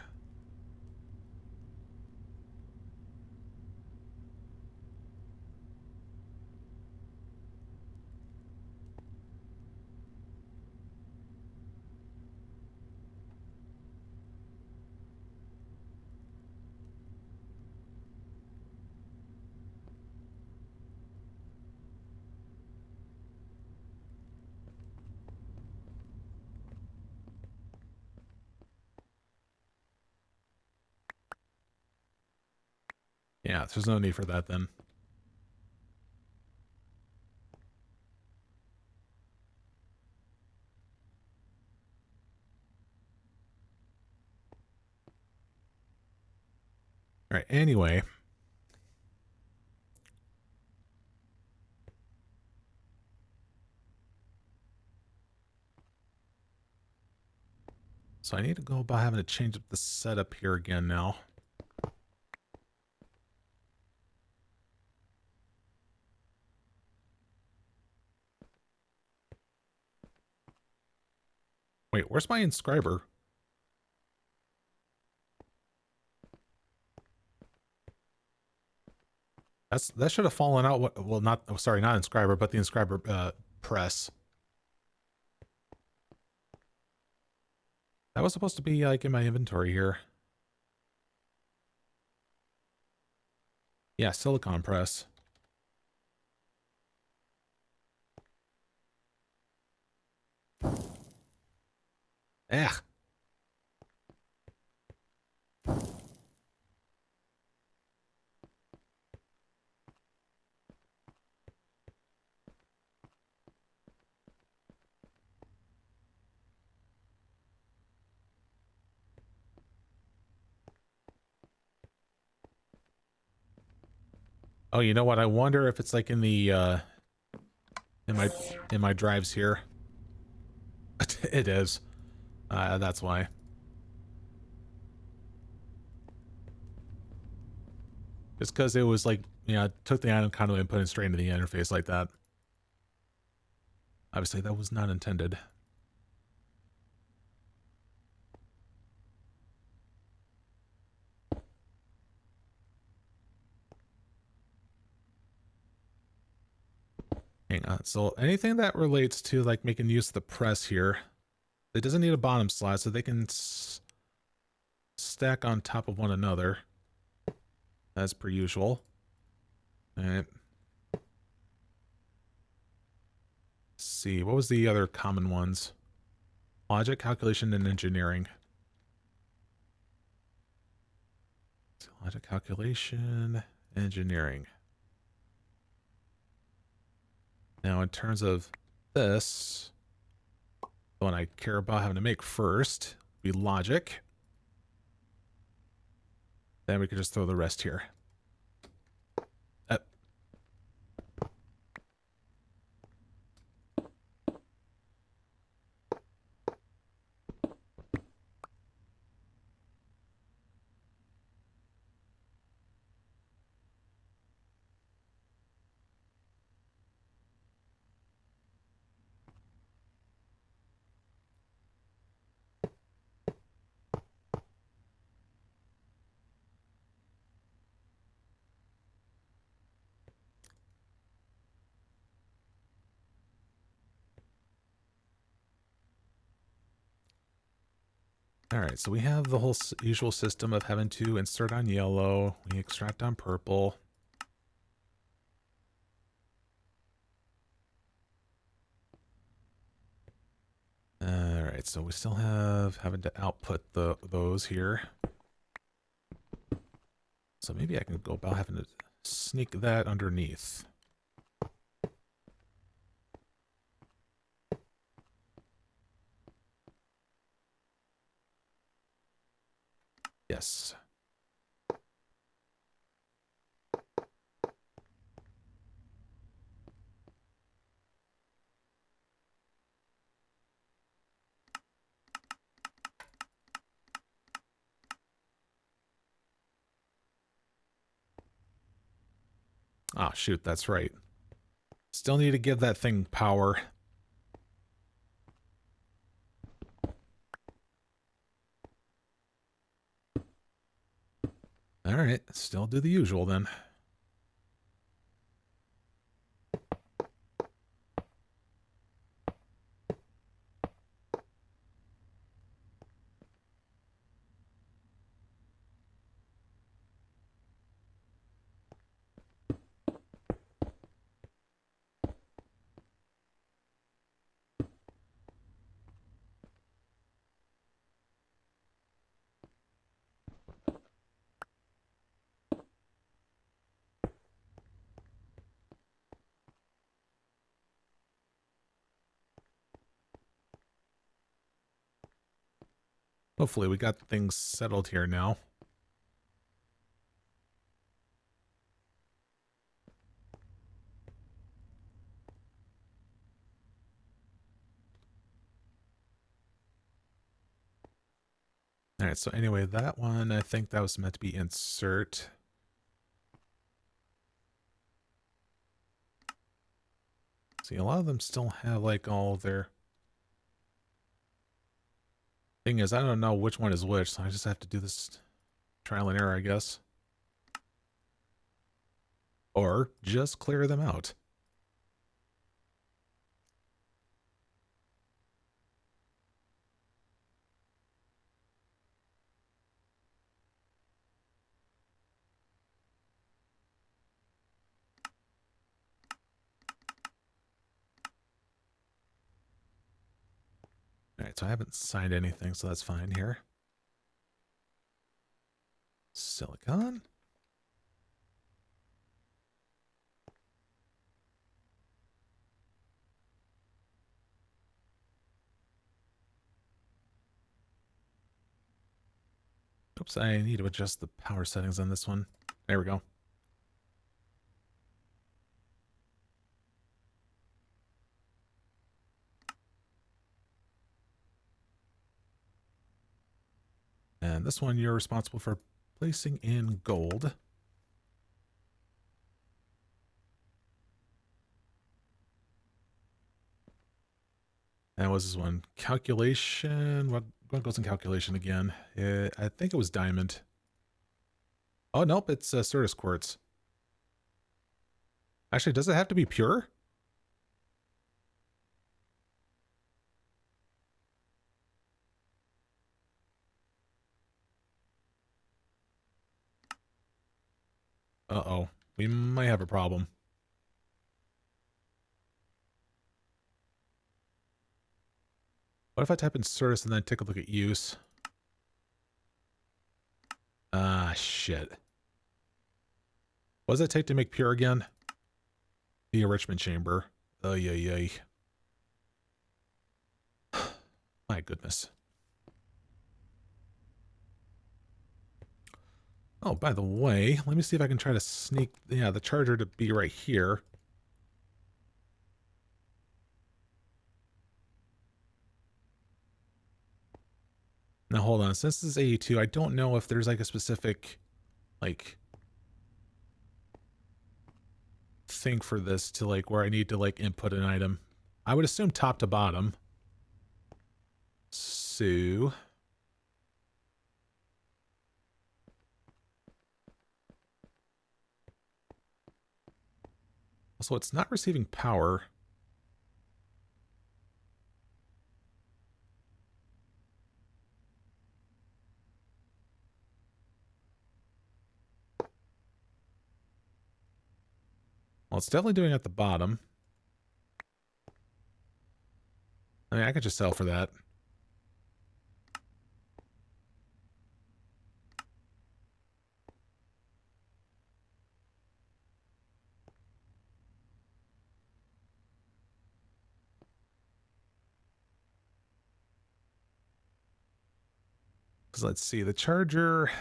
Yeah, there's no need for that then. All right, anyway. So I need to go about having to change up the setup here again now. Wait, where's my inscriber? That should have fallen out. Well, not, oh, sorry, not inscriber, but the inscriber press. That was supposed to be like in my inventory here. Yeah, silicon press. Eh. Oh, you know what? I wonder if it's like in the in my drives here. It is. That's why. It's because it was like, you know, took the item kind of and put it straight into the interface like that. Obviously, that was not intended. Hang on. So anything that relates to like making use of the press here, it doesn't need a bottom slot, so they can stack on top of one another, as per usual. All right. Let's see, what was the other common ones? Logic, calculation, and engineering. Logic, calculation, engineering. Now, in terms of this, the one I care about having to make first be logic. Then we could just throw the rest here. All right, so we have the whole usual system of having to insert on yellow, we extract on purple. All right, so we still have having to output those here. So maybe I can go about having to sneak that underneath. Yes. Ah, shoot, that's right. Still need to give that thing power. All right, still do the usual then. Hopefully we got things settled here now. All right, so anyway, that one, I think that was meant to be insert. See, a lot of them still have like all their... Thing is, I don't know which one is which, so I just have to do this trial and error, I guess. Or just clear them out. Alright, so I haven't signed anything, so that's fine here. Silicon. Oops, I need to adjust the power settings on this one. There we go. And this one you're responsible for placing in gold. And was this one? Calculation? What goes in calculation again? I think it was diamond. Oh, nope, it's Certus quartz. Actually, does it have to be pure? Uh-oh. We might have a problem. What if I type in Certus and then take a look at use? Ah, shit. What does it take to make pure again? The enrichment chamber. Oh, yay. My goodness. Oh, by the way, let me see if I can try to sneak, the charger to be right here. Now, hold on. Since this is 82, I don't know if there's like a specific, like, thing for this to like where I need to like input an item. I would assume top to bottom. So... Also, it's not receiving power. Well, it's definitely doing it at the bottom. I mean, I could just sell for that. Because let's see, the charger...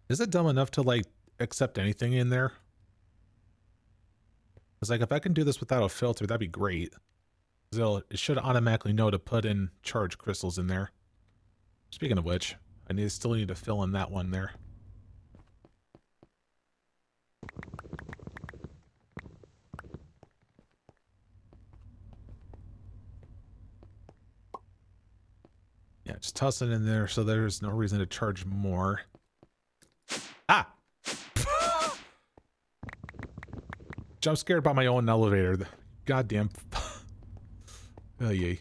Is it dumb enough to, like, accept anything in there? Because, like, if I can do this without a filter, that'd be great. It should automatically know to put in charge crystals in there. Speaking of which, still need to fill in that one there. Yeah, just toss it in there so there's no reason to charge more. Ah! Jump scared by my own elevator. Goddamn. Oh, yay.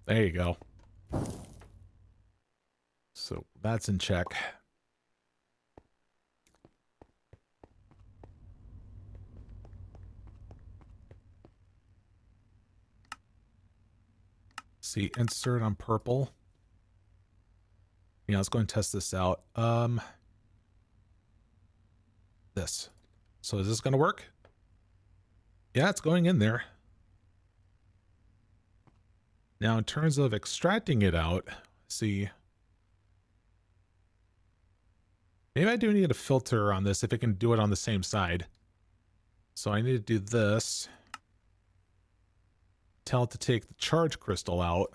There you go. So that's in check. See, insert on purple. Yeah, let's go and test this out. This. So is this going to work? Yeah, it's going in there. Now, in terms of extracting it out, see. Maybe I do need a filter on this if it can do it on the same side. So I need to do this. Tell it to take the charge crystal out.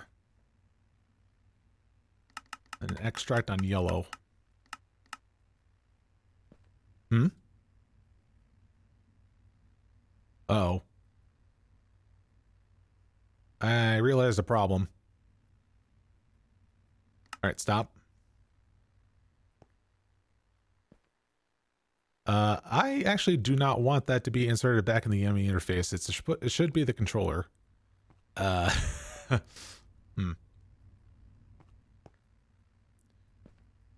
And extract on yellow. Hmm? Uh-oh. I realized the problem. Alright, stop. I actually do not want that to be inserted back in the yummy interface. It should be the controller.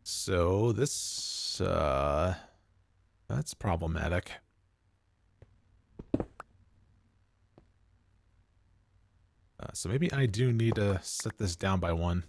So this, that's problematic. So maybe I do need to set this down by 1.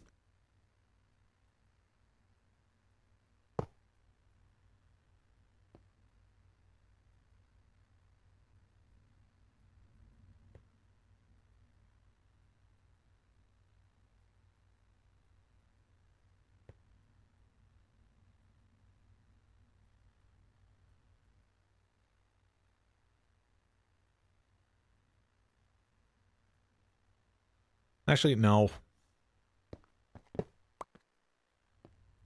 Actually, no.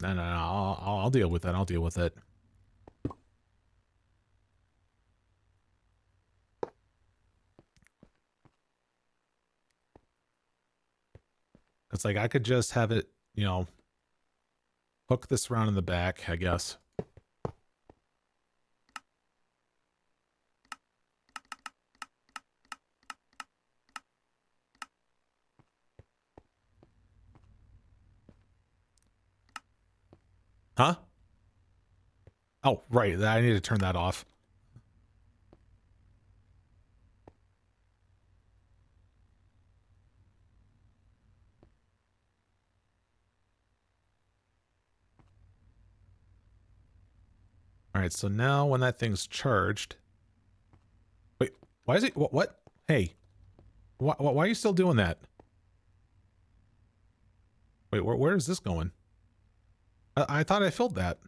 No, I'll deal with that. I'll deal with it. It's like I could just have it, you know, hook this around in the back, I guess. Huh? Oh, right. I need to turn that off. All right, so now when that thing's charged... Wait, why is it... What? Hey. Why are you still doing that? Wait, where is this going? I thought I filled that.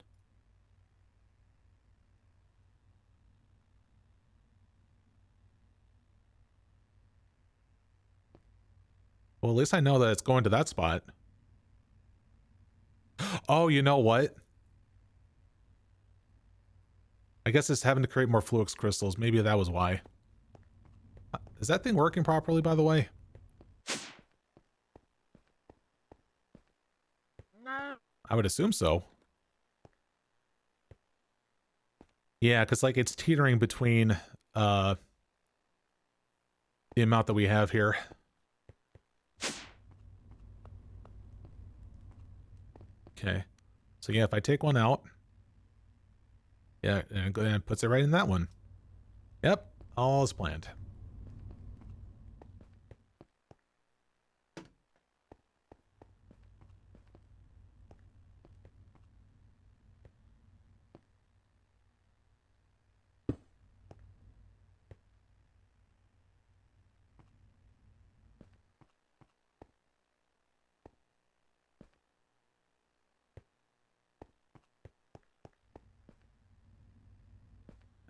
Well, at least I know that it's going to that spot. Oh, you know what? I guess it's having to create more Fluix crystals. Maybe that was why. Is that thing working properly, by the way? No. I would assume so. Yeah, because like it's teetering between the amount that we have here. Okay. So yeah, if I take one out. Yeah, and go ahead and puts it right in that one. Yep, all is planned.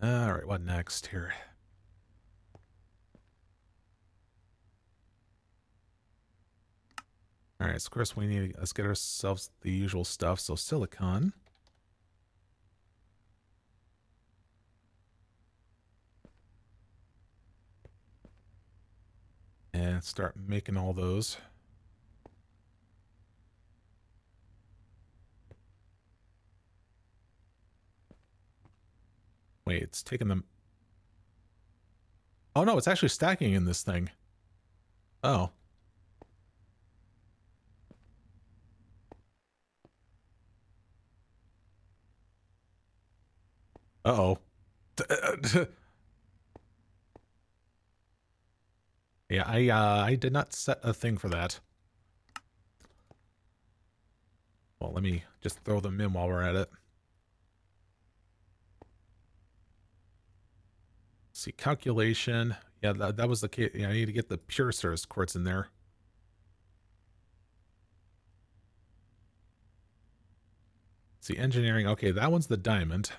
All right, what next here? All right, so of course let's get ourselves the usual stuff. So silicon. And start making all those. Wait, it's taking them. Oh no, it's actually stacking in this thing. Oh. Uh-oh. Yeah, I did not set a thing for that. Well, let me just throw them in while we're at it. Let's see, calculation. Yeah, that was the case. Yeah, I need to get the pure source quartz in there. Let's see, engineering. Okay, that one's the diamond.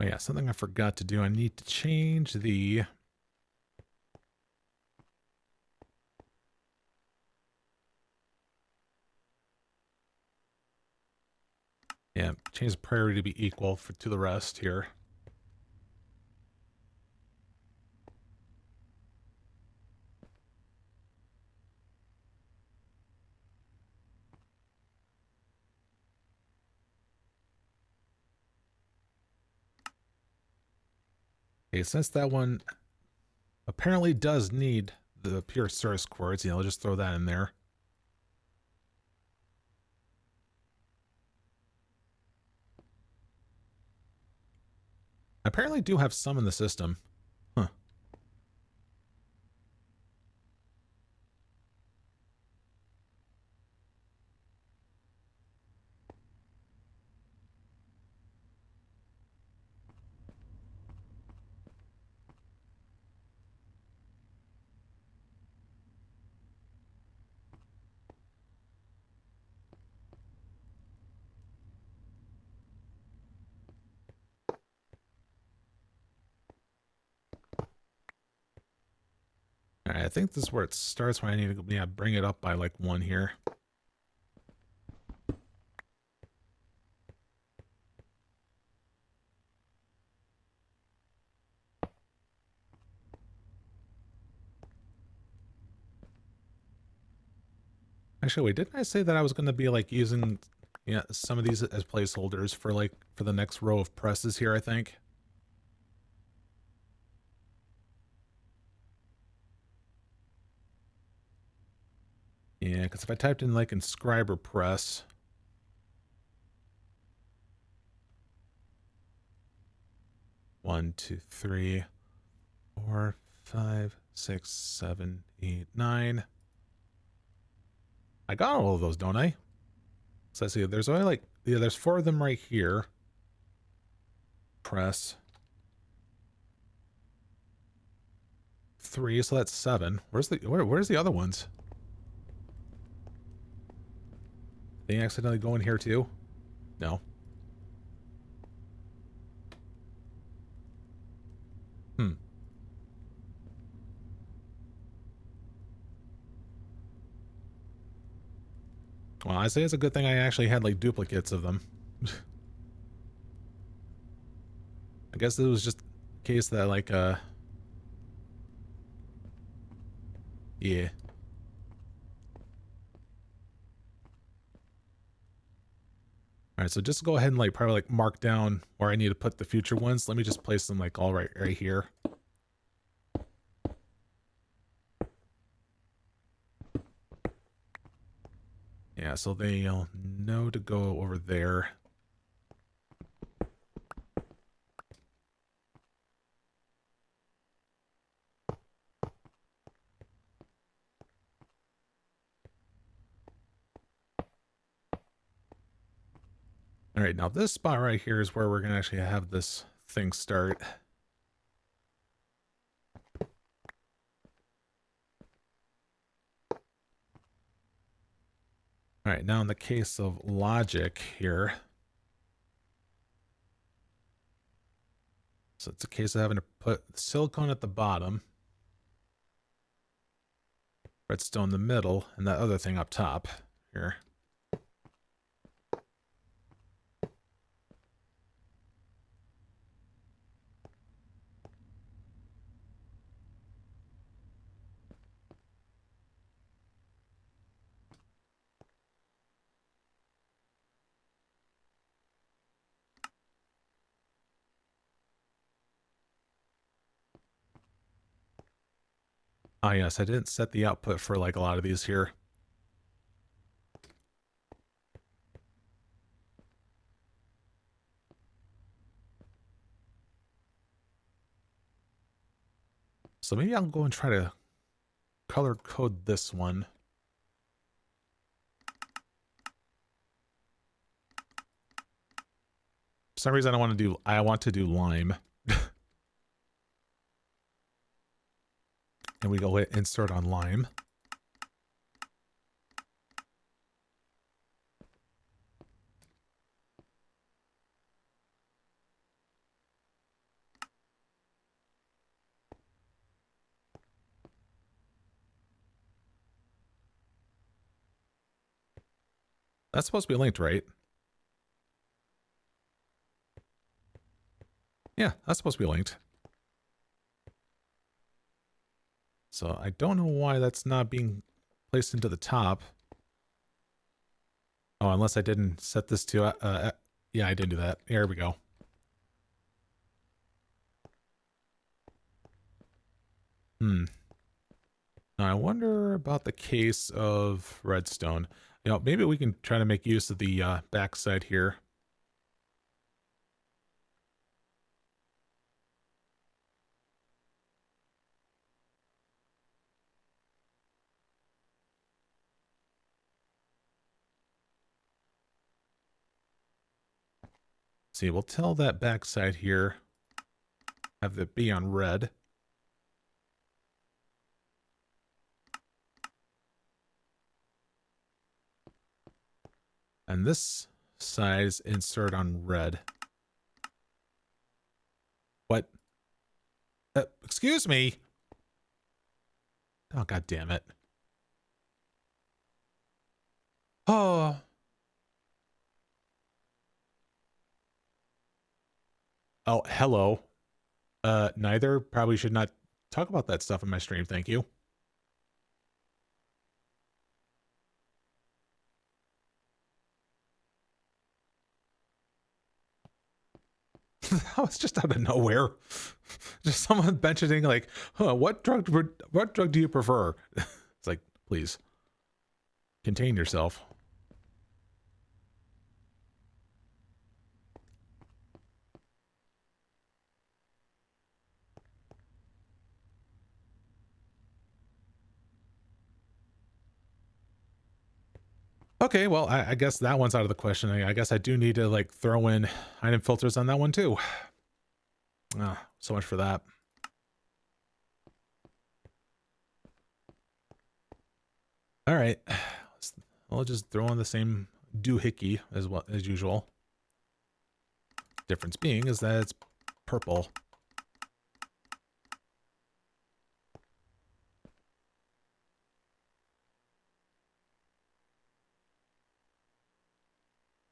Oh yeah, something I forgot to do. I need to change the... Yeah, change the priority to be equal to the rest here. Okay, since that one apparently does need the pure source quartz, I'll just throw that in there. I apparently do have some in the system. Huh. Alright, I think this is where it starts when I need to bring it up by like 1 here. Actually, wait, didn't I say that I was going to be like using some of these as placeholders for like for the next row of presses here, I think? Yeah, because if I typed in like inscribe or press, one, two, three, 4, 5, 6, 7, 8, 9. I got all of those, don't I? So I see there's only like, yeah, there's 4 of them right here. Press. 3, so that's 7. Where's the other ones? They accidentally go in here too? No. Hmm. Well, I say it's a good thing I actually had like duplicates of them. I guess it was just a case that like yeah. Alright, so just go ahead and like probably like mark down where I need to put the future ones. Let me just place them like all right here. Yeah, so they'll know to go over there. All right, now this spot right here is where we're going to actually have this thing start. All right, now in the case of logic here, so it's a case of having to put silicone at the bottom, redstone in the middle, and that other thing up top here. Ah, yes, I didn't set the output for like a lot of these here. So maybe I'll go and try to color code this one. For some reason I want to do lime. And we go hit insert on lime. That's supposed to be linked, right? Yeah, that's supposed to be linked. So I don't know why that's not being placed into the top. Oh, unless I didn't set this to, yeah, I didn't do that. Here we go. Now I wonder about the case of redstone. You know, maybe we can try to make use of the backside here. See, we'll tell that backside here, have it be on red. And this size insert on red. What? Excuse me. Oh, god damn it. Oh. Oh, hello. Neither. Probably should not talk about that stuff in my stream, thank you. That was just out of nowhere. Just someone mentioning like, huh, what drug do you prefer? It's like, please. Contain yourself. Okay, well, I guess that one's out of the question. I guess I do need to like throw in item filters on that one too. Ah, so much for that. All right, I'll just throw on the same doohickey as well as usual. Difference being is that it's purple.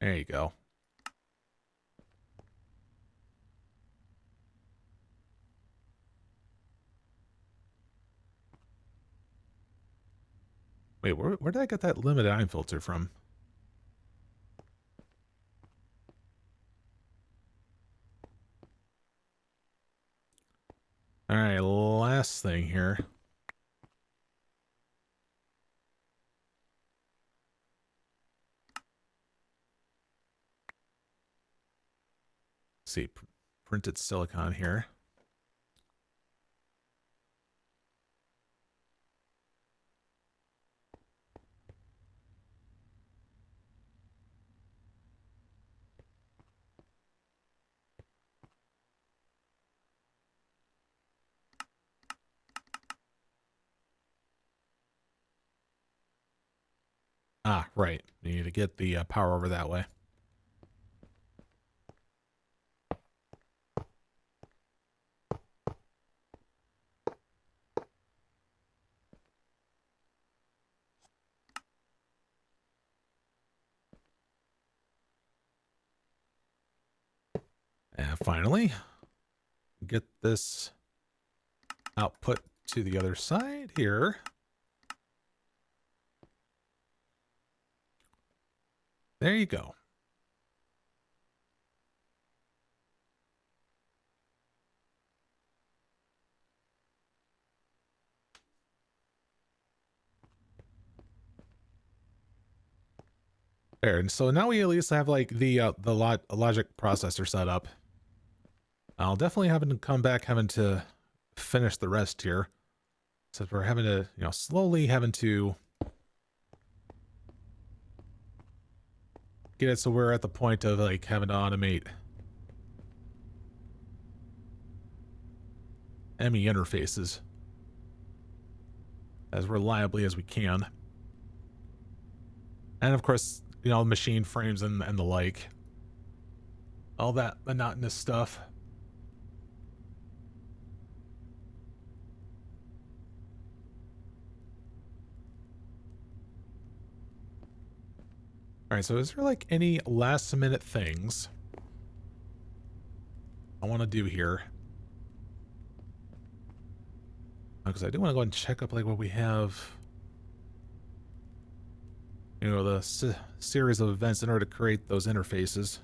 There you go. Wait, where did I get that limited item filter from? All right, last thing here. Let's see, printed silicon here. Ah, right. You need to get the power over that way. And finally, get this output to the other side here. There you go. There, and so now we at least have like the logic processor set up. I'll definitely having to come back, having to finish the rest here. So we're having to, slowly having to get it so we're at the point of like having to automate ME interfaces as reliably as we can. And of course, machine frames and the like. All that monotonous stuff. All right, so is there like any last minute things I want to do here? Because I do want to go and check up like what we have. The series of events in order to create those interfaces.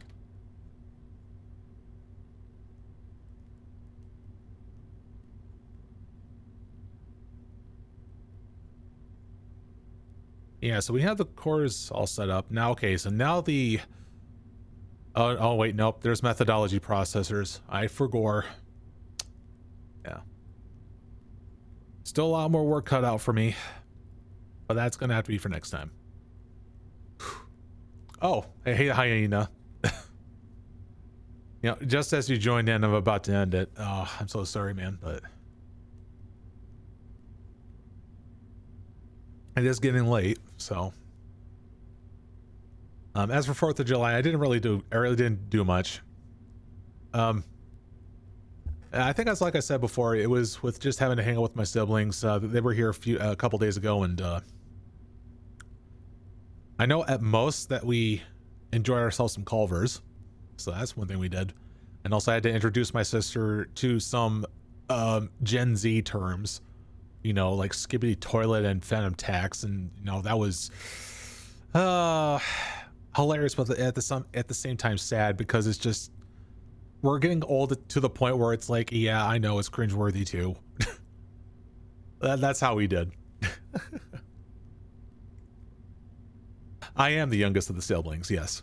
Yeah, so we have the cores all set up. Now, okay, so now the... Oh, wait, nope. There's methodology processors. I forgot. Yeah. Still a lot more work cut out for me. But that's going to have to be for next time. Oh, hey, hyena. Just as you joined in, I'm about to end it. Oh, I'm so sorry, man, but... It is getting late, so... as for 4th of July, I really didn't do much. I think that's like I said before, it was with just having to hang out with my siblings. They were here a couple days ago, and I know at most that we enjoyed ourselves some Culvers, so that's one thing we did. And also I had to introduce my sister to some Gen Z terms, like skibbity toilet and phantom tax, and that was hilarious, but at the same time sad, because it's just we're getting old to the point where it's like, yeah, I know it's cringeworthy too. That's how we did. I am the youngest of the siblings, yes.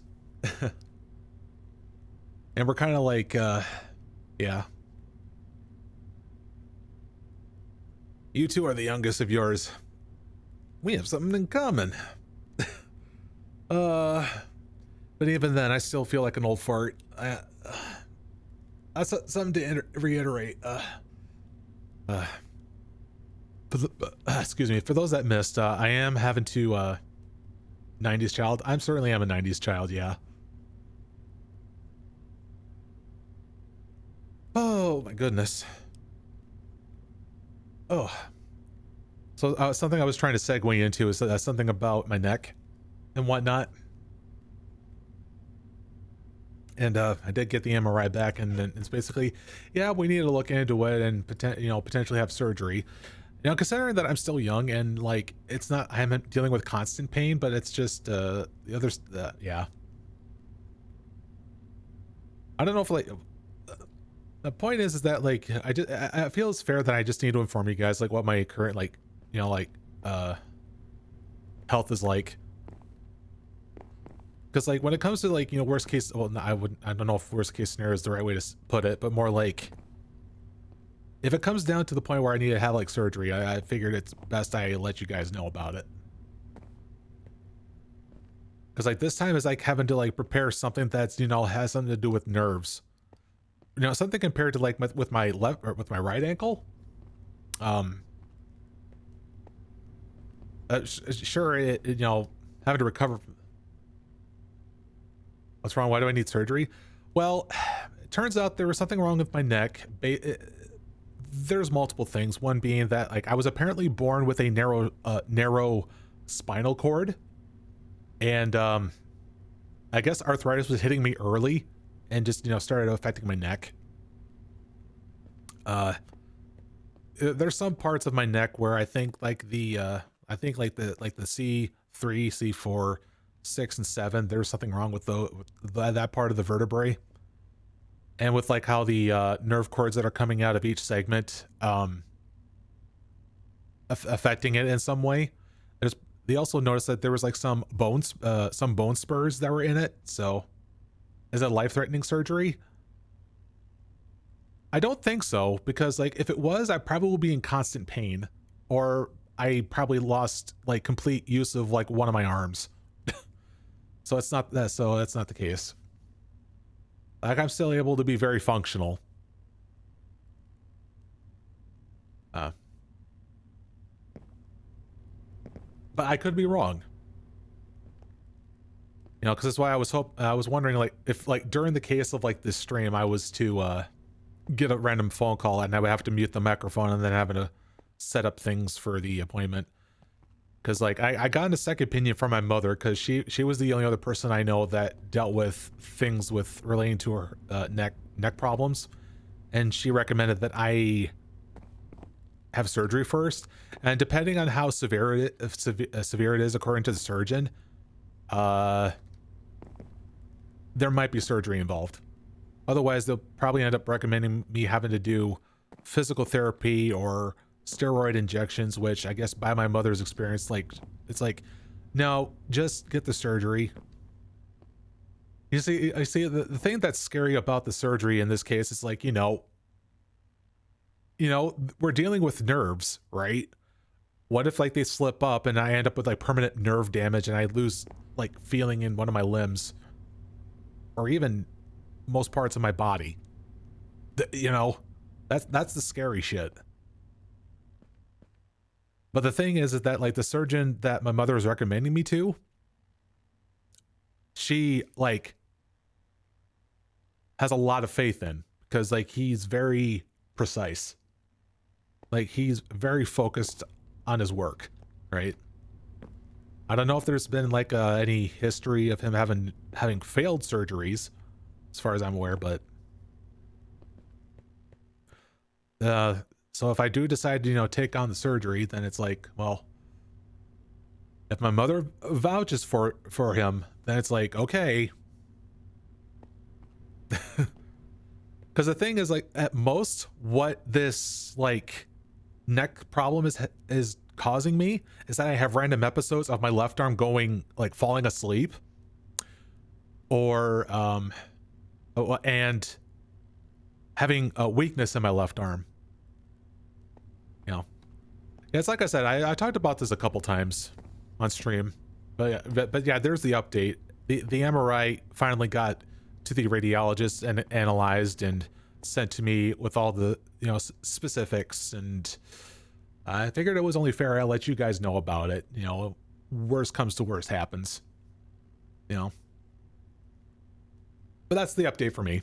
And we're kind of like, yeah. You two are the youngest of yours. We have something in common. But even then, I still feel like an old fart. That's something to reiterate. Excuse me. For those that missed, I am having to 90s child. I certainly am a 90s child, yeah. Oh my goodness. Oh. So something I was trying to segue into is something about my neck and whatnot. And I did get the MRI back, and it's basically, yeah, we need to look into it and potentially have surgery. Considering that I'm still young and like I'm dealing with constant pain, but it's just the others. Yeah. I don't know if like the point is that like I feel it's fair that I just need to inform you guys like what my current health is like. Because like when it comes to like worst case, well, I don't know if worst case scenario is the right way to put it, but more like if it comes down to the point where I need to have like surgery, I figured it's best I let you guys know about it. Because like this time is like having to like prepare something that's has something to do with nerves. Something compared to like with my left or with my right ankle. Sure, having to recover. What's wrong? Why do I need surgery? Well, it turns out there was something wrong with my neck. There's multiple things. One being that like I was apparently born with a narrow spinal cord, and I guess arthritis was hitting me early and just started affecting my neck. There's some parts of my neck where I think like the C3, C4, 6, and 7, there's something wrong with that part of the vertebrae, and with like how the nerve cords that are coming out of each segment affecting it in some way. they also noticed that there was like some bone spurs that were in it. So is it life-threatening surgery? I don't think so, because like if it was, I probably would be in constant pain, or I probably lost like complete use of like one of my arms. So it's not that. So that's not the case. Like I'm still able to be very functional. But I could be wrong. You know, because that's why I was wondering like if like during the case of like this stream I was to get a random phone call and I would have to mute the microphone and then having to set up things for the appointment. Because like I got a second opinion from my mother, because she was the only other person I know that dealt with things with relating to her neck problems, and she recommended that I have surgery first, and depending on how severe it is according to the surgeon, there might be surgery involved. Otherwise they'll probably end up recommending me having to do physical therapy or steroid injections, which I guess by my mother's experience, like it's like, no, just get the surgery. You see, I see the thing that's scary about the surgery in this case is like, you know, we're dealing with nerves, right? What if like they slip up and I end up with like permanent nerve damage and I lose like feeling in one of my limbs, or even most parts of my body? You know, that's the scary shit. But the thing is that like the surgeon that my mother is recommending me to, she like has a lot of faith in, because like he's very precise. Like he's very focused on his work, right? I don't know if there's been like any history of him having failed surgeries, as far as I'm aware, but so if I do decide to, you know, take on the surgery, then it's like, well, if my mother vouches for him, then it's like, okay. Because the thing is, like, at most, what this like neck problem is causing me is that I have random episodes of my left arm going like falling asleep, or and having a weakness in my left arm. You know, yeah, it's like I said, I talked about this a couple times on stream, but yeah, there's the update. The MRI finally got to the radiologist and analyzed and sent to me with all the, you know, specifics, and I figured it was only fair I let you guys know about it. You know, worst comes to worst happens, you know. But that's the update for me.